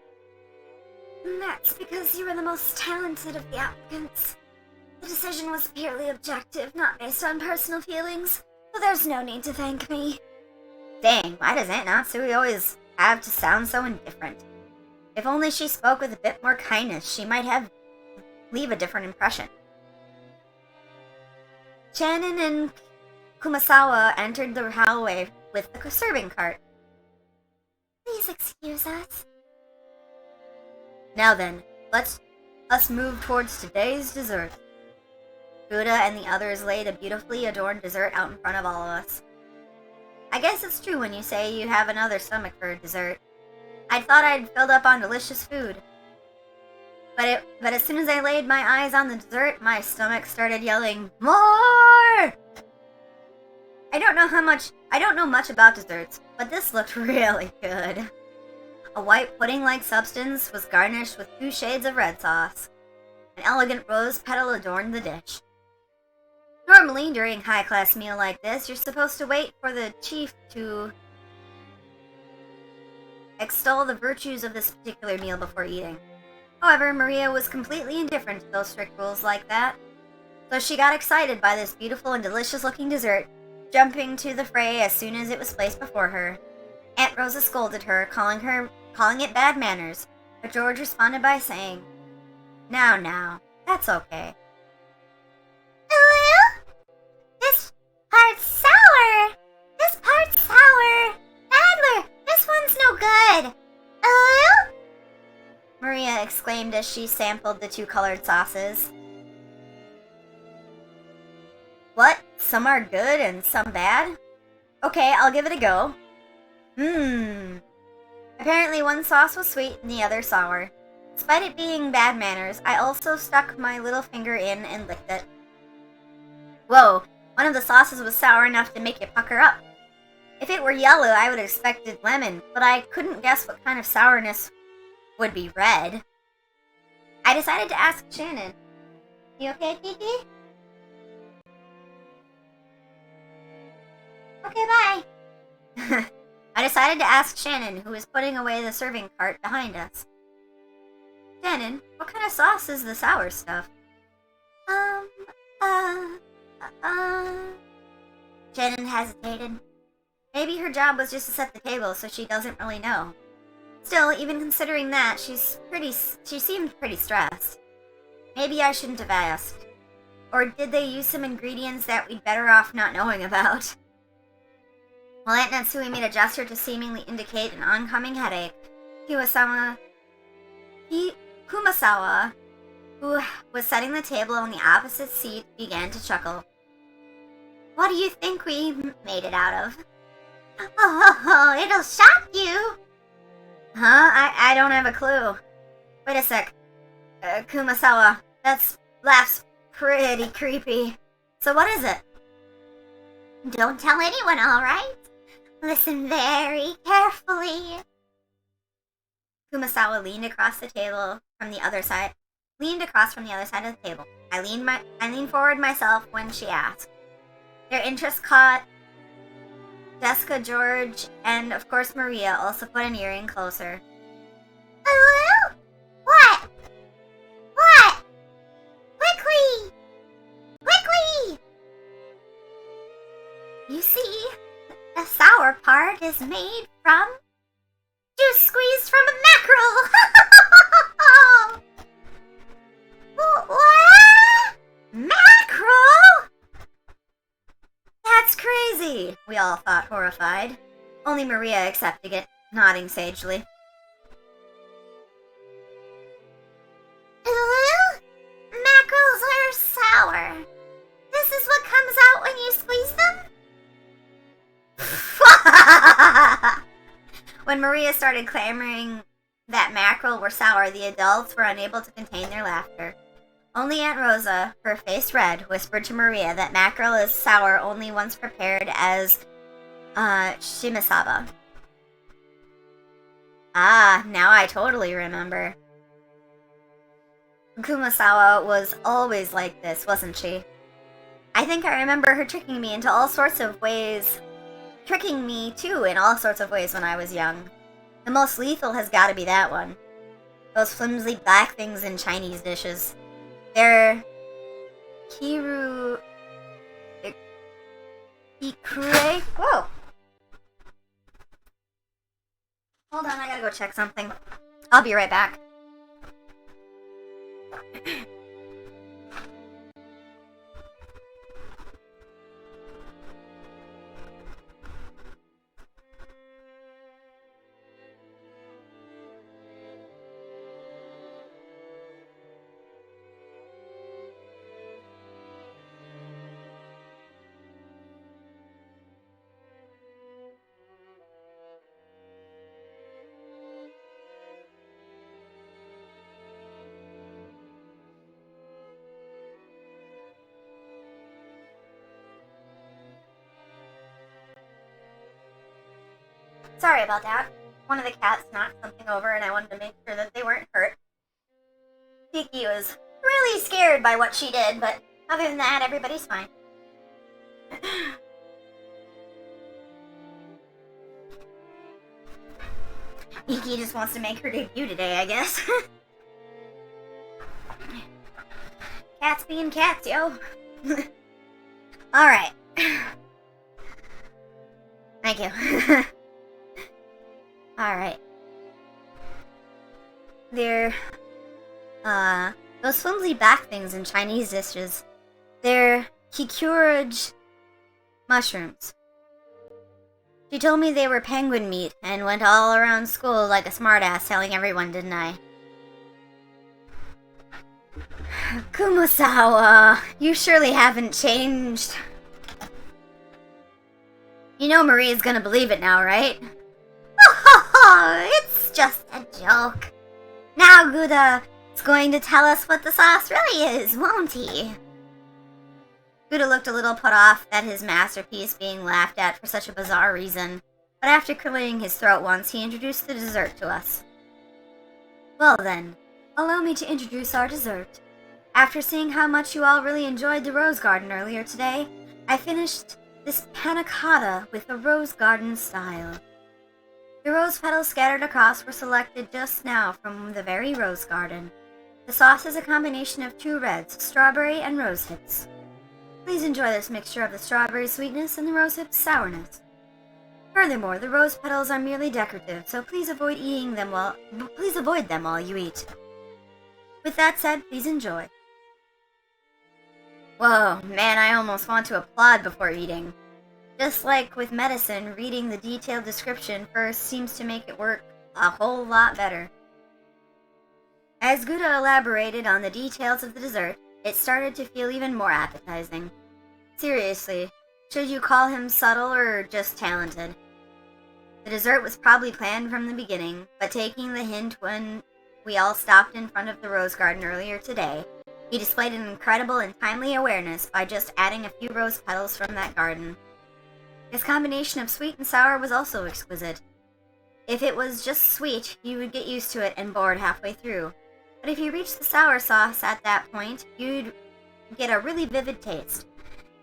That's because you were the most talented of the applicants. The decision was purely objective, not based on personal feelings, so there's no need to thank me. Dang, why does Aunt Natsui always have to sound so indifferent? If only she spoke with a bit more kindness, she might leave a different impression. Shannon and Kumasawa entered the hallway with the serving cart. Please excuse us. Now then, let's move towards today's dessert. Buddha and the others laid a beautifully adorned dessert out in front of all of us. I guess it's true when you say you have another stomach for dessert. I thought I'd filled up on delicious food. But as soon as I laid my eyes on the dessert, my stomach started yelling, "More!" I don't know much about desserts, but this looked really good. A white pudding-like substance was garnished with 2 shades of red sauce. An elegant rose petal adorned the dish. Normally, during a high-class meal like this, you're supposed to wait for the chief to extol the virtues of this particular meal before eating. However, Maria was completely indifferent to those strict rules like that, so she got excited by this beautiful and delicious-looking dessert, jumping to the fray as soon as it was placed before her. Aunt Rosa scolded her, calling it bad manners, but George responded by saying, Now, that's okay. This part's sour! This part's sour! Adler, this one's no good! Maria exclaimed as she sampled the 2 colored sauces. What? Some are good and some bad? Okay, I'll give it a go. Apparently one sauce was sweet and the other sour. Despite it being bad manners, I also stuck my little finger in and licked it. Whoa, one of the sauces was sour enough to make you pucker up. If it were yellow, I would have expected lemon, but I couldn't guess what kind of sourness would be red. I decided to ask Shannon. You okay, Kiki? Okay, bye. I decided to ask Shannon, who was putting away the serving cart behind us. Shannon, what kind of sauce is the sour stuff? Shannon hesitated. Maybe her job was just to set the table, so she doesn't really know. Still, even considering that, she seemed pretty stressed. Maybe I shouldn't have asked. Or did they use some ingredients that we'd better off not knowing about? While Aunt Natsui made a gesture to seemingly indicate an oncoming headache, Kumasawa, who was setting the table on the opposite seat, began to chuckle. What do you think we made it out of? Oh, it'll shock you! Huh? I don't have a clue. Wait a sec. Kumasawa, that laugh's pretty creepy. So what is it? Don't tell anyone, alright? Listen very carefully. Kumasawa leaned across from the other side of the table. I leaned forward myself when she asked. Their interest caught Jessica, George, and of course Maria also put an ear in closer. Hello? What? What? Quickly! Quickly! You see, the sour part is made from juice squeezed from a mackerel! What? Mackerel? That's crazy, we all thought, horrified. Only Maria accepted it, nodding sagely. Mackerels are sour. This is what comes out when you squeeze them? When Maria started clamoring that mackerel were sour, the adults were unable to contain their laughter. Only Aunt Rosa, her face red, whispered to Maria that mackerel is sour only once prepared as shimasaba. Ah, now I totally remember. Kumasawa was always like this, wasn't she? I think I remember her tricking me in all sorts of ways when I was young. The most lethal has got to be that one. Those flimsy black things in Chinese dishes. They're ikure. Whoa! Hold on, I gotta go check something. I'll be right back. Sorry about that. One of the cats knocked something over and I wanted to make sure that they weren't hurt. Kiki was really scared by what she did, but other than that, everybody's fine. Kiki just wants to make her debut today, I guess. Cats being cats, yo. Alright. Thank you. Alright. Those flimsy back things in Chinese dishes. They're kikuraj mushrooms. She told me they were penguin meat and went all around school like a smartass telling everyone, didn't I? Kumasawa, you surely haven't changed. You know Marie's gonna believe it now, right? It's just a joke. Now Gouda is going to tell us what the sauce really is, won't he? Gouda looked a little put off at his masterpiece being laughed at for such a bizarre reason, but after clearing his throat once, he introduced the dessert to us. Well then, allow me to introduce our dessert. After seeing how much you all really enjoyed the rose garden earlier today, I finished this panna cotta with a rose garden style. The rose petals scattered across were selected just now from the very rose garden. The sauce is a combination of two reds, strawberry and rose hips. Please enjoy this mixture of the strawberry sweetness and the rose hips sourness. Furthermore, the rose petals are merely decorative, so please avoid them while you eat. With that said, please enjoy. Whoa, man, I almost want to applaud before eating. Just like with medicine, reading the detailed description first seems to make it work a whole lot better. As Gouda elaborated on the details of the dessert, it started to feel even more appetizing. Seriously, should you call him subtle or just talented? The dessert was probably planned from the beginning, but taking the hint when we all stopped in front of the rose garden earlier today, he displayed an incredible and timely awareness by just adding a few rose petals from that garden. His combination of sweet and sour was also exquisite. If it was just sweet, you would get used to it and bored halfway through. But if you reached the sour sauce at that point, you'd get a really vivid taste.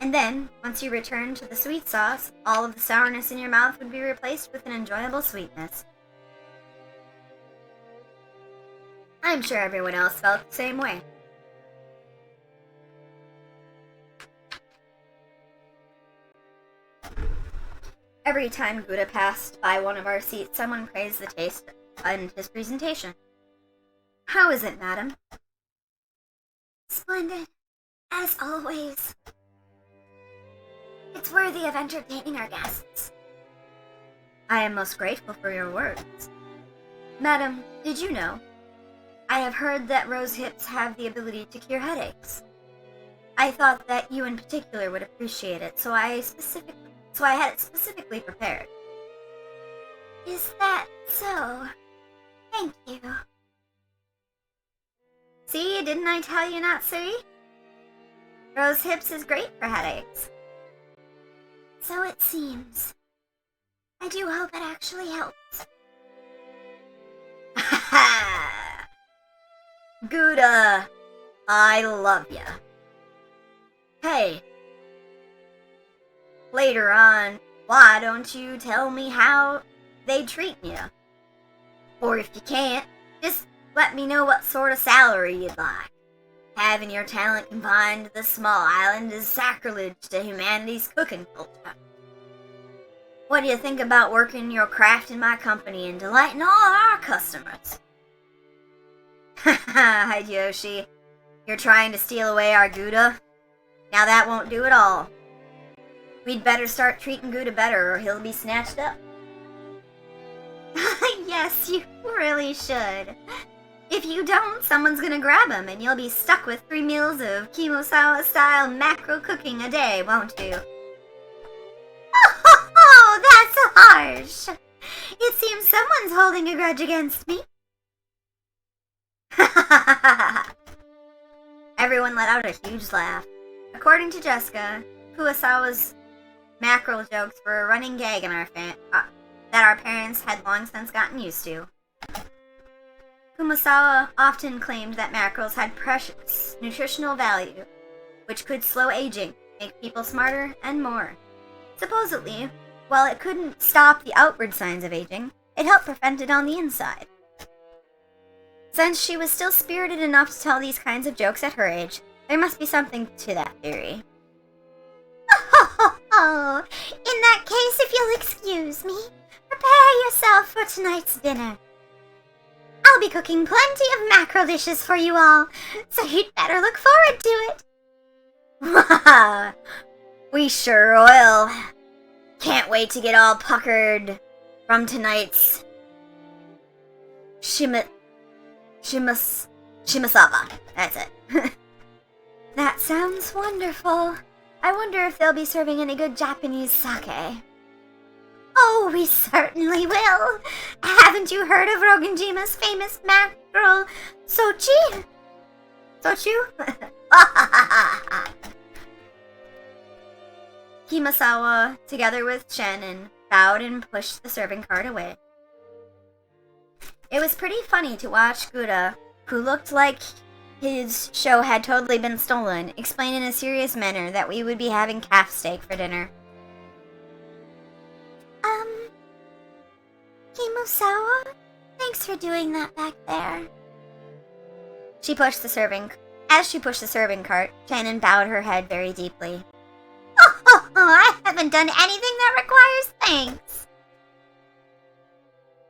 And then, once you returned to the sweet sauce, all of the sourness in your mouth would be replaced with an enjoyable sweetness. I'm sure everyone else felt the same way. Every time Gouda passed by one of our seats, someone praised the taste and his presentation. How is it, madam? Splendid, as always. It's worthy of entertaining our guests. I am most grateful for your words. Madam, did you know? I have heard that rose hips have the ability to cure headaches. I thought that you in particular would appreciate it, so I had it specifically prepared. Is that so? Thank you. See, didn't I tell you not, Siri? Rose hips is great for headaches. So it seems. I do hope it actually helps. Ha ha! Gouda, I love ya. Hey. Later on, why don't you tell me how they treat you? Or if you can't, just let me know what sort of salary you'd like. Having your talent confined to this small island is sacrilege to humanity's cooking culture. What do you think about working your craft in my company and delighting all of our customers? Haha, Hideyoshi. You're trying to steal away our Gouda? Now that won't do at all. We'd better start treating Gouda better or he'll be snatched up. Yes, you really should. If you don't, someone's gonna grab him and you'll be stuck with 3 meals of Kimosawa-style mackerel cooking a day, won't you? Oh, that's harsh. It seems someone's holding a grudge against me. Everyone let out a huge laugh. According to Jessica, Kurosawa's mackerel jokes were a running gag in our that our parents had long since gotten used to. Kurosawa often claimed that mackerels had precious nutritional value, which could slow aging, make people smarter, and more. Supposedly, while it couldn't stop the outward signs of aging, it helped prevent it on the inside. Since she was still spirited enough to tell these kinds of jokes at her age, there must be something to that theory. Oh, in that case, if you'll excuse me, prepare yourself for tonight's dinner. I'll be cooking plenty of mackerel dishes for you all, so you'd better look forward to it. We sure will. Can't wait to get all puckered from tonight's Shimasaba. That's it. That sounds wonderful. I wonder if they'll be serving any good Japanese sake. Oh, we certainly will. Haven't you heard of Rogenjima's famous mackerel sochi? Sochu? Kimasawa, together with Shannon, bowed and pushed the serving cart away. It was pretty funny to watch Gouda, who looked like his show had totally been stolen, explain in a serious manner that we would be having calf steak for dinner. Kimosawa? Thanks for doing that back there. As she pushed the serving cart, Shannon bowed her head very deeply. Oh, I haven't done anything that requires thanks.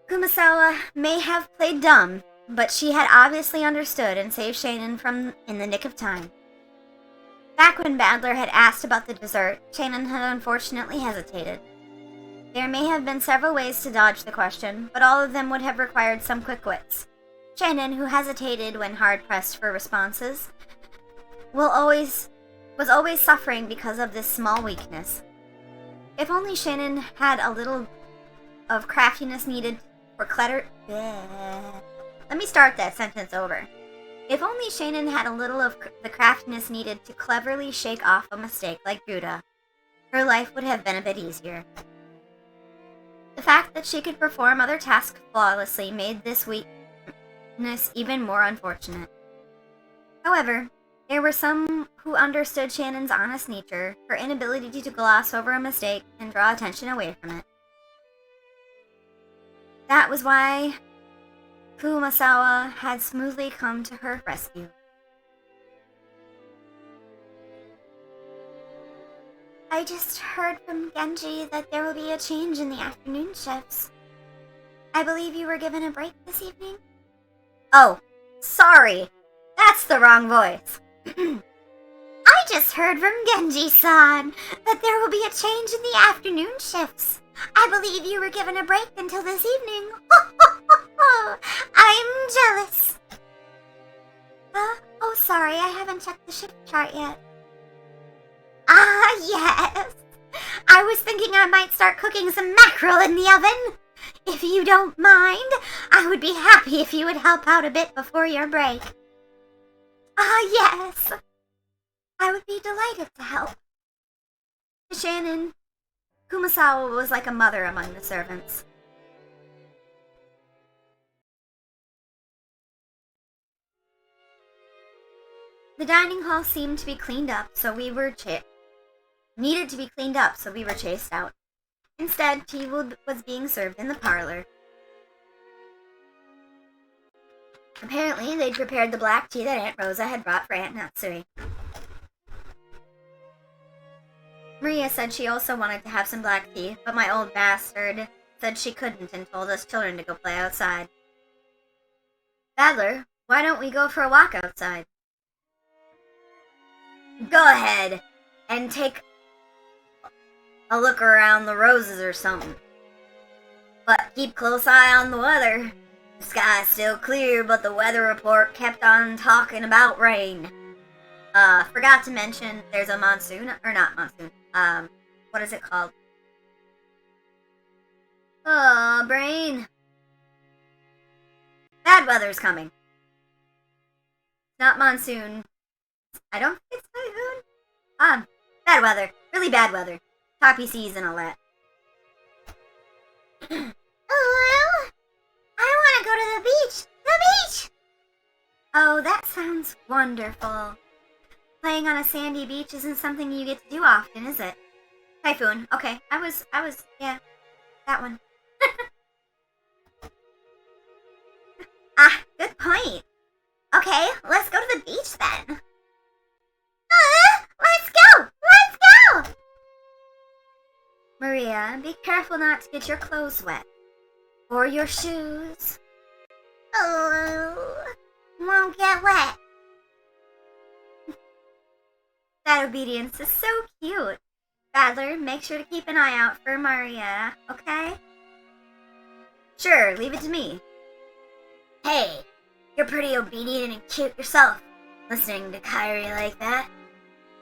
Kumasawa may have played dumb, but she had obviously understood and saved Shannon from in the nick of time. Back when Badler had asked about the dessert, Shannon had unfortunately hesitated. There may have been several ways to dodge the question, but all of them would have required some quick wits. Shannon, who hesitated when hard-pressed for responses, was always suffering because of this small weakness. If only Shannon had a little of craftiness needed for Let me start that sentence over. If only Shannon had a little of the craftiness needed to cleverly shake off a mistake like Gouda, her life would have been a bit easier. The fact that she could perform other tasks flawlessly made this weakness even more unfortunate. However, there were some who understood Shannon's honest nature, her inability to gloss over a mistake and draw attention away from it. That was why Kumasawa had smoothly come to her rescue. I just heard from Genji that there will be a change in the afternoon shifts. I believe you were given a break this evening? Oh, sorry. That's the wrong voice. I just heard from Genji-san that there will be a change in the afternoon shifts. I believe you were given a break until this evening. I'm jealous. Oh, sorry, I haven't checked the shift chart yet. Ah, yes. I was thinking I might start cooking some mackerel in the oven. If you don't mind, I would be happy if you would help out a bit before your break. Ah, yes. I would be delighted to help. To Shannon, Kumasawa was like a mother among the servants. The dining hall seemed to be cleaned up, so we were needed to be cleaned up, so we were chased out. Instead, tea was being served in the parlor. Apparently, they'd prepared the black tea that Aunt Rosa had brought for Aunt Natsui. Maria said she also wanted to have some black tea, but my old bastard said she couldn't and told us children to go play outside. Badler, Why don't we go for a walk outside? Go ahead and take a look around the roses or something. But keep close eye on the weather. The sky's still clear, but the weather report kept on talking about rain. Forgot to mention there's a monsoon, or not monsoon, what is it called? Oh, brain. Bad weather's coming. Not monsoon. I don't think it's typhoon. Bad weather. Really bad weather. Poppy season and all that. Oh, I want to go to the beach. The beach! Oh, that sounds wonderful. Playing on a sandy beach isn't something you get to do often, is it? Typhoon. Okay, I was, yeah, that one. Good point. Okay, let's go to the beach then. Let's go! Let's go! Maria, be careful not to get your clothes wet. Or your shoes. Oh, won't get wet. That obedience is so cute. Badler, make sure to keep an eye out for Maria, okay? Sure, leave it to me. Hey, you're pretty obedient and cute yourself, listening to Kyrie like that.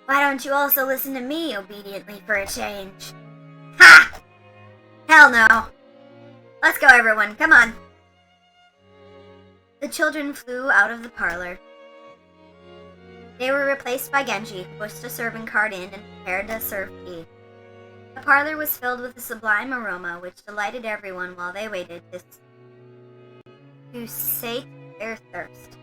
Why don't you also listen to me obediently for a change? Ha! Hell no. Let's go, everyone. Come on. The children flew out of the parlor. They were replaced by Genji, who pushed a serving cart in and prepared to serve tea. The parlor was filled with a sublime aroma which delighted everyone while they waited to sate their thirst.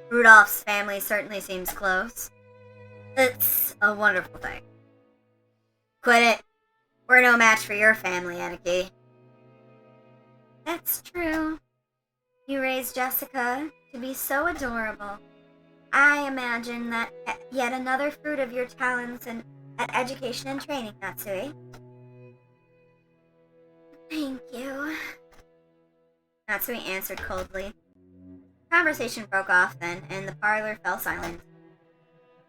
Rudolph's family certainly seems close. It's a wonderful thing. Quit it. We're no match for your family, Aniki. That's true. You raised Jessica to be so adorable. I imagine that yet another fruit of your talents and at education and training, Natsui. Thank you. Natsui answered coldly. Conversation broke off then, and the parlor fell silent.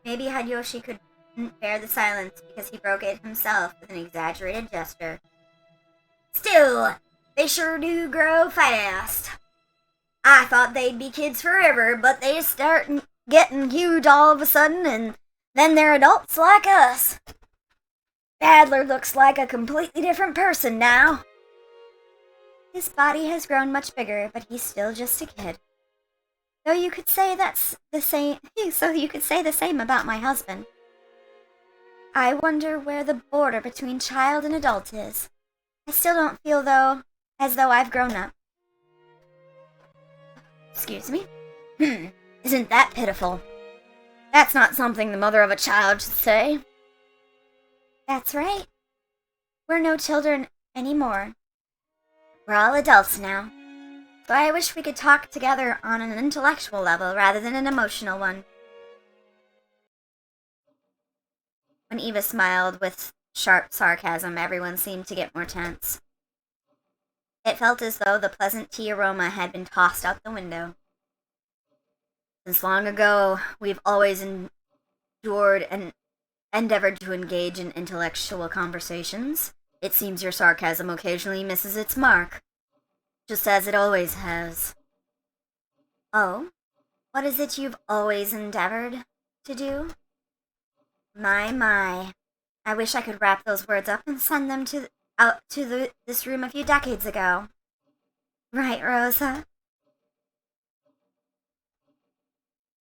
Maybe Hideyoshi couldn't bear the silence because he broke it himself with an exaggerated gesture. Still, they sure do grow fast. I thought they'd be kids forever, but they start getting huge all of a sudden, and then they're adults like us. Adler looks like a completely different person now. His body has grown much bigger, but he's still just a kid. Though you could say that's the same. So you could say the same about my husband. I wonder where the border between child and adult is. I still don't feel as though I've grown up. Excuse me? Isn't that pitiful? That's not something the mother of a child should say. That's right. We're no children anymore. We're all adults now. So I wish we could talk together on an intellectual level rather than an emotional one. When Eva smiled with sharp sarcasm, everyone seemed to get more tense. It felt as though the pleasant tea aroma had been tossed out the window. Since long ago, we've always endured and endeavored to engage in intellectual conversations. It seems your sarcasm occasionally misses its mark, just as it always has. Oh? What is it you've always endeavored to do? My. I wish I could wrap those words up and send them out to this room a few decades ago. Right, Rosa?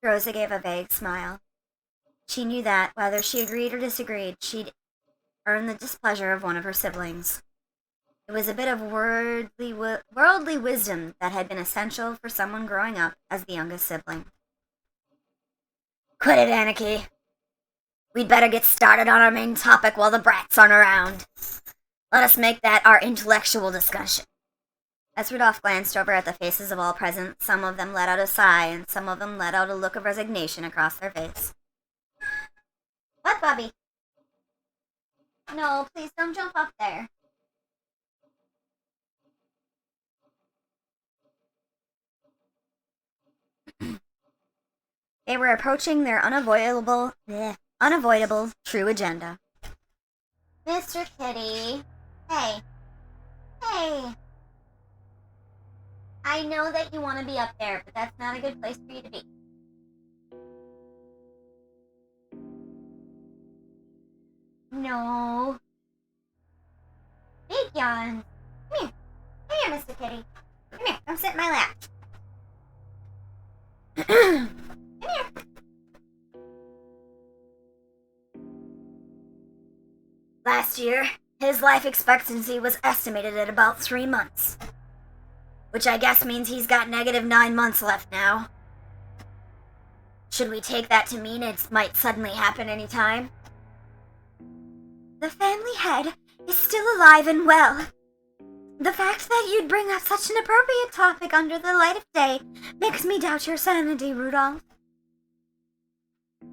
Rosa gave a vague smile. She knew that, whether she agreed or disagreed, she'd earned the displeasure of one of her siblings. It was a bit of worldly wisdom that had been essential for someone growing up as the youngest sibling. Quit it, Aniki. We'd better get started on our main topic while the brats aren't around. Let us make that our intellectual discussion. As Rudolph glanced over at the faces of all present, some of them let out a sigh, and some of them let out a look of resignation across their face. What, Bobby? No, please don't jump up there. They were approaching their unavoidable true agenda. Mr. Kitty. Hey. Hey. I know that you want to be up there, but that's not a good place for you to be. No. Big yawn. Come here. Come here, Mr. Kitty. Come here. Come sit in my lap. Come here. Last year, his life expectancy was estimated at about 3 months. Which I guess means he's got negative 9 months left now. Should we take that to mean it might suddenly happen any time? The family head is still alive and well. The fact that you'd bring up such an appropriate topic under the light of day makes me doubt your sanity, Rudolph.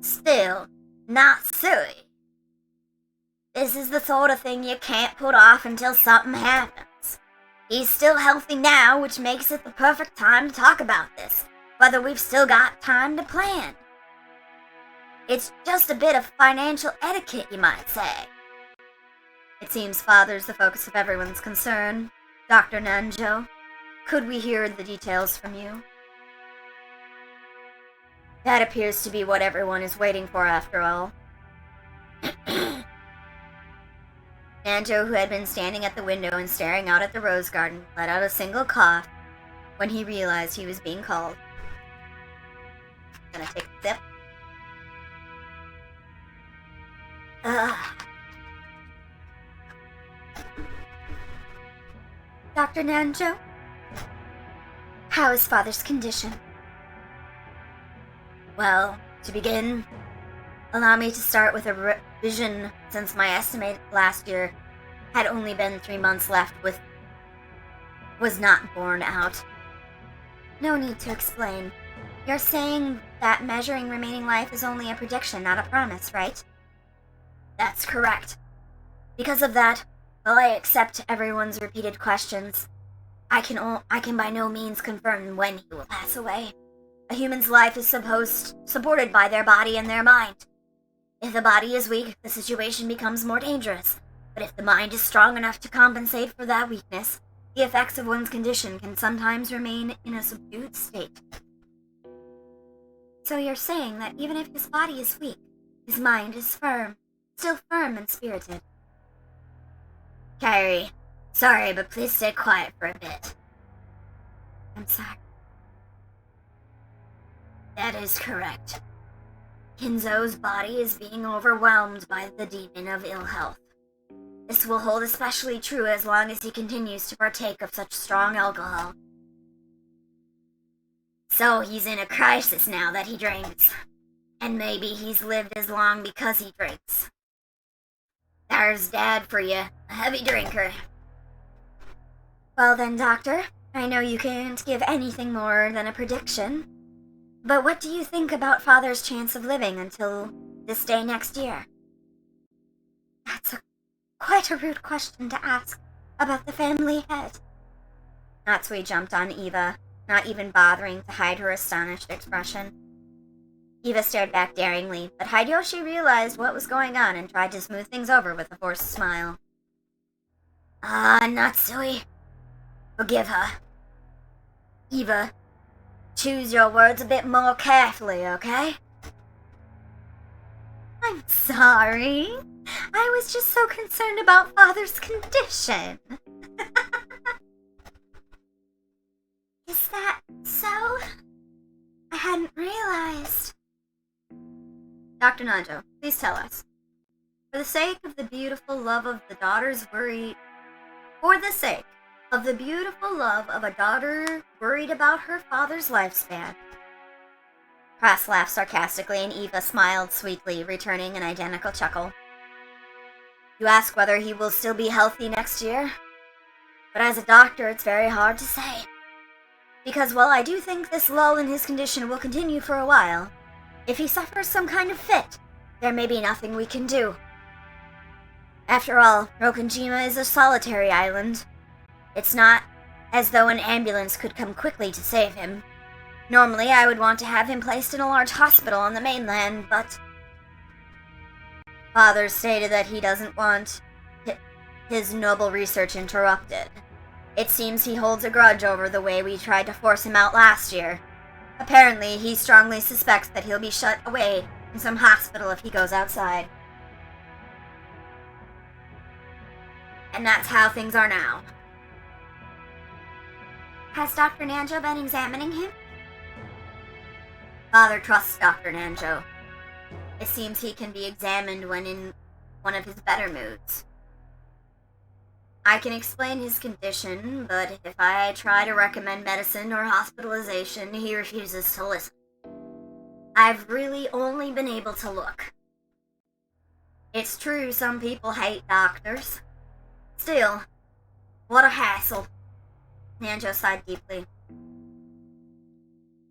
Still, not silly. This is the sort of thing you can't put off until something happens. He's still healthy now, which makes it the perfect time to talk about this, whether we've still got time to plan. It's just a bit of financial etiquette, you might say. It seems Father's the focus of everyone's concern. Dr. Nanjo, could we hear the details from you? That appears to be what everyone is waiting for after all. Nanjo, who had been standing at the window and staring out at the rose garden, let out a single cough when he realized he was being called. Gonna take a sip. Dr. Nanjo? How is Father's condition? Well, to begin, allow me to start with a revision since my estimate last year had only been 3 months left was not borne out. No need to explain. You're saying that measuring remaining life is only a prediction, not a promise, right? That's correct. Because of that, while I accept everyone's repeated questions, I can by no means confirm when he will pass away. A human's life is supported by their body and their mind. If the body is weak, the situation becomes more dangerous. But if the mind is strong enough to compensate for that weakness, the effects of one's condition can sometimes remain in a subdued state. So you're saying that even if his body is weak, his mind is firm, still firm and spirited. Kyrie, sorry, but please stay quiet for a bit. I'm sorry. That is correct. Kinzo's body is being overwhelmed by the demon of ill health. This will hold especially true as long as he continues to partake of such strong alcohol. So he's in a crisis now that he drinks. And maybe he's lived as long because he drinks. There's Dad for you, a heavy drinker. Well then, Doctor, I know you can't give anything more than a prediction. But what do you think about Father's chance of living until this day next year? That's quite a rude question to ask about the family head. Natsui jumped on Eva, not even bothering to hide her astonished expression. Eva stared back daringly, but Hideyoshi realized what was going on and tried to smooth things over with a forced smile. Natsui. Forgive her. Eva, choose your words a bit more carefully, okay? I'm sorry. I was just so concerned about Father's condition. Is that so? I hadn't realized. Dr. Nanjo, please tell us. For the sake of the beautiful love of a daughter worried about her father's lifespan. Cross laughed sarcastically and Eva smiled sweetly, returning an identical chuckle. You ask whether he will still be healthy next year? But as a doctor, it's very hard to say. Because while I do think this lull in his condition will continue for a while, if he suffers some kind of fit, there may be nothing we can do. After all, Rokonjima is a solitary island. It's not as though an ambulance could come quickly to save him. Normally, I would want to have him placed in a large hospital on the mainland, but Father stated that he doesn't want his noble research interrupted. It seems he holds a grudge over the way we tried to force him out last year. Apparently, he strongly suspects that he'll be shut away in some hospital if he goes outside. And that's how things are now. Has Dr. Nanjo been examining him? Father trusts Dr. Nanjo. It seems he can be examined when in one of his better moods. I can explain his condition, but if I try to recommend medicine or hospitalization, he refuses to listen. I've really only been able to look. It's true some people hate doctors. Still, what a hassle. Nanjo sighed deeply.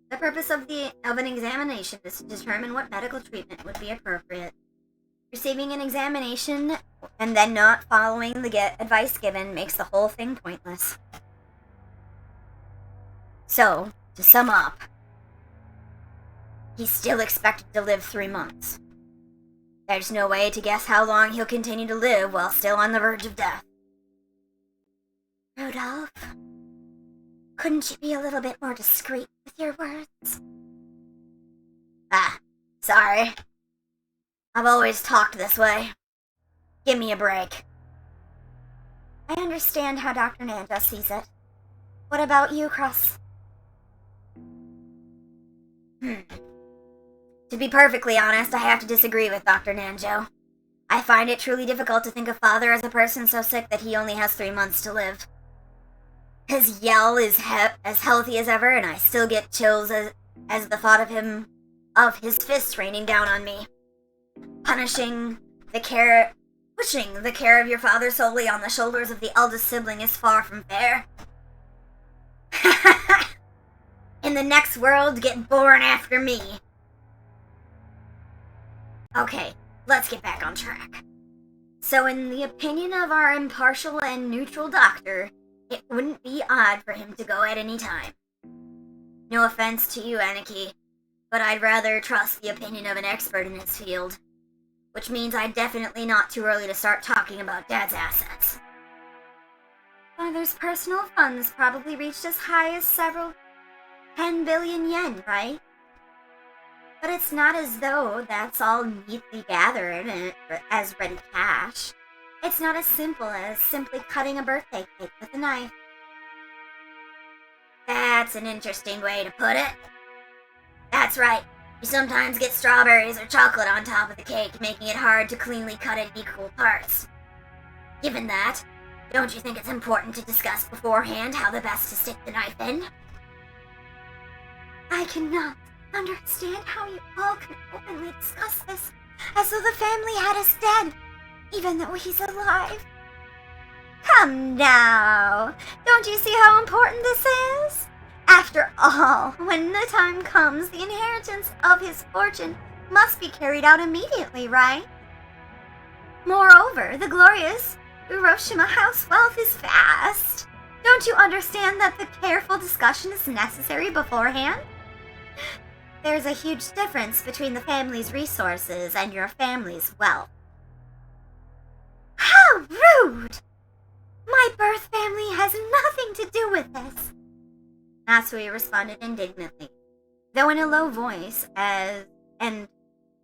The purpose of an examination is to determine what medical treatment would be appropriate. Receiving an examination and then not following the advice given makes the whole thing pointless. So, to sum up, he's still expected to live 3 months. There's no way to guess how long he'll continue to live while still on the verge of death. Rudolph, couldn't you be a little bit more discreet with your words? Sorry. I've always talked this way. Give me a break. I understand how Dr. Nanjo sees it. What about you, Cross? To be perfectly honest, I have to disagree with Dr. Nanjo. I find it truly difficult to think of Father as a person so sick that he only has 3 months to live. His yell is as healthy as ever, and I still get chills as the thought of his fists raining down on me. Pushing the care of your father solely on the shoulders of the eldest sibling is far from fair. In the next world, get born after me. Okay, let's get back on track. So in the opinion of our impartial and neutral doctor, it wouldn't be odd for him to go at any time. No offense to you, Aniki, but I'd rather trust the opinion of an expert in his field. Which means I'd definitely not too early to start talking about Dad's assets. Father's personal funds probably reached as high as several 10 billion yen, right? But it's not as though that's all neatly gathered as ready cash. It's not as simple as simply cutting a birthday cake with a knife. That's an interesting way to put it. That's right. You sometimes get strawberries or chocolate on top of the cake, making it hard to cleanly cut it in equal parts. Given that, don't you think it's important to discuss beforehand how the best to stick the knife in? I cannot understand how you all can openly discuss this, as though the family had us dead, even though he's alive. Come now, don't you see how important this is? After all, when the time comes, the inheritance of his fortune must be carried out immediately, right? Moreover, the glorious Uroshima house wealth is vast. Don't you understand that the careful discussion is necessary beforehand? There's a huge difference between the family's resources and your family's wealth. How rude! My birth family has nothing to do with this. Matsui responded indignantly, though in a low voice, and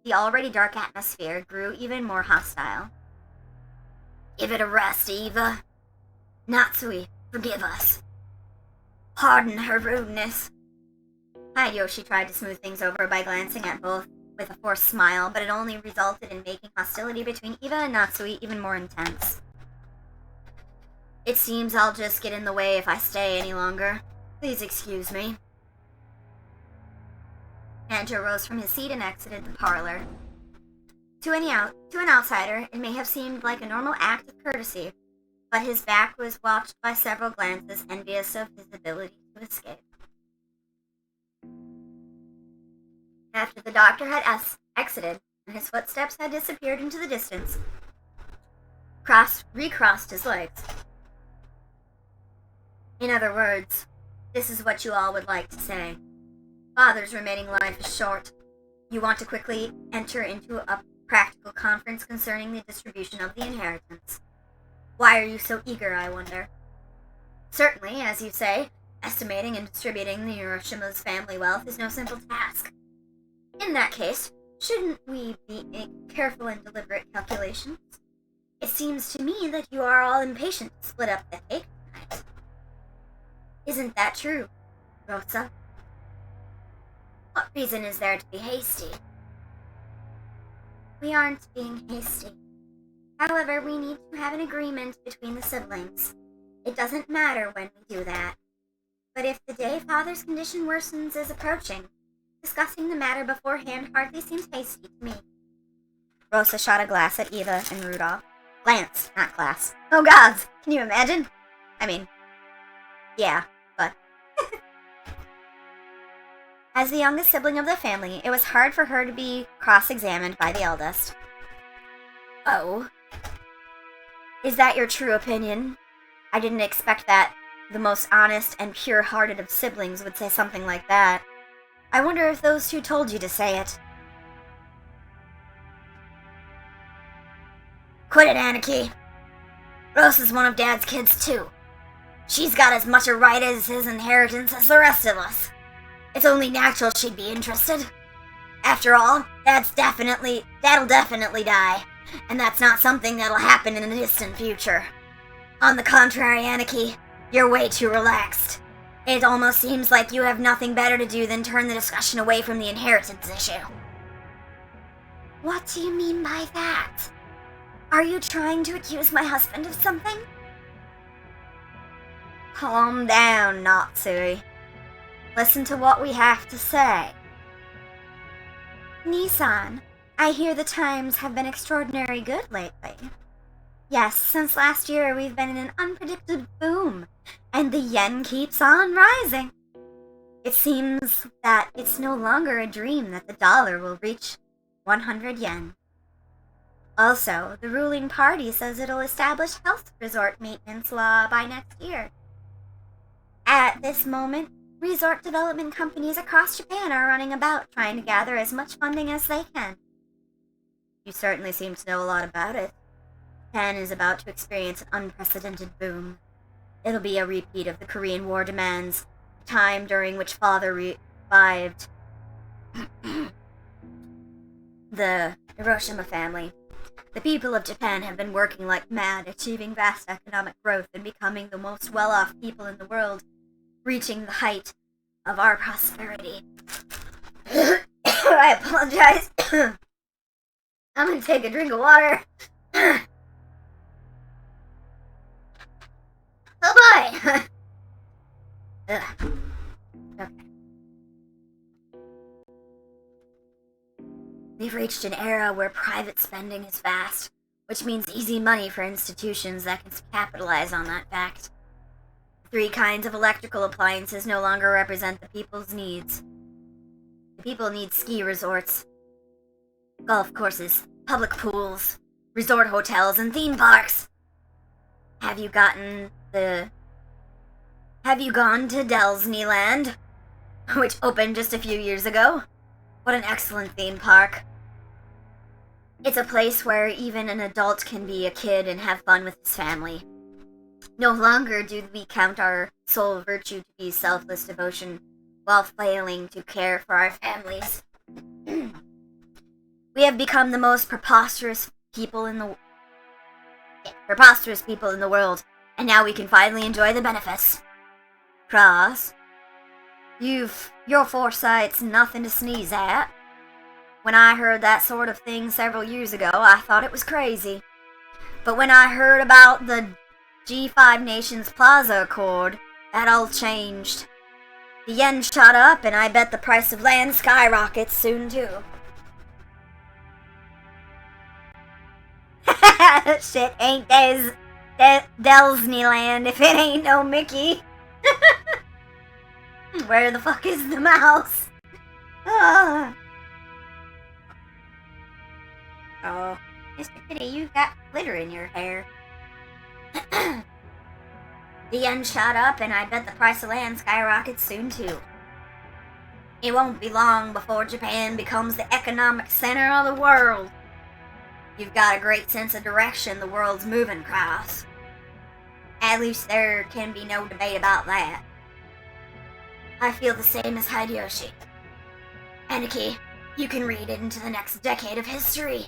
the already dark atmosphere grew even more hostile. Give it a rest, Eva. Natsui, forgive us. Pardon her rudeness. Hideyoshi tried to smooth things over by glancing at both with a forced smile, but it only resulted in making hostility between Eva and Natsui even more intense. It seems I'll just get in the way if I stay any longer. Please excuse me. Andrew rose from his seat and exited the parlor. To an outsider, it may have seemed like a normal act of courtesy, but his back was watched by several glances envious of his ability to escape. After the doctor had exited, and his footsteps had disappeared into the distance, recrossed his legs. In other words, this is what you all would like to say. Father's remaining life is short. You want to quickly enter into a practical conference concerning the distribution of the inheritance. Why are you so eager, I wonder? Certainly, as you say, estimating and distributing the Ushiromiya's family wealth is no simple task. In that case, shouldn't we be making careful and deliberate calculations? It seems to me that you are all impatient to split up the cake tonight. Isn't that true, Rosa? What reason is there to be hasty? We aren't being hasty. However, we need to have an agreement between the siblings. It doesn't matter when we do that. But if the day Father's condition worsens is approaching, discussing the matter beforehand hardly seems hasty to me. Rosa shot a glass at Eva and Rudolph. Glance, not glass. Oh gods, can you imagine? I mean, yeah, but... As the youngest sibling of the family, it was hard for her to be cross-examined by the eldest. Oh? Is that your true opinion? I didn't expect that the most honest and pure-hearted of siblings would say something like that. I wonder if those two told you to say it. Quit it, Anarchy. Rose is one of Dad's kids, too. She's got as much a right as his inheritance as the rest of us. It's only natural she'd be interested. After all, Dad'll definitely die, and that's not something that'll happen in the distant future. On the contrary, Anarchy, you're way too relaxed. It almost seems like you have nothing better to do than turn the discussion away from the inheritance issue. What do you mean by that? Are you trying to accuse my husband of something? Calm down, Natsui. Listen to what we have to say. Nissan, I hear the times have been extraordinarily good lately. Yes, since last year we've been in an unpredicted boom, and the yen keeps on rising. It seems that it's no longer a dream that the dollar will reach 100 yen. Also, the ruling party says it'll establish health resort maintenance law by next year. At this moment, resort development companies across Japan are running about trying to gather as much funding as they can. You certainly seem to know a lot about it. Japan is about to experience an unprecedented boom. It'll be a repeat of the Korean War demands, a time during which Father revived the Hiroshima family. The people of Japan have been working like mad, achieving vast economic growth and becoming the most well-off people in the world, reaching the height of our prosperity. I apologize. I'm gonna take a drink of water. Oh boy! Okay. We've reached an era where private spending is vast, which means easy money for institutions that can capitalize on that fact. 3 kinds of electrical appliances no longer represent the people's needs. The people need ski resorts, golf courses, public pools, resort hotels, and theme parks. Have you gone to Disneyland, which opened just a few years ago? What an excellent theme park. It's a place where even an adult can be a kid and have fun with his family. No longer do we count our sole virtue to be selfless devotion while failing to care for our families. We have become the most preposterous people in the world, and now we can finally enjoy the benefits. Cross, your foresight's nothing to sneeze at. When I heard that sort of thing several years ago, I thought it was crazy. But when I heard about the G5 Nations Plaza Accord, that all changed. The yen shot up, and I bet the price of land skyrockets soon too. Shit ain't Disneyland if it ain't no Mickey. Where the fuck is the mouse? Oh, Mr. Kitty, you've got glitter in your hair. The yen shot up, and I bet the price of land skyrockets soon too. It won't be long before Japan becomes the economic center of the world. You've got a great sense of direction the world's moving across. At least there can be no debate about that. I feel the same as Hideyoshi. Aniki, you can read it into the next decade of history.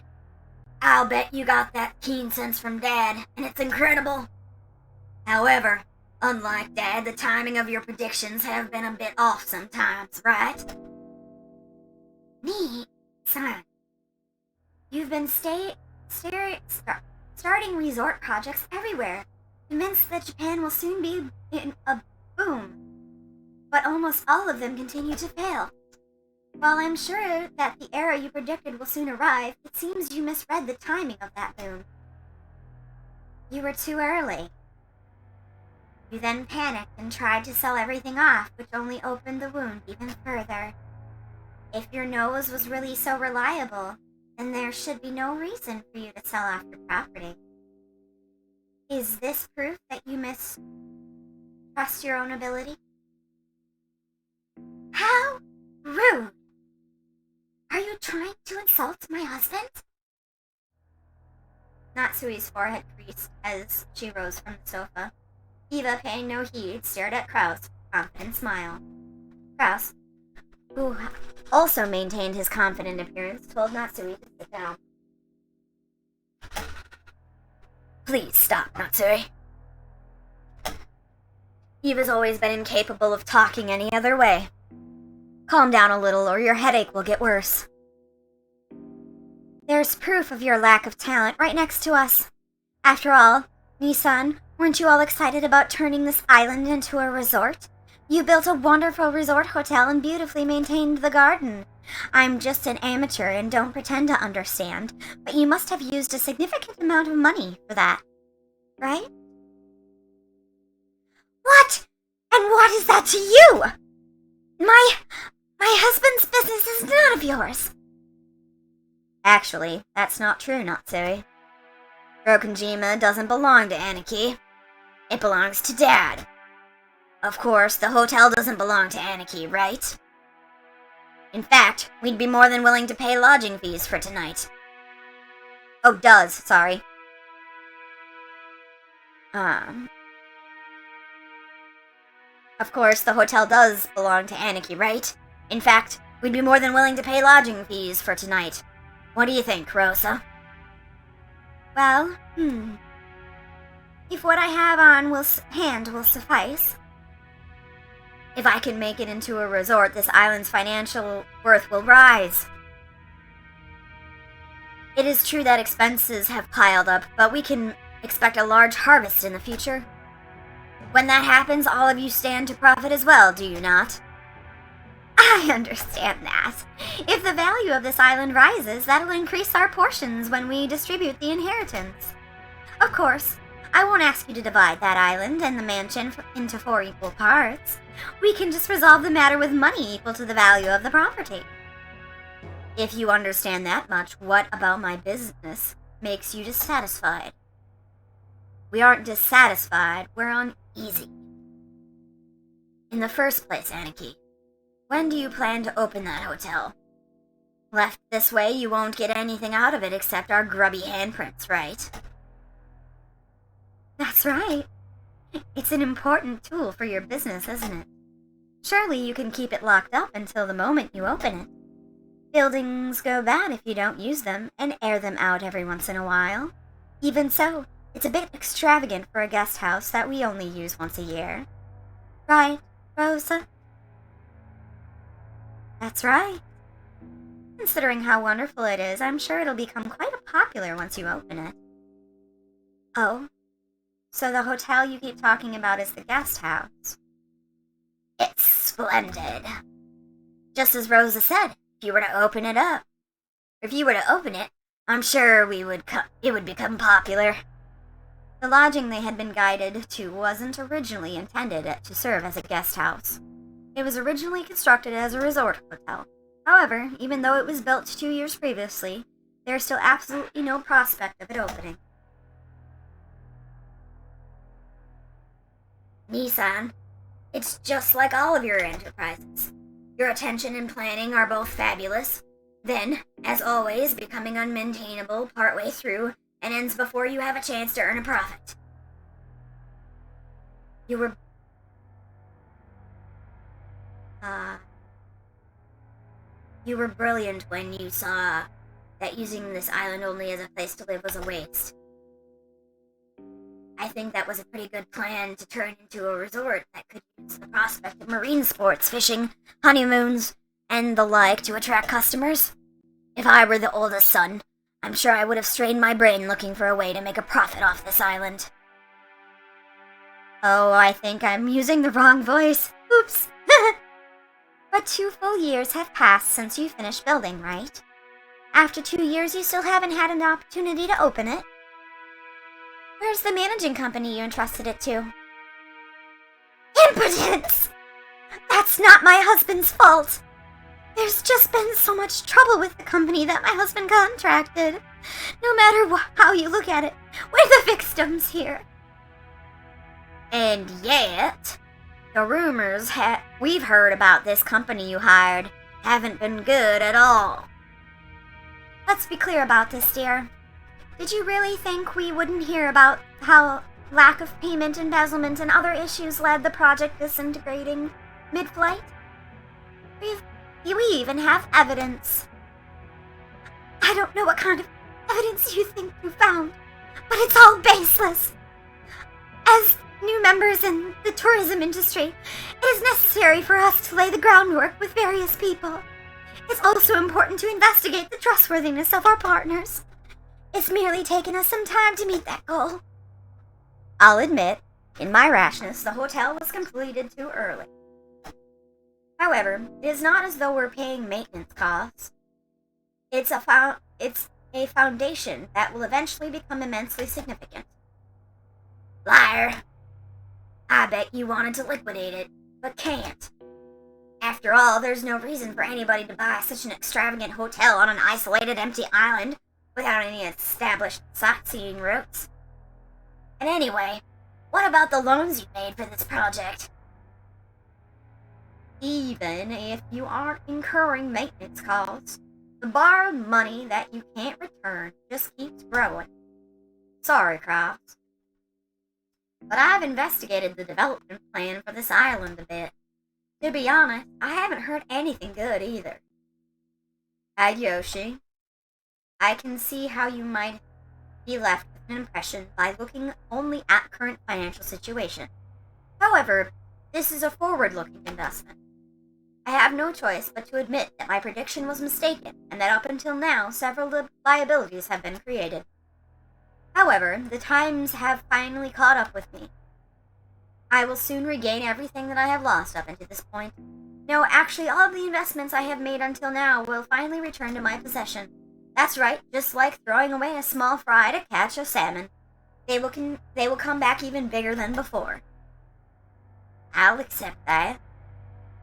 I'll bet you got that keen sense from Dad, and it's incredible. However, unlike Dad, the timing of your predictions have been a bit off sometimes, right? Me, son. You've been starting resort projects everywhere, convinced that Japan will soon be in a boom. But almost all of them continue to fail. While I'm sure that the era you predicted will soon arrive, it seems you misread the timing of that boom. You were too early. You then panicked and tried to sell everything off, which only opened the wound even further. If your nose was really so reliable, then there should be no reason for you to sell off your property. Is this proof that you mistrust your own ability? How rude! Are you trying to insult my husband? Natsui's forehead creased as she rose from the sofa. Eva, paying no heed, stared at Kraus with a confident smile. Kraus, who also maintained his confident appearance, told Natsui to sit down. Please stop, Natsui. Eva's always been incapable of talking any other way. Calm down a little or your headache will get worse. There's proof of your lack of talent right next to us. After all, Nissan, weren't you all excited about turning this island into a resort? You built a wonderful resort hotel and beautifully maintained the garden. I'm just an amateur and don't pretend to understand, but you must have used a significant amount of money for that, right? What? And what is that to you? My husband's business is none of yours. Actually, that's not true, Natsui. Rokonjima doesn't belong to Aniki. It belongs to Dad. Of course, the hotel doesn't belong to Aniki, right? In fact, we'd be more than willing to pay lodging fees for tonight. Oh, sorry. Of course, the hotel does belong to Aniki, right? In fact, we'd be more than willing to pay lodging fees for tonight. What do you think, Rosa? Well, if what I have on hand will suffice. If I can make it into a resort, this island's financial worth will rise. It is true that expenses have piled up, but we can expect a large harvest in the future. When that happens, all of you stand to profit as well, do you not? I understand that. If the value of this island rises, that'll increase our portions when we distribute the inheritance. Of course, I won't ask you to divide that island and the mansion into 4 equal parts. We can just resolve the matter with money equal to the value of the property. If you understand that much, what about my business makes you dissatisfied? We aren't dissatisfied, we're uneasy. In the first place, Aniki, when do you plan to open that hotel? Left this way, you won't get anything out of it except our grubby handprints, right? That's right. It's an important tool for your business, isn't it? Surely you can keep it locked up until the moment you open it. Buildings go bad if you don't use them and air them out every once in a while. Even so, it's a bit extravagant for a guest house that we only use once a year. Right, Rosa? That's right. Considering how wonderful it is, I'm sure it'll become quite popular once you open it. Oh, so the hotel you keep talking about is the guest house. It's splendid. Just as Rosa said, if you were to open it, I'm sure it would become popular. The lodging they had been guided to wasn't originally intended to serve as a guest house. It was originally constructed as a resort hotel. However, even though it was built 2 years previously, there's still absolutely no prospect of it opening. Nissan, it's just like all of your enterprises. Your attention and planning are both fabulous. Then, as always, becoming unmaintainable partway through and ends before you have a chance to earn a profit. You were... You were brilliant when you saw that using this island only as a place to live was a waste. I think that was a pretty good plan to turn into a resort that could use the prospect of marine sports, fishing, honeymoons, and the like to attract customers. If I were the oldest son, I'm sure I would have strained my brain looking for a way to make a profit off this island. Oh, I think I'm using the wrong voice. Oops. But 2 full years have passed since you finished building, right? After 2 years, you still haven't had an opportunity to open it. Where's the managing company you entrusted it to? Impotence! That's not my husband's fault. There's just been so much trouble with the company that my husband contracted. No matter how you look at it, we're the victims here. And yet, the rumors we've heard about this company you hired haven't been good at all. Let's be clear about this, dear. Did you really think we wouldn't hear about how lack of payment, embezzlement, and other issues led the project disintegrating mid-flight? We even have evidence. I don't know what kind of evidence you think you found, but it's all baseless. As new members in the tourism industry, it is necessary for us to lay the groundwork with various people. It's also important to investigate the trustworthiness of our partners. It's merely taken us some time to meet that goal. I'll admit, in my rashness, the hotel was completed too early. However, it is not as though we're paying maintenance costs. It's a foundation that will eventually become immensely significant. Liar! I bet you wanted to liquidate it, but can't. After all, there's no reason for anybody to buy such an extravagant hotel on an isolated, empty island without any established sightseeing routes. And anyway, what about the loans you made for this project? Even if you aren't incurring maintenance costs, the borrowed money that you can't return just keeps growing. Sorry, Crofts. But I've investigated the development plan for this island a bit. To be honest, I haven't heard anything good either. Yoshi, I can see how you might be left with an impression by looking only at current financial situation. However, this is a forward-looking investment. I have no choice but to admit that my prediction was mistaken, and that up until now, several liabilities have been created. However, the times have finally caught up with me. I will soon regain everything that I have lost up until this point. No, actually, all of the investments I have made until now will finally return to my possession. That's right, just like throwing away a small fry to catch a salmon. They will come back even bigger than before. I'll accept that.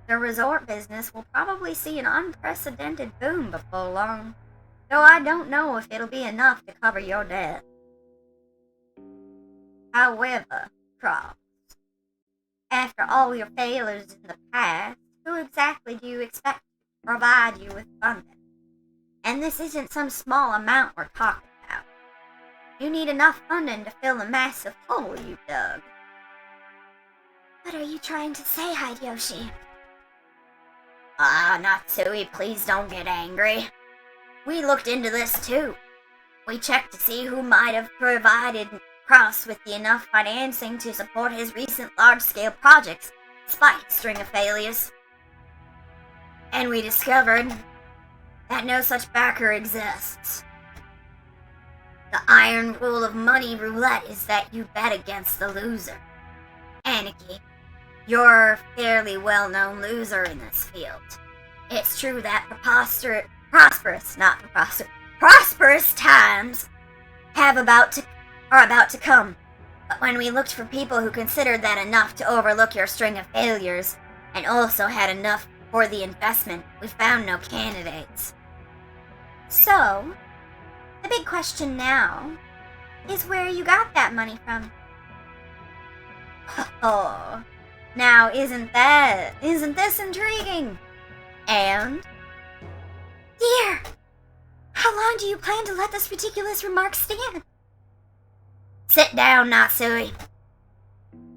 The resort business will probably see an unprecedented boom before long, though I don't know if it'll be enough to cover your debt. However, Cross, after all your failures in the past, who exactly do you expect to provide you with funding? And this isn't some small amount we're talking about. You need enough funding to fill the massive hole you dug. What are you trying to say, Hideyoshi? Natsui, please don't get angry. We looked into this too. We checked to see who might have provided Cross with enough financing to support his recent large-scale projects, despite a string of failures. And we discovered that no such backer exists. The iron rule of money roulette is that you bet against the loser. Aniki, you're a fairly well-known loser in this field. It's true that prosperous times are about to come. But when we looked for people who considered that enough to overlook your string of failures, and also had enough for the investment, we found no candidates. So, the big question now is where you got that money from. Oh, now isn't this intriguing? And? Dear! How long do you plan to let this ridiculous remark stand? Sit down, Natsui.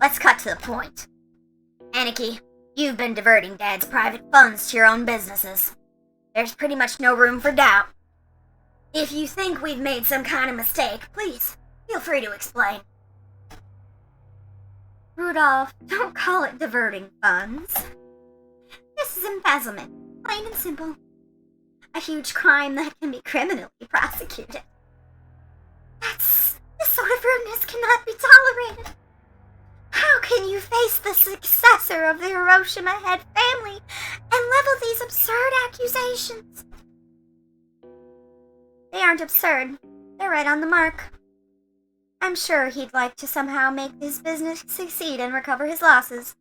Let's cut to the point. Aniki, you've been diverting Dad's private funds to your own businesses. There's pretty much no room for doubt. If you think we've made some kind of mistake, please, feel free to explain. Rudolph, don't call it diverting funds. This is embezzlement, plain and simple. A huge crime that can be criminally prosecuted. This sort of rudeness cannot be tolerated. How can you face the successor of the Hiroshima head family and level these absurd accusations? They aren't absurd. They're right on the mark. I'm sure he'd like to somehow make his business succeed and recover his losses,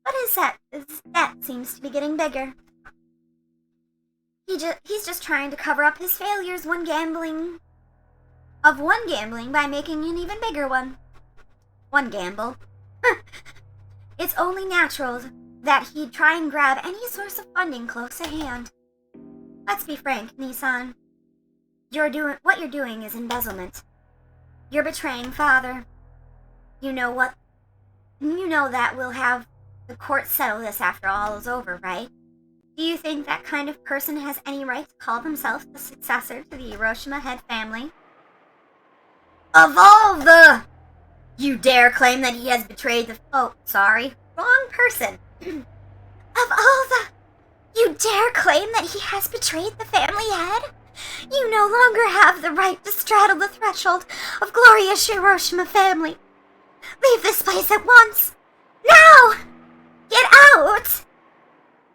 but his debt seems to be getting bigger. He's just trying to cover up his failures one gambling by making an even bigger one. One gamble. It's only natural that he'd try and grab any source of funding close at hand. Let's be frank, Nissan. What you're doing is embezzlement. You're betraying Father. You know that we'll have the court settle this after all is over, right? Do you think that kind of person has any right to call themselves the successor to the Hiroshima head family? Of all the... You dare claim that he has betrayed the... Oh, sorry. Wrong person. Of all the... You dare claim that he has betrayed the family head? You no longer have the right to straddle the threshold of glorious Hiroshima family. Leave this place at once. Now! Get out!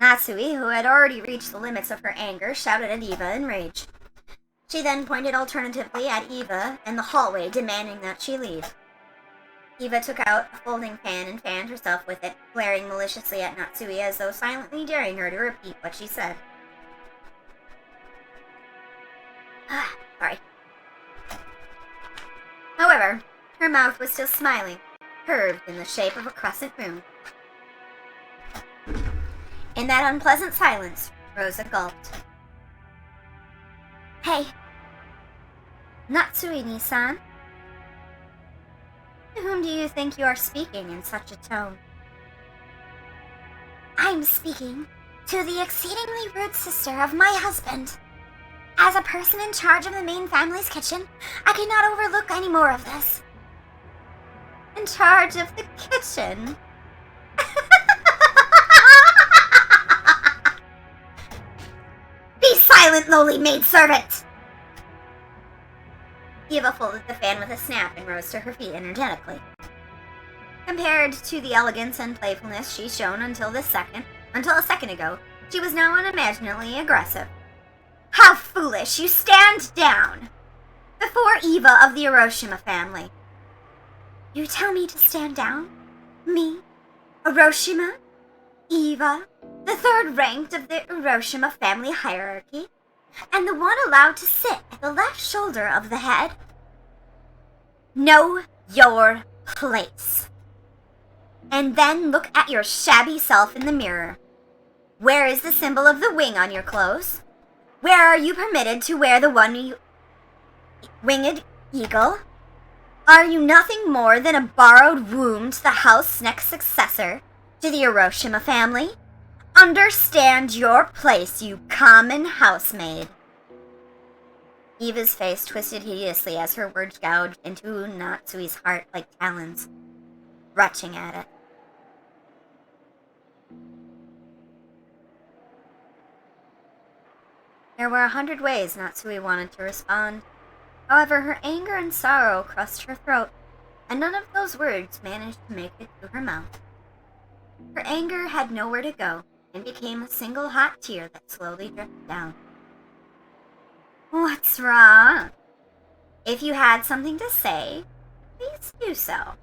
Natsui, who had already reached the limits of her anger, shouted at Eva in rage. She then pointed alternatively at Eva in the hallway, demanding that she leave. Eva took out a folding fan and fanned herself with it, glaring maliciously at Natsui as though silently daring her to repeat what she said. Sorry. However, her mouth was still smiling, curved in the shape of a crescent moon. In that unpleasant silence, Rosa gulped. Hey. Natsui-ni-san? To whom do you think you are speaking in such a tone? I'm speaking to the exceedingly rude sister of my husband. As a person in charge of the main family's kitchen, I cannot overlook any more of this. In charge of the kitchen? Be silent, lowly maidservant! Eva folded the fan with a snap and rose to her feet energetically. Compared to the elegance and playfulness she'd shown until a second ago, she was now unimaginably aggressive. How foolish! You stand down! Before Eva of the Hiroshima family. You tell me to stand down? Me? Hiroshima? Eva? The third ranked of the Hiroshima family hierarchy? And the one allowed to sit at the left shoulder of the head? Know your place. And then look at your shabby self in the mirror. Where is the symbol of the wing on your clothes? Where are you permitted to wear the winged eagle? Are you nothing more than a borrowed womb to the house next successor to the Hiroshima family? Understand your place, you common housemaid. Eva's face twisted hideously as her words gouged into Natsui's heart like talons, retching at it. There were 100 ways Natsui wanted to respond. However, her anger and sorrow crushed her throat, and none of those words managed to make it to her mouth. Her anger had nowhere to go, and became a single hot tear that slowly dripped down. What's wrong? If you had something to say, please do so.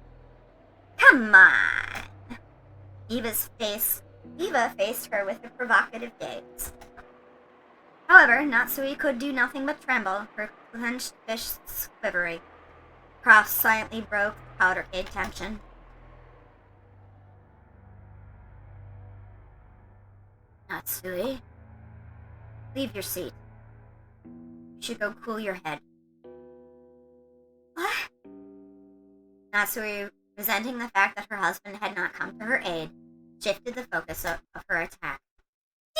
Come on. Eva faced her with a provocative gaze. However, Natsui could do nothing but tremble, her clenched fists quivering. Croft silently broke the powder-cake tension. Natsui, Leave your seat. You should go cool your head. What? Natsui, resenting the fact that her husband had not come to her aid, shifted the focus of her attack.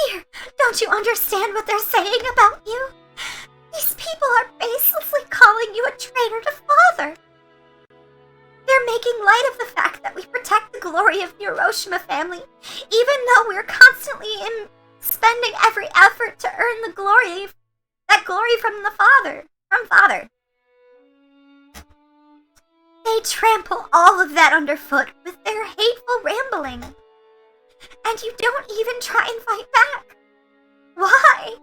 Dear, don't you understand what they're saying about you? These people are baselessly calling you a traitor to father. They're making light of the fact that we protect the glory of the Uroshima family, even though we're constantly spending every effort to earn the glory from father. They trample all of that underfoot with their hateful rambling. And you don't even try and fight back. Why?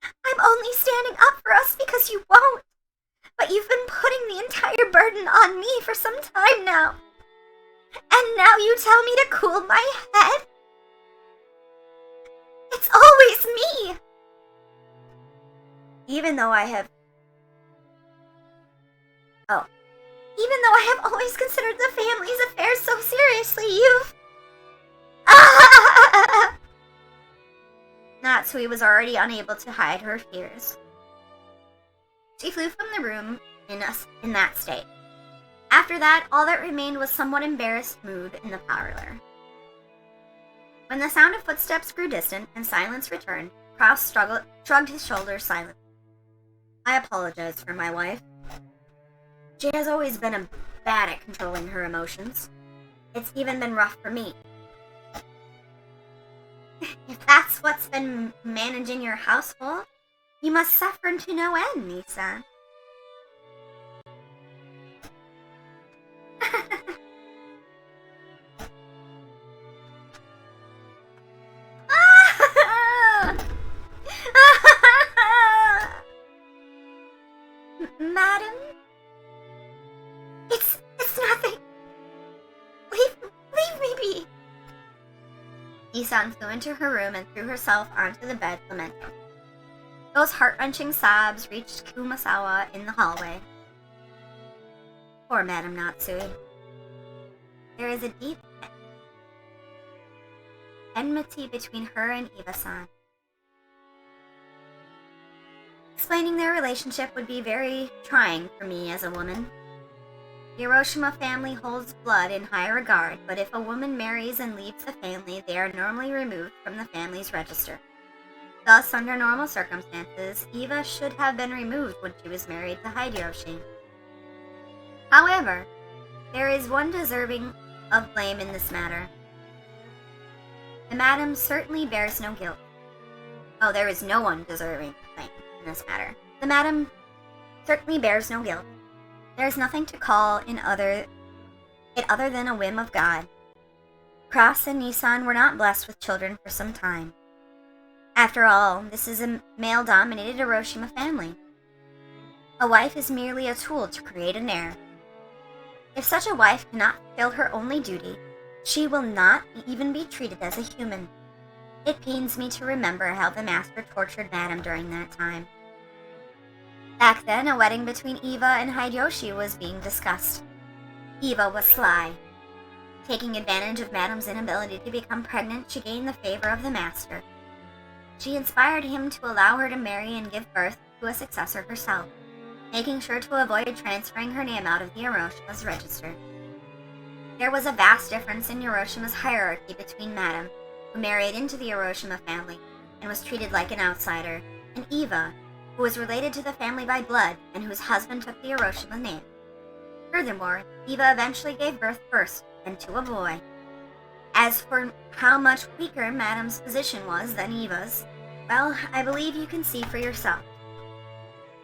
I'm only standing up for us because you won't. But you've been putting the entire burden on me for some time now. And now you tell me to cool my head? It's always me! Even though I have always considered the family's affairs so seriously, you've... Natsui was already unable to hide her fears. She flew from the room in that state. After that, all that remained was somewhat embarrassed mood in the parlor. When the sound of footsteps grew distant and silence returned, Kraus shrugged his shoulders silently. I apologize for my wife. She has always been bad at controlling her emotions. It's even been rough for me. If that's what's been managing your household, you must suffer to no end, Nisan. Madam? It's nothing. Leave me be. Nisan flew into her room and threw herself onto the bed, lamenting. Those heart-wrenching sobs reached Kumasawa in the hallway. Poor Madame Natsui. There is a deep enmity between her and Iba-san. Explaining their relationship would be very trying for me as a woman. The Hiroshima family holds blood in high regard, but if a woman marries and leaves the family, they are normally removed from the family's register. Thus, under normal circumstances, Eva should have been removed when she was married to Hideyoshi. However, there is one deserving of blame in this matter. The madam certainly bears no guilt. Oh, there is no one deserving of blame in this matter. The madam certainly bears no guilt. There is nothing to call it other than a whim of God. Cross and Nisan were not blessed with children for some time. After all, this is a male-dominated Hiroshima family. A wife is merely a tool to create an heir. If such a wife cannot fulfill her only duty, she will not even be treated as a human. It pains me to remember how the master tortured Madam during that time. Back then, a wedding between Eva and Hideyoshi was being discussed. Eva was sly. Taking advantage of Madam's inability to become pregnant, she gained the favor of the master. She inspired him to allow her to marry and give birth to a successor herself, making sure to avoid transferring her name out of the Hiroshima's register. There was a vast difference in Hiroshima's hierarchy between Madam, who married into the Hiroshima family and was treated like an outsider, and Eva, who was related to the family by blood and whose husband took the Hiroshima name. Furthermore, Eva eventually gave birth first, and to a boy. As for how much weaker Madam's position was than Eva's, well, I believe you can see for yourself.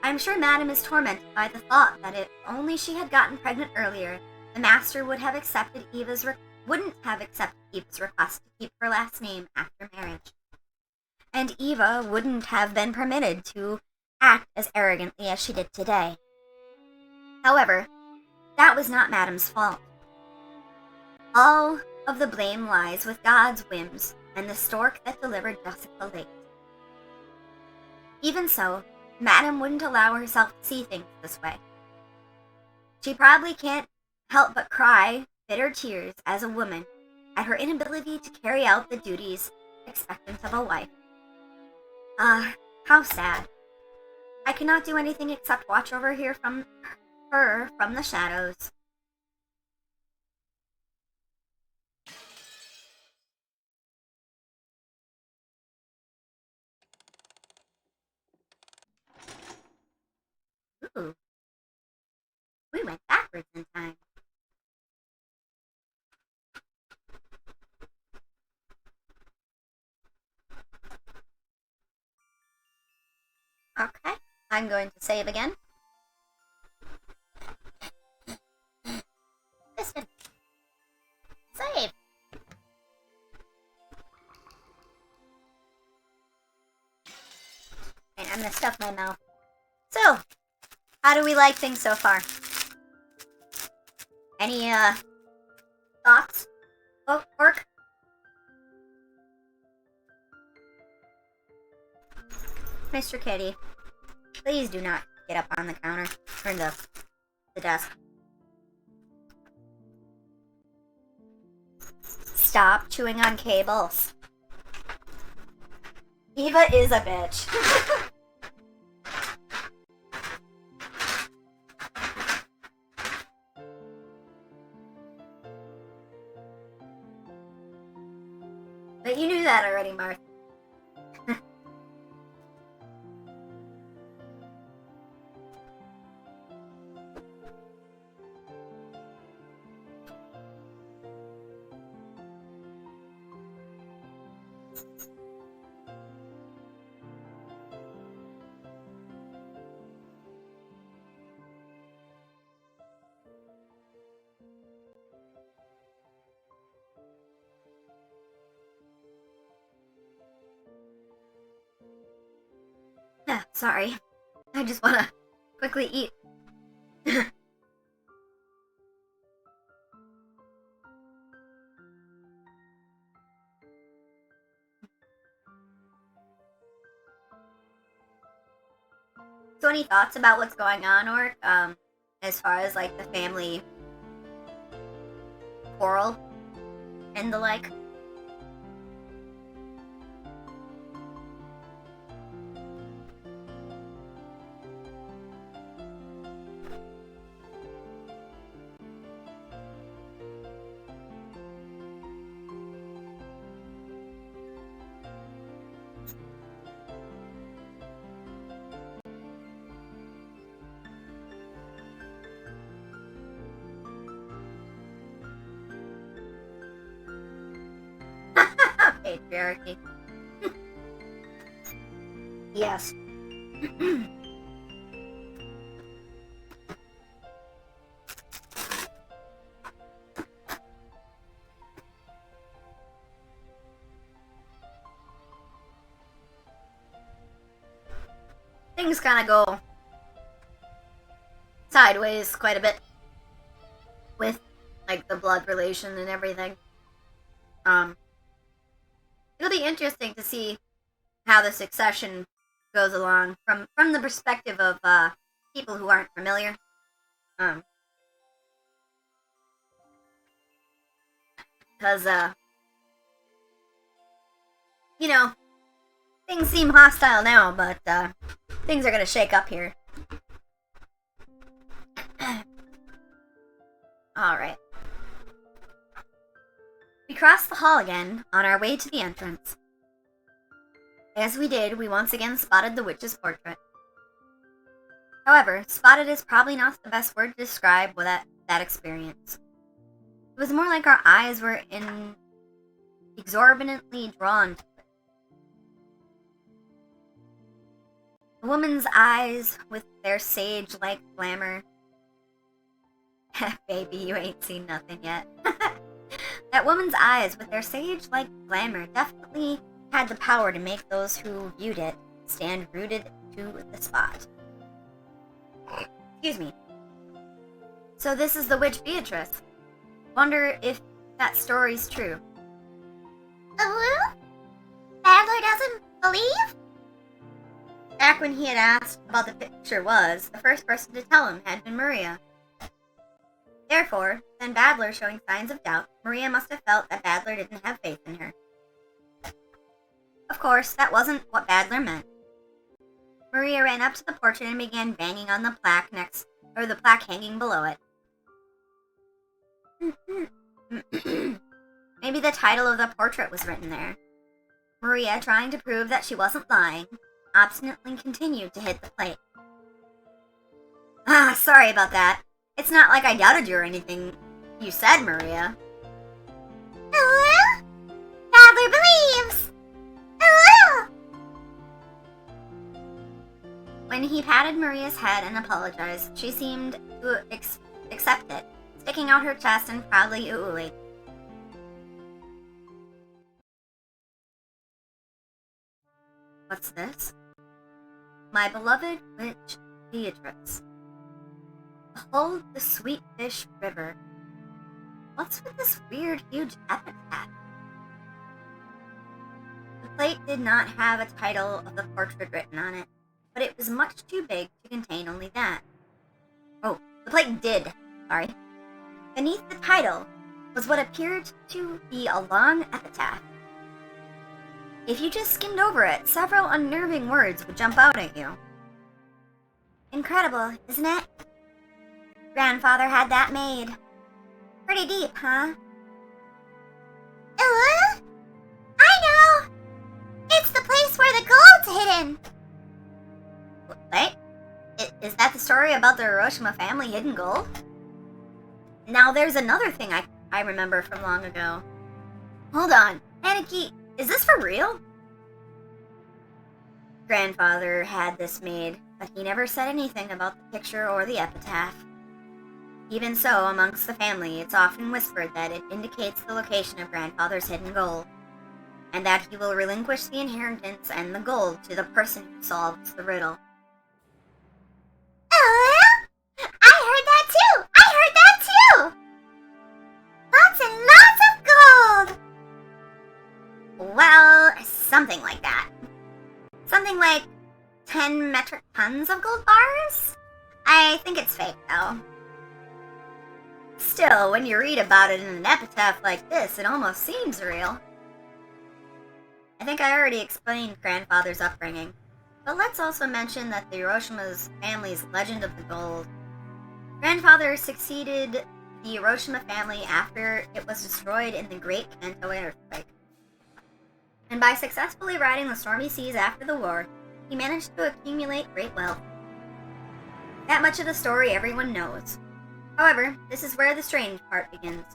I'm sure Madam is tormented by the thought that if only she had gotten pregnant earlier, the master wouldn't have accepted Eva's request to keep her last name after marriage. And Eva wouldn't have been permitted to act as arrogantly as she did today. However, that was not Madam's fault. All of the blame lies with God's whims and the stork that delivered Jessica late. Even so, Madam wouldn't allow herself to see things this way. She probably can't help but cry bitter tears as a woman at her inability to carry out the duties expectant of a wife. How sad. I cannot do anything except watch over here from her from the shadows. Ooh. We went backwards in time. Okay, I'm going to save again. Listen. Save. And I'm gonna stuff my mouth. So, how do we like things so far? Any, thoughts? Oh, Orc? Mr. Kitty, please do not get up on the counter. Or the desk. Stop chewing on cables. Eva is a bitch. But you knew that already, Martha. Sorry. I just wanna quickly eat. So any thoughts about what's going on, Orc? As far as like the family quarrel and the like? Patriarchy. Yes. Things kind of go sideways quite a bit with like the blood relation and everything. It'll be interesting to see how the succession goes along from the perspective of people who aren't familiar. Because you know, things seem hostile now, but things are gonna shake up here. Alright. We crossed the hall again, on our way to the entrance. As we did, we once again spotted the witch's portrait. However, spotted is probably not the best word to describe that experience. It was more like our eyes were exorbitantly drawn to it. The woman's eyes, with their sage-like glamour. Baby, you ain't seen nothing yet. That woman's eyes, with their sage-like glamour, definitely had the power to make those who viewed it stand rooted to the spot. Excuse me. So this is the witch Beatrice. Wonder if that story's true. Badler doesn't believe? Back when he had asked about the picture was, the first person to tell him had been Maria. Therefore, then Badler showing signs of doubt, Maria must have felt that Badler didn't have faith in her. Of course, that wasn't what Badler meant. Maria ran up to the portrait and began banging on the plaque the plaque hanging below it. Maybe the title of the portrait was written there. Maria, trying to prove that she wasn't lying, obstinately continued to hit the plate. Sorry about that. It's not like I doubted you or anything you said, Maria. Hello? Badler believes! Hello! When he patted Maria's head and apologized, she seemed to accept it, sticking out her chest and proudly oohing. What's this? My beloved witch Beatrice. Behold the sweet fish river. What's with this weird, huge epitaph? The plate did not have a title of the portrait written on it, but it was much too big to contain only that. Oh, the plate did, sorry. Beneath the title was what appeared to be a long epitaph. If you just skimmed over it, several unnerving words would jump out at you. Incredible, isn't it? Grandfather had that made. Pretty deep, huh? I know! It's the place where the gold's hidden! Wait, is that the story about the Hiroshima family hidden gold? Now there's another thing I remember from long ago. Hold on, Aniki, is this for real? Grandfather had this made, but he never said anything about the picture or the epitaph. Even so, amongst the family, it's often whispered that it indicates the location of Grandfather's hidden gold, and that he will relinquish the inheritance and the gold to the person who solves the riddle. Oh, I heard that too! Lots and lots of gold! Well, something like that. Something like 10 metric tons of gold bars? I think it's fake, though. Still, when you read about it in an epitaph like this, it almost seems real. I think I already explained Grandfather's upbringing, but let's also mention that the Hiroshima's family's legend of the gold. Grandfather succeeded the Hiroshima family after it was destroyed in the Great Kanto earthquake. And by successfully riding the stormy seas after the war, he managed to accumulate great wealth. That much of the story everyone knows. However, this is where the strange part begins.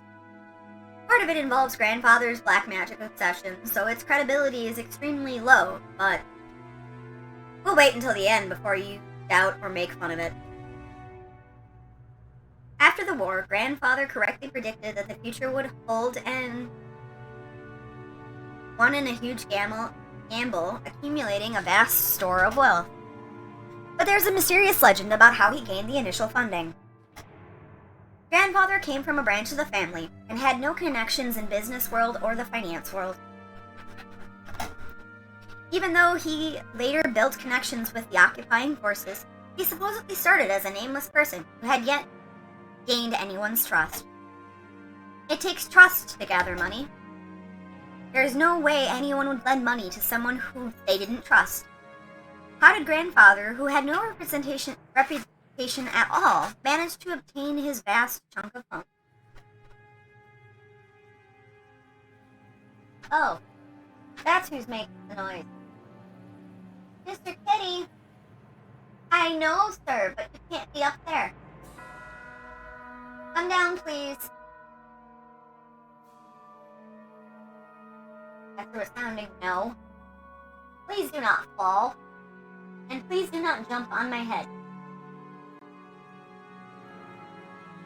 Part of it involves Grandfather's black magic obsession, so its credibility is extremely low, but we'll wait until the end before you doubt or make fun of it. After the war, Grandfather correctly predicted that the future would hold and won in a huge gamble, accumulating a vast store of wealth. But there's a mysterious legend about how he gained the initial funding. Grandfather came from a branch of the family and had no connections in business world or the finance world. Even though he later built connections with the occupying forces, he supposedly started as a nameless person who had yet gained anyone's trust. It takes trust to gather money. There is no way anyone would lend money to someone who they didn't trust. How did Grandfather, who had no reputation at all, manage to obtain his vast chunk of funds? Oh, that's who's making the noise. Mr. Kitty! I know, sir, but you can't be up there. Come down, please. After a sounding no. Please do not fall. And please do not jump on my head.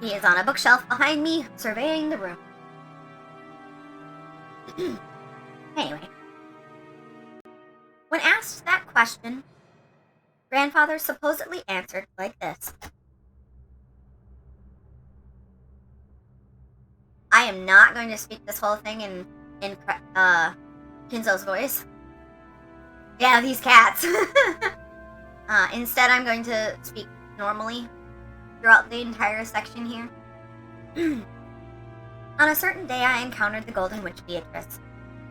He is on a bookshelf behind me, surveying the room. Anyway. When asked that question, Grandfather supposedly answered like this. I am not going to speak this whole thing in Kinzo's voice. Yeah, these cats. Instead, I'm going to speak normally throughout the entire section here. On a certain day, I encountered the Golden Witch Beatrice.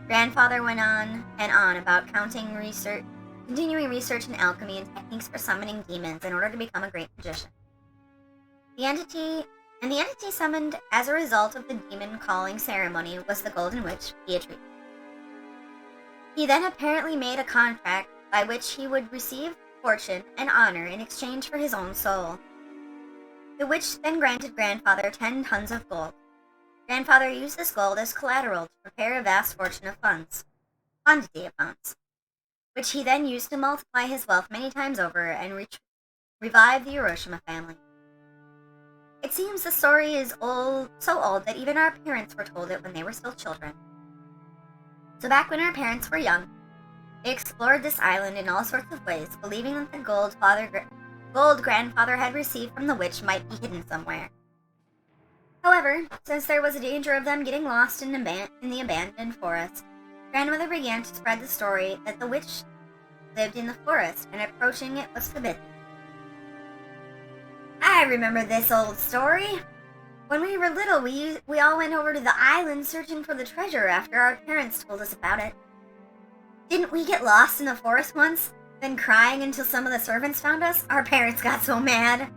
Grandfather went on and on about continuing research in alchemy and techniques for summoning demons in order to become a great magician. The entity summoned as a result of the demon calling ceremony was the Golden Witch, Beatrice. He then apparently made a contract by which he would receive fortune and honor in exchange for his own soul. The witch then granted Grandfather 10 tons of gold. Grandfather used this gold as collateral to prepare a vast quantity of funds, which he then used to multiply his wealth many times over and revive the Ushiromiya family. It seems the story is so old that even our parents were told it when they were still children. So back when our parents were young, they explored this island in all sorts of ways, believing that the gold Grandfather had received from the witch might be hidden somewhere. However, since there was a danger of them getting lost in the abandoned forest, Grandmother began to spread the story that the witch lived in the forest and approaching it was forbidden. I remember this old story. When we were little, we all went over to the island searching for the treasure after our parents told us about it. Didn't we get lost in the forest once, then crying until some of the servants found us? Our parents got so mad.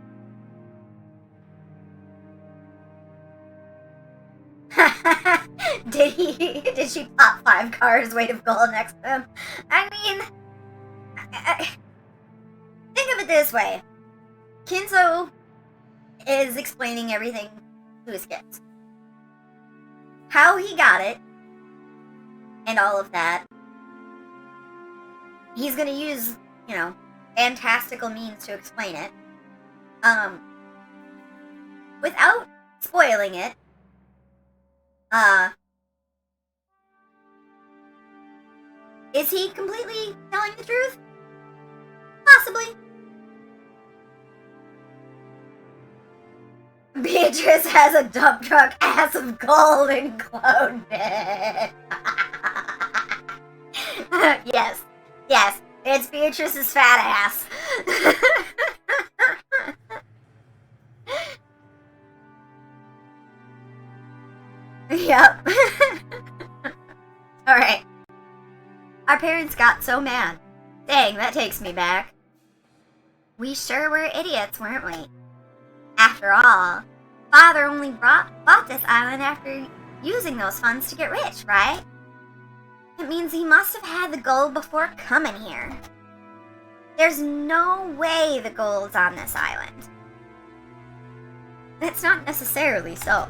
Did she pop 5 cars weight of gold next to him? I mean, think of it this way. Kinzo is explaining everything to his kids. How he got it, and all of that. He's gonna use, fantastical means to explain it. Without spoiling it, is he completely telling the truth? Possibly. Beatrice has a dump truck ass of gold included. Yes, it's Beatrice's fat ass. Yep. Alright. Our parents got so mad. Dang, that takes me back. We sure were idiots, weren't we? After all, Father only bought this island after using those funds to get rich, right? It means he must have had the gold before coming here. There's no way the gold's on this island. It's not necessarily so.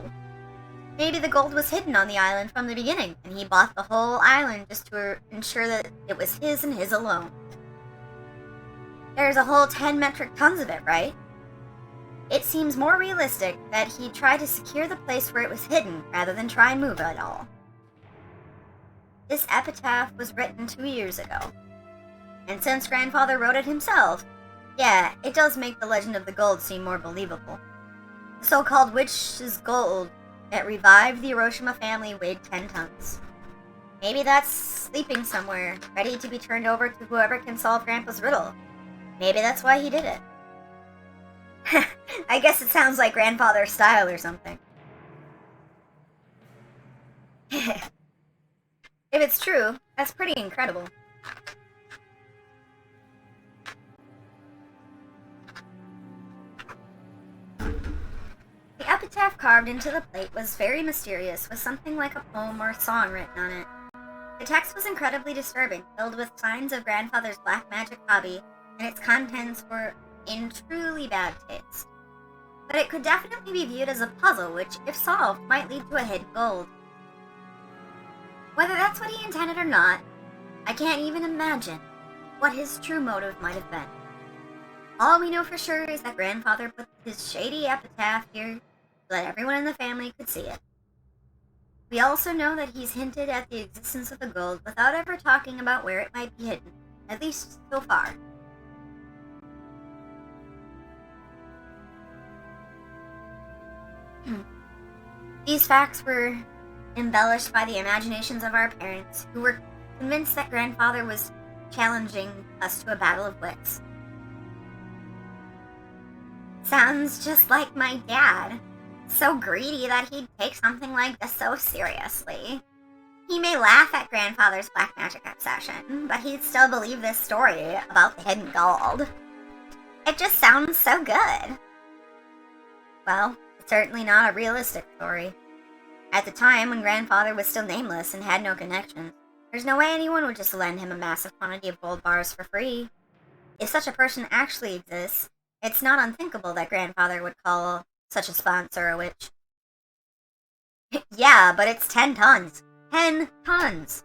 Maybe the gold was hidden on the island from the beginning, and he bought the whole island just to ensure that it was his and his alone. There's a whole 10 metric tons of it, right? It seems more realistic that he tried to secure the place where it was hidden rather than try and move it all. This epitaph was written 2 years ago. And since Grandfather wrote it himself, yeah, it does make the legend of the gold seem more believable. The so-called witch's gold that revived the Ushiromiya family weighed 10 tons. Maybe that's sleeping somewhere, ready to be turned over to whoever can solve Grandpa's riddle. Maybe that's why he did it. I guess it sounds like Grandfather's style or something. If it's true, that's pretty incredible. The epitaph carved into the plate was very mysterious, with something like a poem or a song written on it. The text was incredibly disturbing, filled with signs of Grandfather's black magic hobby, and its contents were in truly bad taste. But it could definitely be viewed as a puzzle, which, if solved, might lead to a hidden gold. Whether that's what he intended or not, I can't even imagine what his true motive might have been. All we know for sure is that Grandfather put his shady epitaph here so that everyone in the family could see it. We also know that he's hinted at the existence of the gold without ever talking about where it might be hidden, at least so far. These facts were embellished by the imaginations of our parents, who were convinced that Grandfather was challenging us to a battle of wits. Sounds just like my dad. So greedy that he'd take something like this so seriously. He may laugh at grandfather's black magic obsession, but he'd still believe this story about the hidden gold. It just sounds so good. Well, it's certainly not a realistic story. At the time, when grandfather was still nameless and had no connections, there's no way anyone would just lend him a massive quantity of gold bars for free. If such a person actually exists, it's not unthinkable that grandfather would call such a sponsor a witch. Yeah, but it's 10 tons. 10 tons!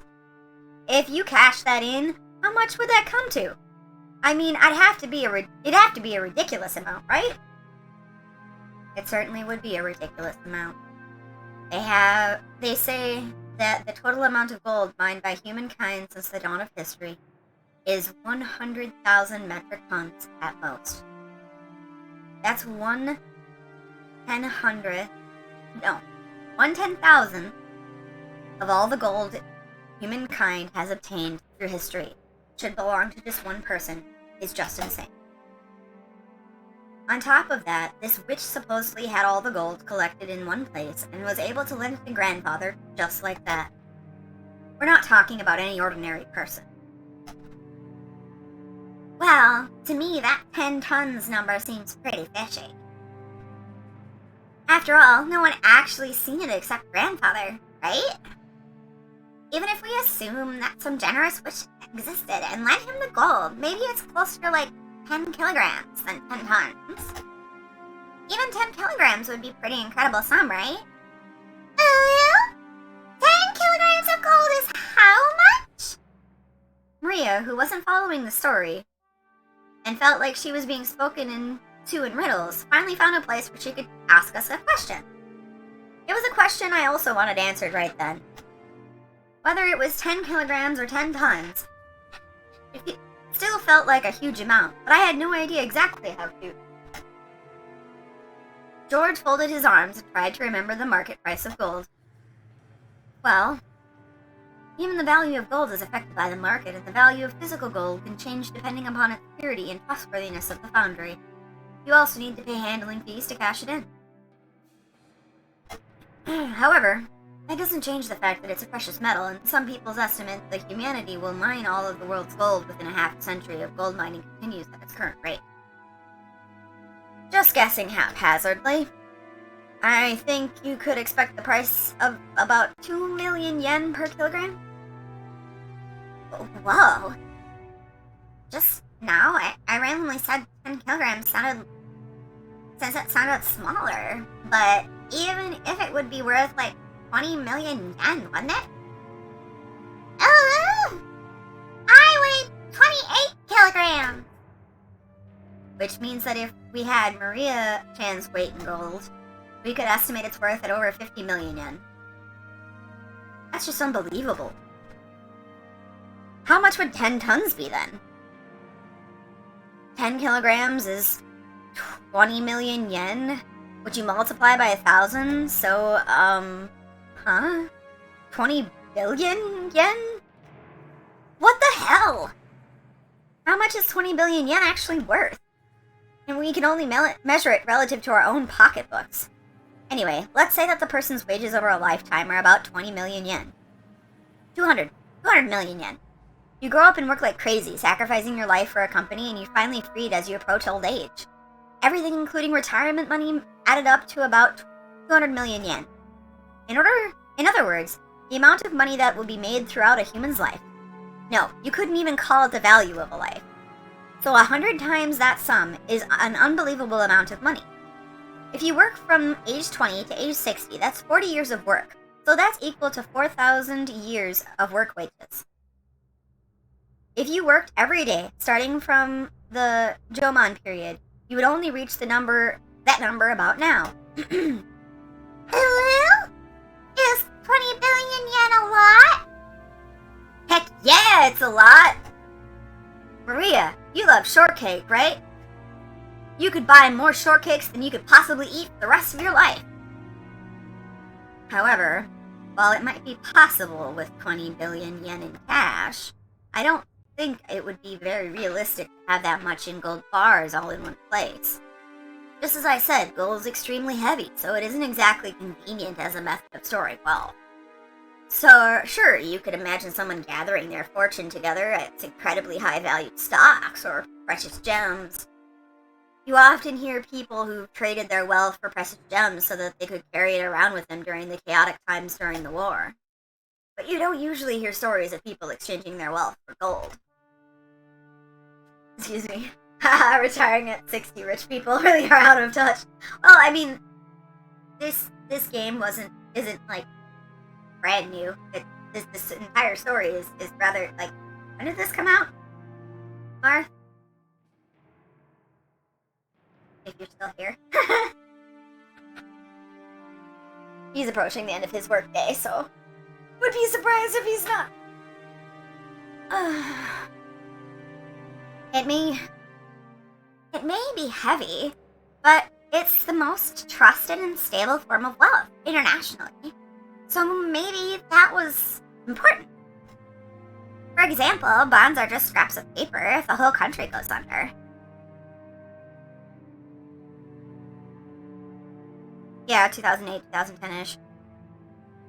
If you cash that in, how much would that come to? I mean, it'd have to be a ridiculous amount, right? It certainly would be a ridiculous amount. They say that the total amount of gold mined by humankind since the dawn of history is 100,000 metric tons at most. That's 1/10,000 of all the gold humankind has obtained through history should belong to just one person is just insane. On top of that, this witch supposedly had all the gold collected in one place and was able to lend it to grandfather just like that. We're not talking about any ordinary person. Well, to me that 10 tons number seems pretty fishy. After all, no one actually seen it except grandfather, right? Even if we assume that some generous witch existed and lent him the gold, maybe it's closer to like 10 kilograms than 10 tons. Even 10 kilograms would be pretty incredible sum, right? Oh, 10 kilograms of gold is how much? Maria, who wasn't following the story and felt like she was being spoken to in riddles, finally found a place where she could ask us a question. It was a question I also wanted answered right then. Whether it was 10 kilograms or 10 tons, it still felt like a huge amount, but I had no idea exactly how huge. George folded his arms and tried to remember the market price of gold. Well, even the value of gold is affected by the market, and the value of physical gold can change depending upon its purity and trustworthiness of the foundry. You also need to pay handling fees to cash it in. However, that doesn't change the fact that it's a precious metal, and some people's estimate that humanity will mine all of the world's gold within a half century if gold mining continues at its current rate. Just guessing haphazardly, I think you could expect the price of about 2 million yen per kilogram? Whoa. Just now, I randomly said 10 kilograms sounded smaller, but even if it would be worth like 20 million yen, wouldn't it? Oh, I weigh 28 kilograms! Which means that if we had Maria-chan's weight in gold, we could estimate its worth at over 50 million yen. That's just unbelievable. How much would 10 tons be then? 10 kilograms is 20 million yen, which you multiply by 1,000, so, 20 billion yen? What the hell? How much is 20 billion yen actually worth? And we can only measure it relative to our own pocketbooks. Anyway, let's say that the person's wages over a lifetime are about 20 million yen. 200 million yen. You grow up and work like crazy, sacrificing your life for a company, and you're finally freed as you approach old age. Everything, including retirement money, added up to about 200 million yen. In other words, the amount of money that will be made throughout a human's life. No, you couldn't even call it the value of a life. So 100 times that sum is an unbelievable amount of money. If you work from age 20 to age 60, that's 40 years of work. So that's equal to 4,000 years of work wages. If you worked every day, starting from the Jomon period, you would only reach that number about now. Hello? Is 20 billion yen a lot? Heck yeah, it's a lot! Maria, you love shortcake, right? You could buy more shortcakes than you could possibly eat for the rest of your life. However, while it might be possible with 20 billion yen in cash, I don't think it would be very realistic to have that much in gold bars all in one place. Just as I said, gold is extremely heavy, so it isn't exactly convenient as a method of storing wealth. So, sure, you could imagine someone gathering their fortune together at incredibly high-valued stocks or precious gems. You often hear people who traded their wealth for precious gems so that they could carry it around with them during the chaotic times during the war. But you don't usually hear stories of people exchanging their wealth for gold. Excuse me. Haha, retiring at 60 rich people really are out of touch. Well, I mean, this game isn't like brand new. This entire story is rather, like, when did this come out? Marth? If you're still here. He's approaching the end of his workday, so would be surprised if he's not. It may be heavy, but it's the most trusted and stable form of wealth internationally. So maybe that was important. For example, bonds are just scraps of paper if the whole country goes under. Yeah, 2008, 2010-ish.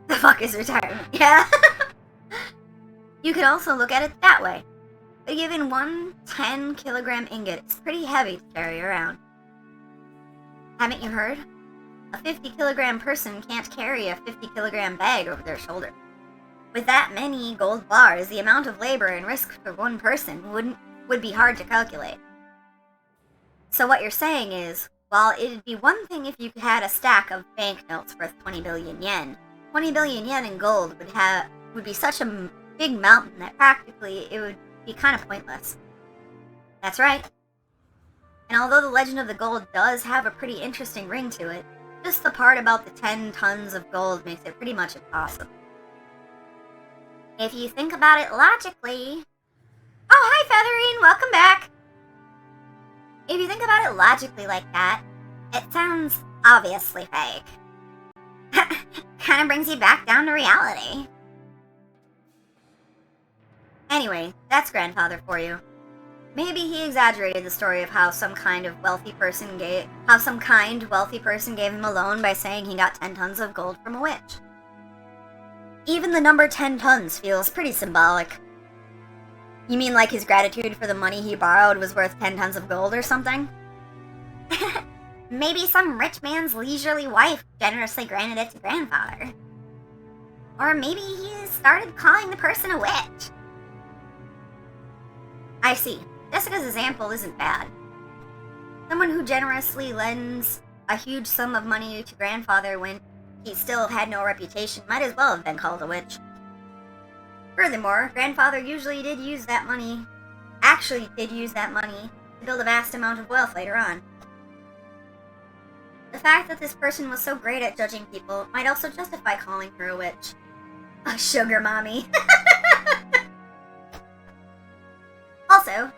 The fuck is retirement? Yeah. You could also look at it that way. A given 1 10-kilogram ingot is pretty heavy to carry around. Haven't you heard? A 50-kilogram person can't carry a 50-kilogram bag over their shoulder. With that many gold bars, the amount of labor and risk for one person would be hard to calculate. So what you're saying is, while it'd be one thing if you had a stack of banknotes worth 20 billion yen, 20 billion yen in gold would be such a big mountain that practically it would be kind of pointless. That's right. And although the legend of the gold does have a pretty interesting ring to it, just the part about the 10 tons of gold makes it pretty much impossible. If you think about it logically... Oh, hi Featherine, welcome back! If you think about it logically like that, it sounds obviously fake. Kinda brings you back down to reality. Anyway, that's grandfather for you. Maybe he exaggerated the story of how some kind wealthy person gave him a loan by saying he got 10 tons of gold from a witch. Even the number 10 tons feels pretty symbolic. You mean like his gratitude for the money he borrowed was worth 10 tons of gold or something? Maybe some rich man's leisurely wife generously granted it to grandfather. Or maybe he started calling the person a witch. I see. Jessica's example isn't bad. Someone who generously lends a huge sum of money to grandfather when he still had no reputation might as well have been called a witch. Furthermore, grandfather usually did use that money to build a vast amount of wealth later on. The fact that this person was so great at judging people might also justify calling her a witch. A sugar mommy. Also,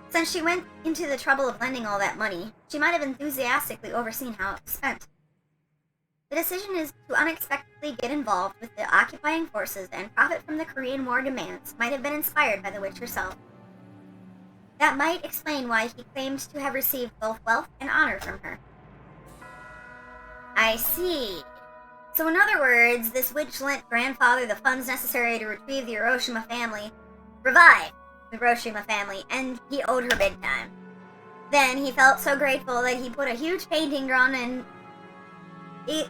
since she went into the trouble of lending all that money, she might have enthusiastically overseen how it was spent. The decision is to unexpectedly get involved with the occupying forces and profit from the Korean War demands might have been inspired by the witch herself. That might explain why he claimed to have received both wealth and honor from her. I see. So in other words, this witch lent grandfather the funds necessary to retrieve the revive the Hiroshima family, and he owed her big time. Then he felt so grateful that he put a huge painting drawn and he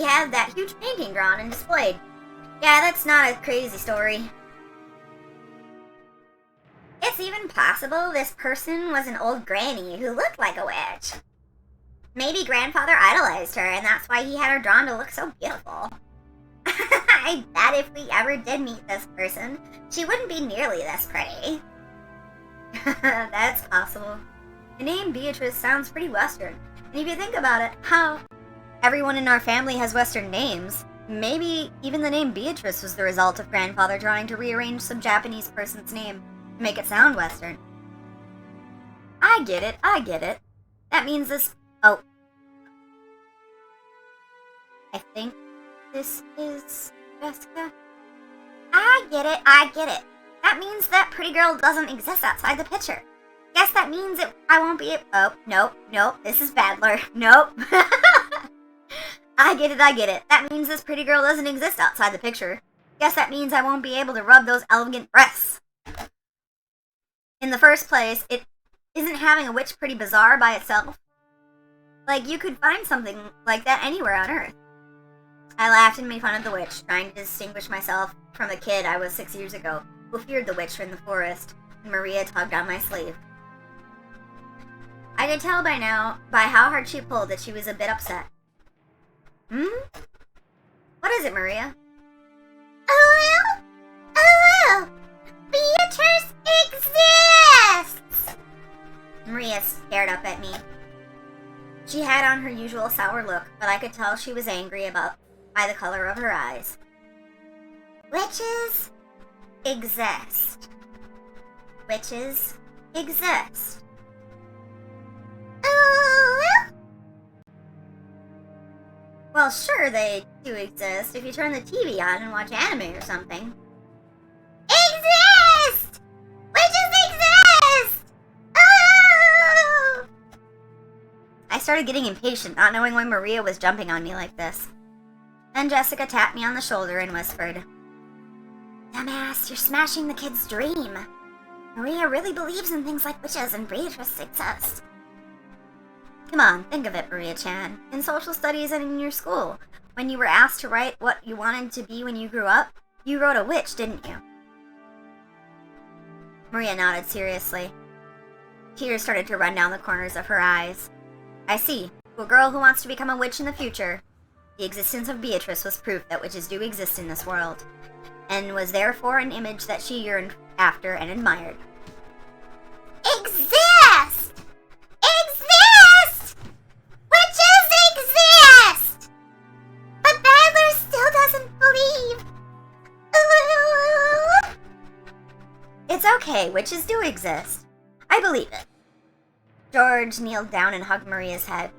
had that huge painting drawn and displayed. Yeah, that's not a crazy story. It's even possible this person was an old granny who looked like a witch. Maybe grandfather idolized her, and that's why he had her drawn to look so beautiful. I bet if we ever did meet this person, she wouldn't be nearly this pretty. That's possible. The name Beatrice sounds pretty Western, and if you think about it, how everyone in our family has Western names, maybe even the name Beatrice was the result of grandfather trying to rearrange some Japanese person's name to make it sound Western. I get it. That means this... Oh. I think this is Jessica. I get it. That means that pretty girl doesn't exist outside the picture. Guess that means I won't be... Oh, nope. This is Badler. Nope. I get it. That means this pretty girl doesn't exist outside the picture. Guess that means I won't be able to rub those elegant breasts. In the first place, it isn't having a witch pretty bizarre by itself? Like, you could find something like that anywhere on Earth. I laughed and made fun of the witch, trying to distinguish myself from the kid I was 6 years ago, who feared the witch in the forest, and Maria tugged on my sleeve. I could tell by now, by how hard she pulled, that she was a bit upset. What is it, Maria? Oh, Beatrice exists! Maria stared up at me. She had on her usual sour look, but I could tell she was angry by the color of her eyes. Witches exist. Witches exist. Well, sure they do exist if you turn the TV on and watch anime or something. Exist! Witches exist! Oh! I started getting impatient, not knowing why Maria was jumping on me like this. Then Jessica tapped me on the shoulder and whispered, Dumbass, you're smashing the kid's dream. Maria really believes in things like witches and Beatrice exist. Come on, think of it, Maria-chan. In social studies and in your school, when you were asked to write what you wanted to be when you grew up, you wrote a witch, didn't you? Maria nodded seriously. Tears started to run down the corners of her eyes. I see. To a girl who wants to become a witch in the future, the existence of Beatrice was proof that witches do exist in this world, and was therefore an image that she yearned after and admired. Exist! Exist! Witches exist! But Badler still doesn't believe. It's okay, witches do exist. I believe it. George kneeled down and hugged Maria's head.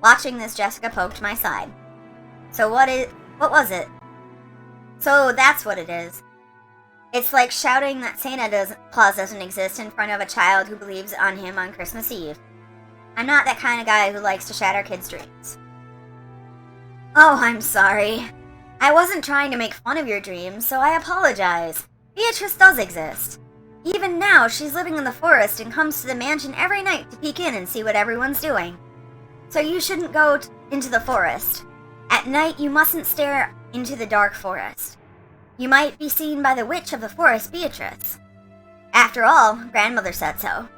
Watching this, Jessica poked my side. So what was it? So that's what it is. It's like shouting that Santa Claus doesn't exist in front of a child who believes on him on Christmas Eve. I'm not that kind of guy who likes to shatter kids' dreams. Oh, I'm sorry. I wasn't trying to make fun of your dreams, so I apologize. Beatrice does exist. Even now, she's living in the forest and comes to the mansion every night to peek in and see what everyone's doing. So you shouldn't go into the forest. At night, you mustn't stare into the dark forest. You might be seen by the witch of the forest, Beatrice. After all, grandmother said so.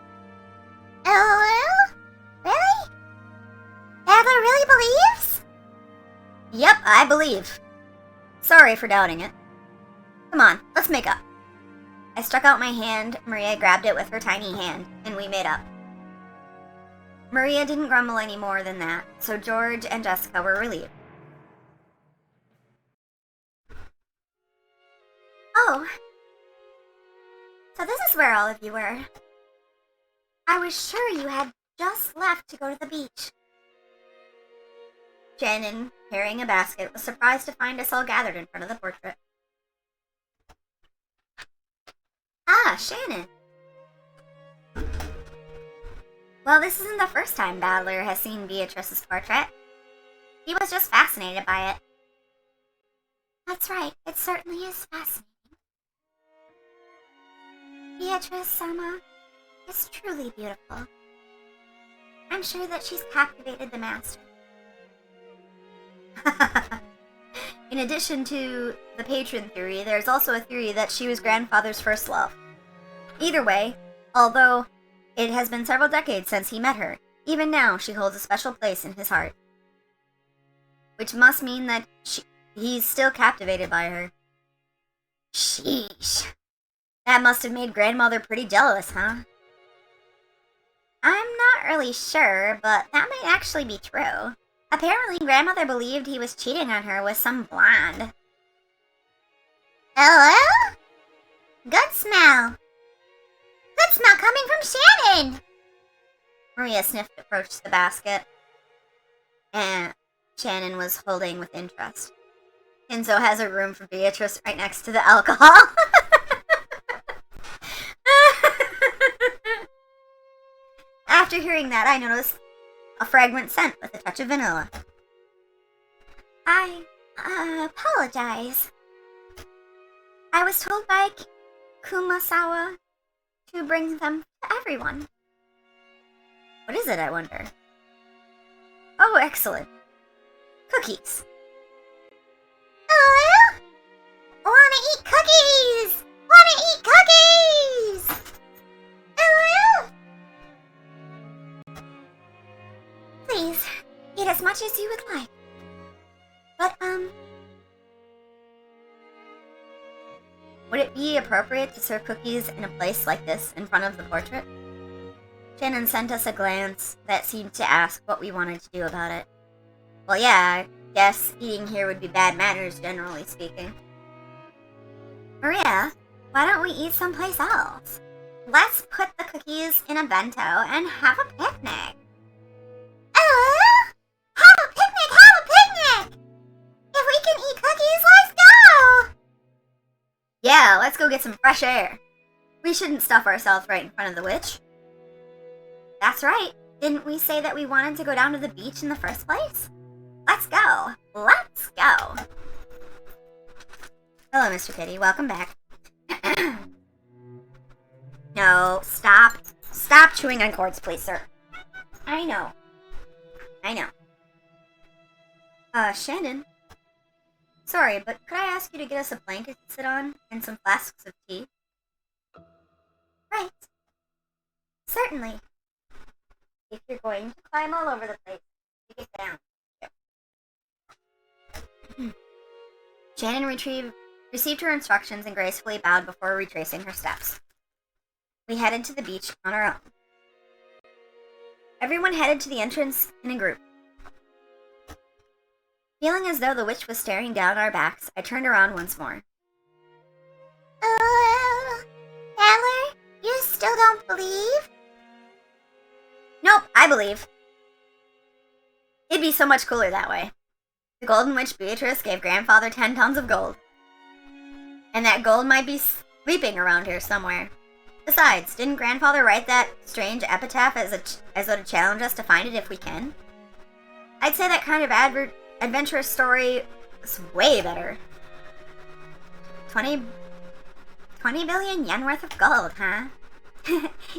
LOL? Really? Adler really believes? Yep, I believe. Sorry for doubting it. Come on, let's make up. I stuck out my hand, Maria grabbed it with her tiny hand, and we made up. Maria didn't grumble any more than that, so George and Jessica were relieved. Oh. So this is where all of you were. I was sure you had just left to go to the beach. Shannon, carrying a basket, was surprised to find us all gathered in front of the portrait. Ah, Shannon. Well, this isn't the first time Badler has seen Beatrice's portrait. He was just fascinated by it. That's right, it certainly is fascinating. Beatrice-sama is truly beautiful. I'm sure that she's captivated the master. In addition to the patron theory, there's also a theory that she was grandfather's first love. Either way, although it has been several decades since he met her, even now she holds a special place in his heart. Which must mean that he's still captivated by her. Sheesh. That must have made grandmother pretty jealous, huh? I'm not really sure, but that might actually be true. Apparently, grandmother believed he was cheating on her with some blonde. Hello? Good smell. Good smell coming from Shannon! Maria sniffed approached the basket, and Shannon was holding with interest. Kinzo has a room for Beatrice right next to the alcohol. After hearing that, I noticed a fragrant scent with a touch of vanilla. I, apologize. I was told by Kumasawa to bring them to everyone. What is it, I wonder? Oh, excellent. Cookies. Oh, wanna eat cookies! Wanna eat cookies! Oh, please, eat as much as you would like. But, would it be appropriate to serve cookies in a place like this in front of the portrait? Shannon sent us a glance that seemed to ask what we wanted to do about it. Well, yeah, I guess eating here would be bad manners, generally speaking. Maria, why don't we eat someplace else? Let's put the cookies in a bento and have a picnic. Oh, have a picnic, have a picnic! If we can eat cookies, let's go! Yeah, let's go get some fresh air. We shouldn't stuff ourselves right in front of the witch. That's right. Didn't we say that we wanted to go down to the beach in the first place? Let's go. Let's go. Hello, Mr. Kitty. Welcome back. No, stop. Stop chewing on cords, please, sir. I know. Shannon. Sorry, but could I ask you to get us a blanket to sit on and some flasks of tea? Right. Certainly. If you're going to climb all over the place, you get down. Yep. Shannon received her instructions and gracefully bowed before retracing her steps. We headed to the beach on our own. Everyone headed to the entrance in a group. Feeling as though the witch was staring down our backs, I turned around once more. Taylor, you still don't believe? Nope, I believe. It'd be so much cooler that way. The Golden Witch Beatrice gave Grandfather 10 tons of gold. And that gold might be sleeping around here somewhere. Besides, didn't Grandfather write that strange epitaph as though to challenge us to find it if we can? I'd say that kind of adventurous story is way better. 20 billion yen worth of gold, huh?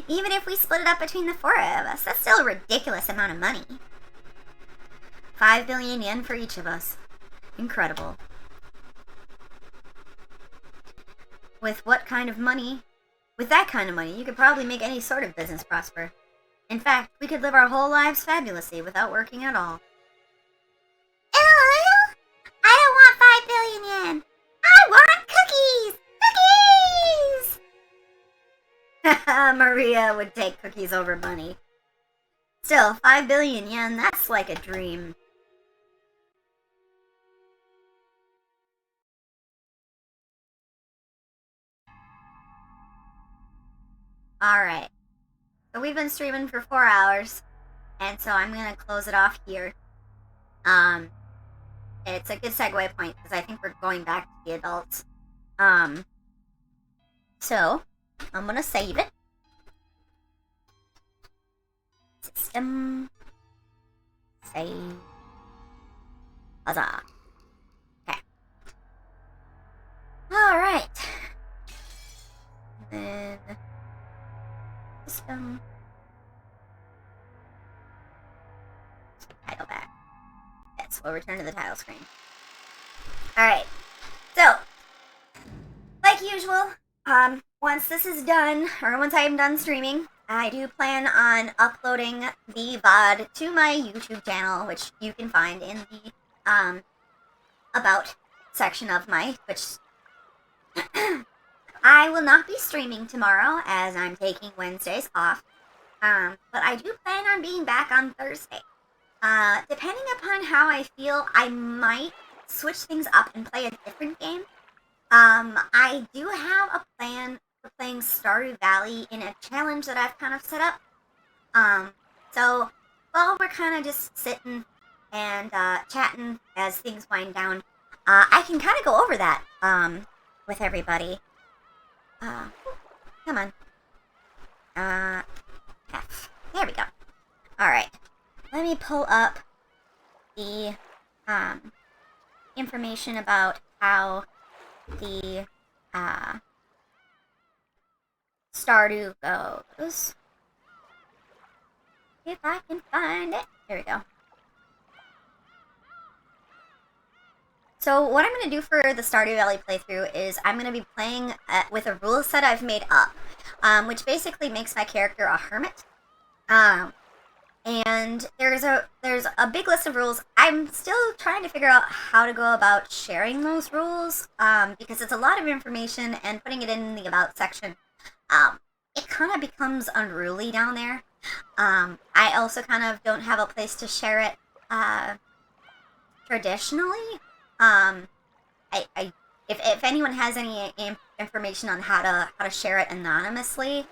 Even if we split it up between the four of us, that's still a ridiculous amount of money. 5 billion yen for each of us. Incredible. With that kind of money, you could probably make any sort of business prosper. In fact, we could live our whole lives fabulously without working at all. I don't want 5 billion yen. I want cookies! Cookies! Maria would take cookies over money. Still, 5 billion yen, that's like a dream. Alright. So we've been streaming for 4 hours, and so I'm gonna close it off here. It's a good segue point, because I think we're going back to the adults. So, I'm gonna save it. System. Save. Huzzah. Okay. Alright. Then... System. Title back. Yes, we'll return to the title screen. Alright. So, like usual, once this is done, or once I'm done streaming, I do plan on uploading the VOD to my YouTube channel, which you can find in the, About section of my Twitch. I will not be streaming tomorrow, as I'm taking Wednesdays off, but I do plan on being back on Thursday. Depending upon how I feel, I might switch things up and play a different game. I do have a plan for playing Stardew Valley in a challenge that I've kind of set up. So while we're kind of just sitting and chatting as things wind down, I can kind of go over that with everybody. Come on. F. There we go. Alright. Let me pull up the information about how the Stardew goes. If I can find it. There we go. So what I'm going to do for the Stardew Valley playthrough is I'm going to be playing with a rule set I've made up, which basically makes my character a hermit. And there's a big list of rules. I'm still trying to figure out how to go about sharing those rules, because it's a lot of information, and putting it in the About section, it kind of becomes unruly down there. I also kind of don't have a place to share it traditionally. If anyone has any information on how to share it anonymously,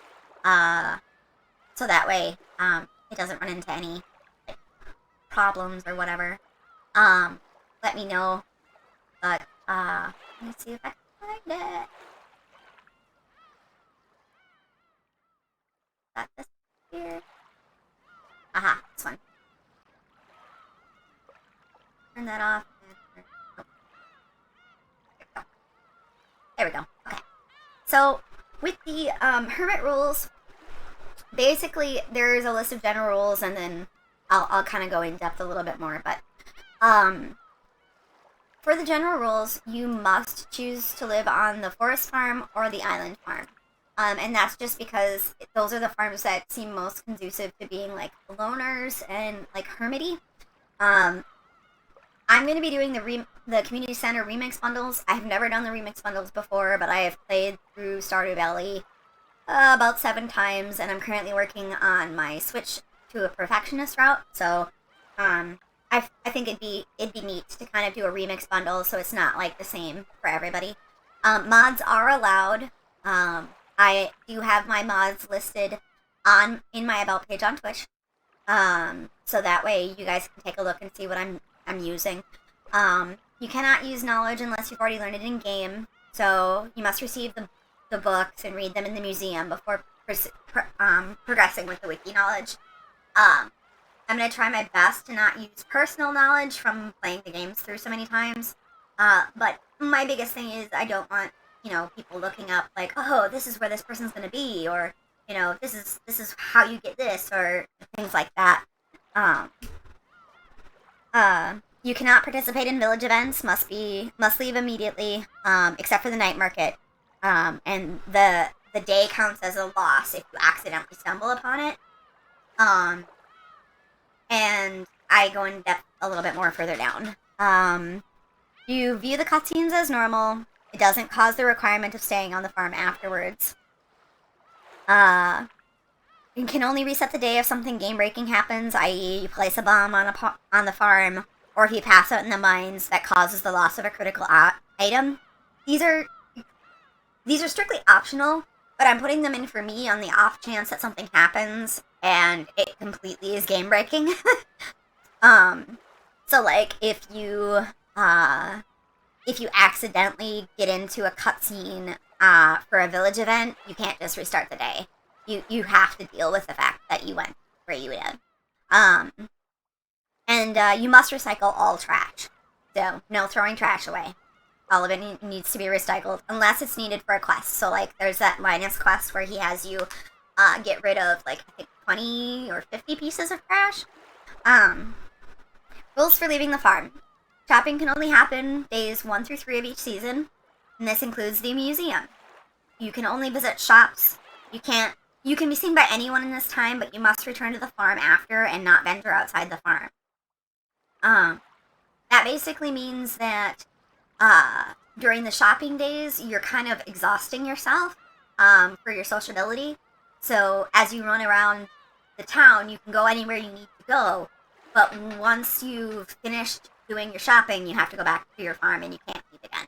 so that way it doesn't run into any problems or whatever, let me know. But let me see if I can find it. Got this here. Aha, this one. Turn that off. There we go. Okay. So, with the hermit rules, basically there's a list of general rules, and then I'll kind of go in depth a little bit more. But for the general rules, you must choose to live on the forest farm or the island farm. And that's just because those are the farms that seem most conducive to being like loners and like hermity. I'm going to be doing the Community Center Remix Bundles. I've never done the Remix Bundles before, but I have played through Stardew Valley about 7 times, and I'm currently working on my switch to a perfectionist route. So, I think it'd be neat to kind of do a Remix Bundle, so it's not like the same for everybody. Mods are allowed. I do have my mods listed in my About page on Twitch. So that way you guys can take a look and see what I'm using. You cannot use knowledge unless you've already learned it in game, so you must receive the books and read them in the museum before progressing with the wiki knowledge. I'm going to try my best to not use personal knowledge from playing the games through so many times, but my biggest thing is I don't want, people looking up like, oh, this is where this person's going to be, or, this is how you get this, or things like that. You cannot participate in village events, must leave immediately, except for the night market. And the day counts as a loss if you accidentally stumble upon it. And I go in depth a little bit more further down. You view the cutscenes as normal. It doesn't cause the requirement of staying on the farm afterwards. You can only reset the day if something game-breaking happens, i.e. you place a bomb on the farm, or if you pass out in the mines that causes the loss of a critical item. These are strictly optional, but I'm putting them in for me on the off chance that something happens and it completely is game-breaking. So like if you accidentally get into a cutscene for a village event, you can't just restart the day. You have to deal with the fact that you went where you did. And you must recycle all trash. So, no throwing trash away. All of it needs to be recycled, unless it's needed for a quest. So, like, there's that Linus quest where he has you get rid of, like, I think 20 or 50 pieces of trash. Rules for leaving the farm. Shopping can only happen days 1 through 3 of each season, and this includes the museum. You can only visit shops. You can be seen by anyone in this time, but you must return to the farm after and not venture outside the farm. That basically means that during the shopping days, you're kind of exhausting yourself for your sociability. So as you run around the town, you can go anywhere you need to go, but once you've finished doing your shopping, you have to go back to your farm and you can't leave again.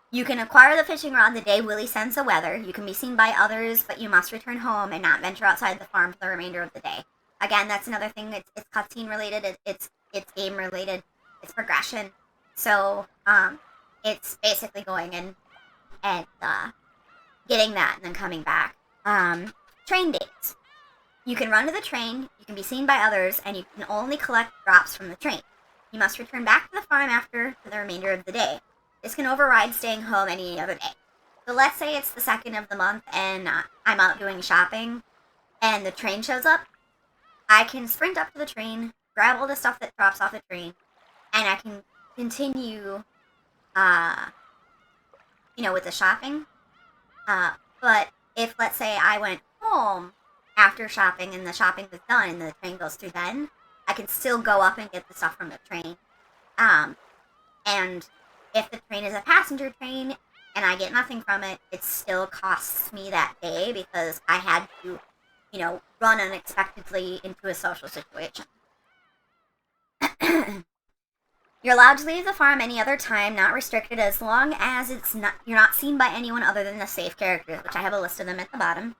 You can acquire the fishing rod the day Willie sends the weather. You can be seen by others, but you must return home and not venture outside the farm for the remainder of the day. Again, that's another thing. It's cutscene related. It's game related. It's progression. So it's basically going in and getting that and then coming back. Train dates. You can run to the train. You can be seen by others, and you can only collect drops from the train. you must return back to the farm after for the remainder of the day. This can override staying home any other day. So let's say it's the 2nd of the month and I'm out doing shopping and the train shows up. I can sprint up to the train, grab all the stuff that drops off the train, and I can continue, with the shopping. But if, let's say, I went home after shopping and the shopping was done and the train goes through then, I can still go up and get the stuff from the train. And if the train is a passenger train and I get nothing from it, it still costs me that day because I had to, run unexpectedly into a social situation. You're allowed to leave the farm any other time, not restricted, as long as you're not seen by anyone other than the safe characters, which I have a list of them at the bottom.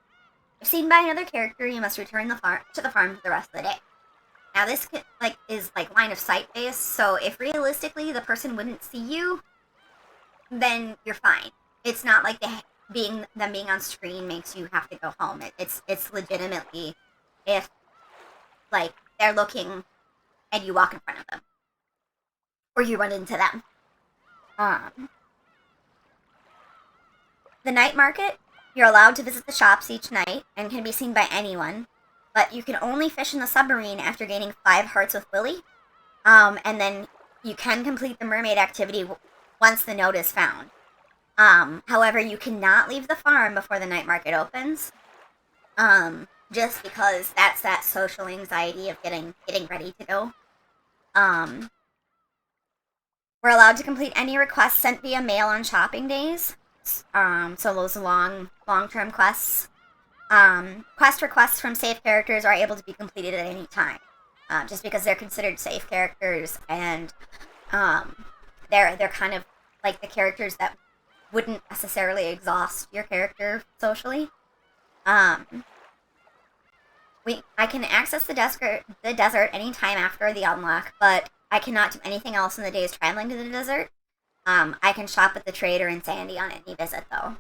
If seen by another character, you must return to the farm for the rest of the day. Now this is line of sight based, so if realistically the person wouldn't see you, then you're fine. It's not like them being on screen makes you have to go home. It's legitimately if they're looking and you walk in front of them. Or you run into them. The night market, you're allowed to visit the shops each night and can be seen by anyone, but you can only fish in the submarine after gaining 5 hearts with Willy, and then you can complete the mermaid activity once the note is found. However, you cannot leave the farm before the night market opens, just because that's that social anxiety of getting ready to go. We're allowed to complete any requests sent via mail on shopping days. So those long-term quests. Quest requests from safe characters are able to be completed at any time. Just because they're considered safe characters and they're kind of like the characters that wouldn't necessarily exhaust your character socially. I can access the desert anytime after the unlock, but I cannot do anything else in the days traveling to the desert. I can shop with the trader in Sandy on any visit, though.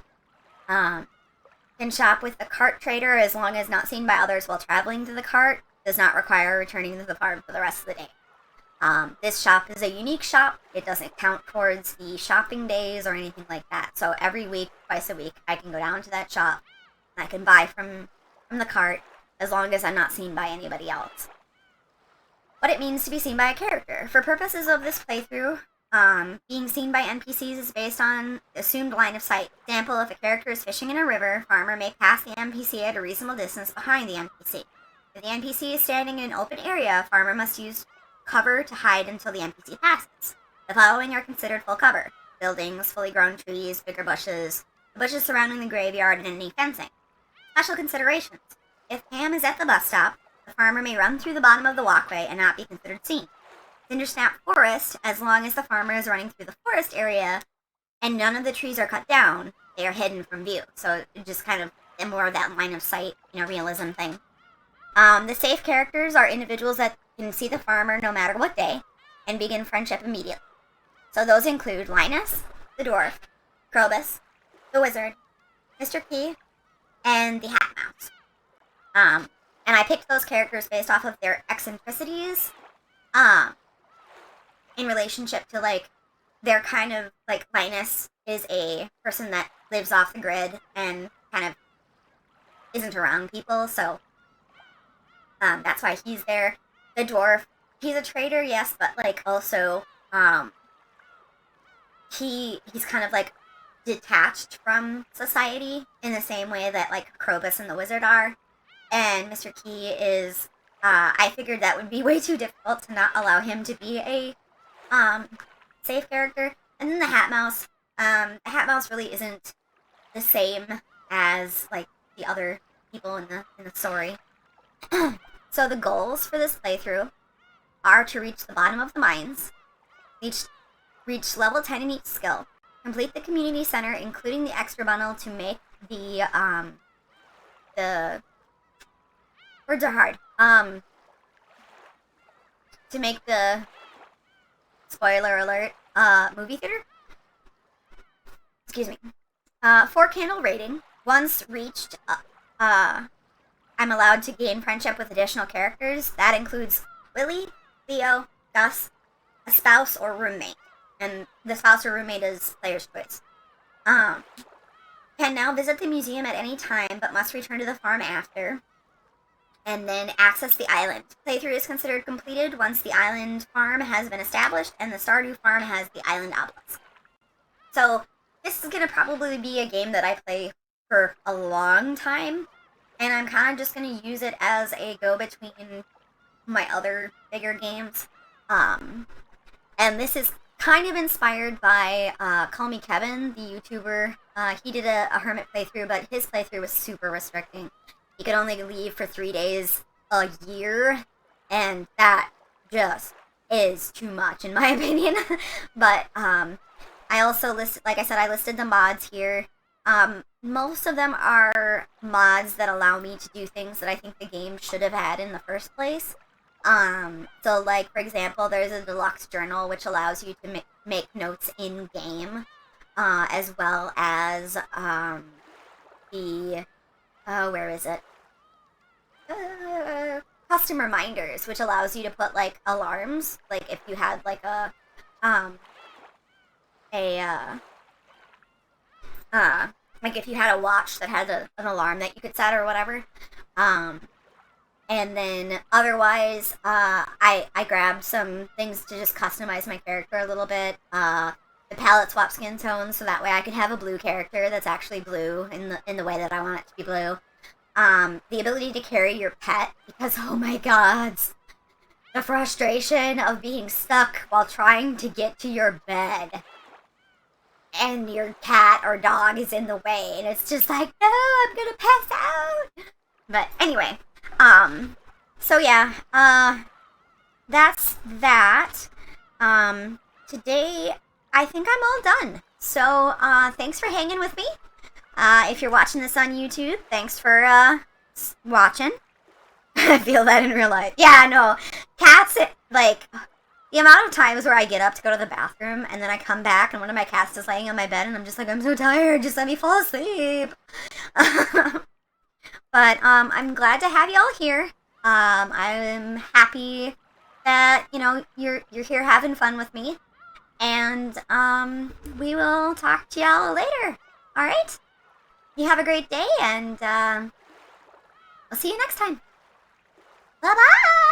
Can shop with the cart trader as long as not seen by others while traveling to the cart. Does not require returning to the farm for the rest of the day. This shop is a unique shop. It doesn't count towards the shopping days or anything like that. So every week, twice a week, I can go down to that shop and I can buy from the cart as long as I'm not seen by anybody else. What it means to be seen by a character. For purposes of this playthrough, being seen by NPCs is based on assumed line of sight. For example, if a character is fishing in a river, farmer may pass the NPC at a reasonable distance behind the NPC. If the NPC is standing in an open area, farmer must use cover to hide until the NPC passes. The following are considered full cover: buildings, fully grown trees, bigger bushes, the bushes surrounding the graveyard, and any fencing. Special considerations. If Pam is at the bus stop, the farmer may run through the bottom of the walkway and not be considered seen. Cindersnap Forest, as long as the farmer is running through the forest area and none of the trees are cut down, they are hidden from view. So just kind of more of that line of sight, realism thing. The safe characters are individuals that can see the farmer no matter what day and begin friendship immediately. So those include Linus, the dwarf, Krobus, the wizard, Mr. Key, and the Hat Mouse. And I picked those characters based off of their eccentricities, in relationship to, they're kind of, Linus is a person that lives off the grid and kind of isn't around people, so, that's why he's there. The dwarf, he's a trader, yes, but, also, he's kind of, detached from society in the same way that, Krobus and the wizard are. And Mr. Key is, I figured that would be way too difficult to not allow him to be a, safe character. And then the Hat Mouse. The Hat Mouse really isn't the same as, the other people in the story. So the goals for this playthrough are to reach the bottom of the mines, reach level 10 in each skill, complete the community center, including the extra bundle to make the words are hard. To make the, spoiler alert, movie theater? Excuse me. 4-candle rating. Once reached, I'm allowed to gain friendship with additional characters. That includes Willy, Leo, Gus, a spouse or roommate, and the spouse or roommate is player's choice. Can now visit the museum at any time, but must return to the farm after, and then access the island. Playthrough is considered completed once the island farm has been established and the Stardew farm has the island obelisk. So this is going to probably be a game that I play for a long time, and I'm kind of just going to use it as a go-between my other bigger games. And this is kind of inspired by Call Me Kevin, the YouTuber. He did a hermit playthrough, but his playthrough was super restricting. You could only leave for 3 days a year, and that just is too much in my opinion. But I also listed, like I said, I listed the mods here. Most of them are mods that allow me to do things that I think the game should have had in the first place. So like, for example, there's a deluxe journal which allows you to make notes in game, as well as the where is it? Custom reminders, which allows you to put like alarms, like if you had like like if you had a watch that had an alarm that you could set or whatever. And then otherwise, I grabbed some things to just customize my character a little bit. The palette swap skin tones, so that way I could have a blue character that's actually blue in the way that I want it to be blue. The ability to carry your pet, because oh my god, the frustration of being stuck while trying to get to your bed, and your cat or dog is in the way, and it's just like, no, I'm gonna pass out. But anyway. So yeah, that's that. Today, I think I'm all done. So, thanks for hanging with me. If you're watching this on YouTube, thanks for, watching. I feel that in real life. Yeah, no. Cats, like, the amount of times where I get up to go to the bathroom, and then I come back, and one of my cats is laying on my bed, and I'm just like, I'm so tired, just let me fall asleep. But, I'm glad to have y'all here. I'm happy that, you know, you're here having fun with me. And, we will talk to y'all later. Alright? You have a great day, and, I'll see you next time. Bye-bye!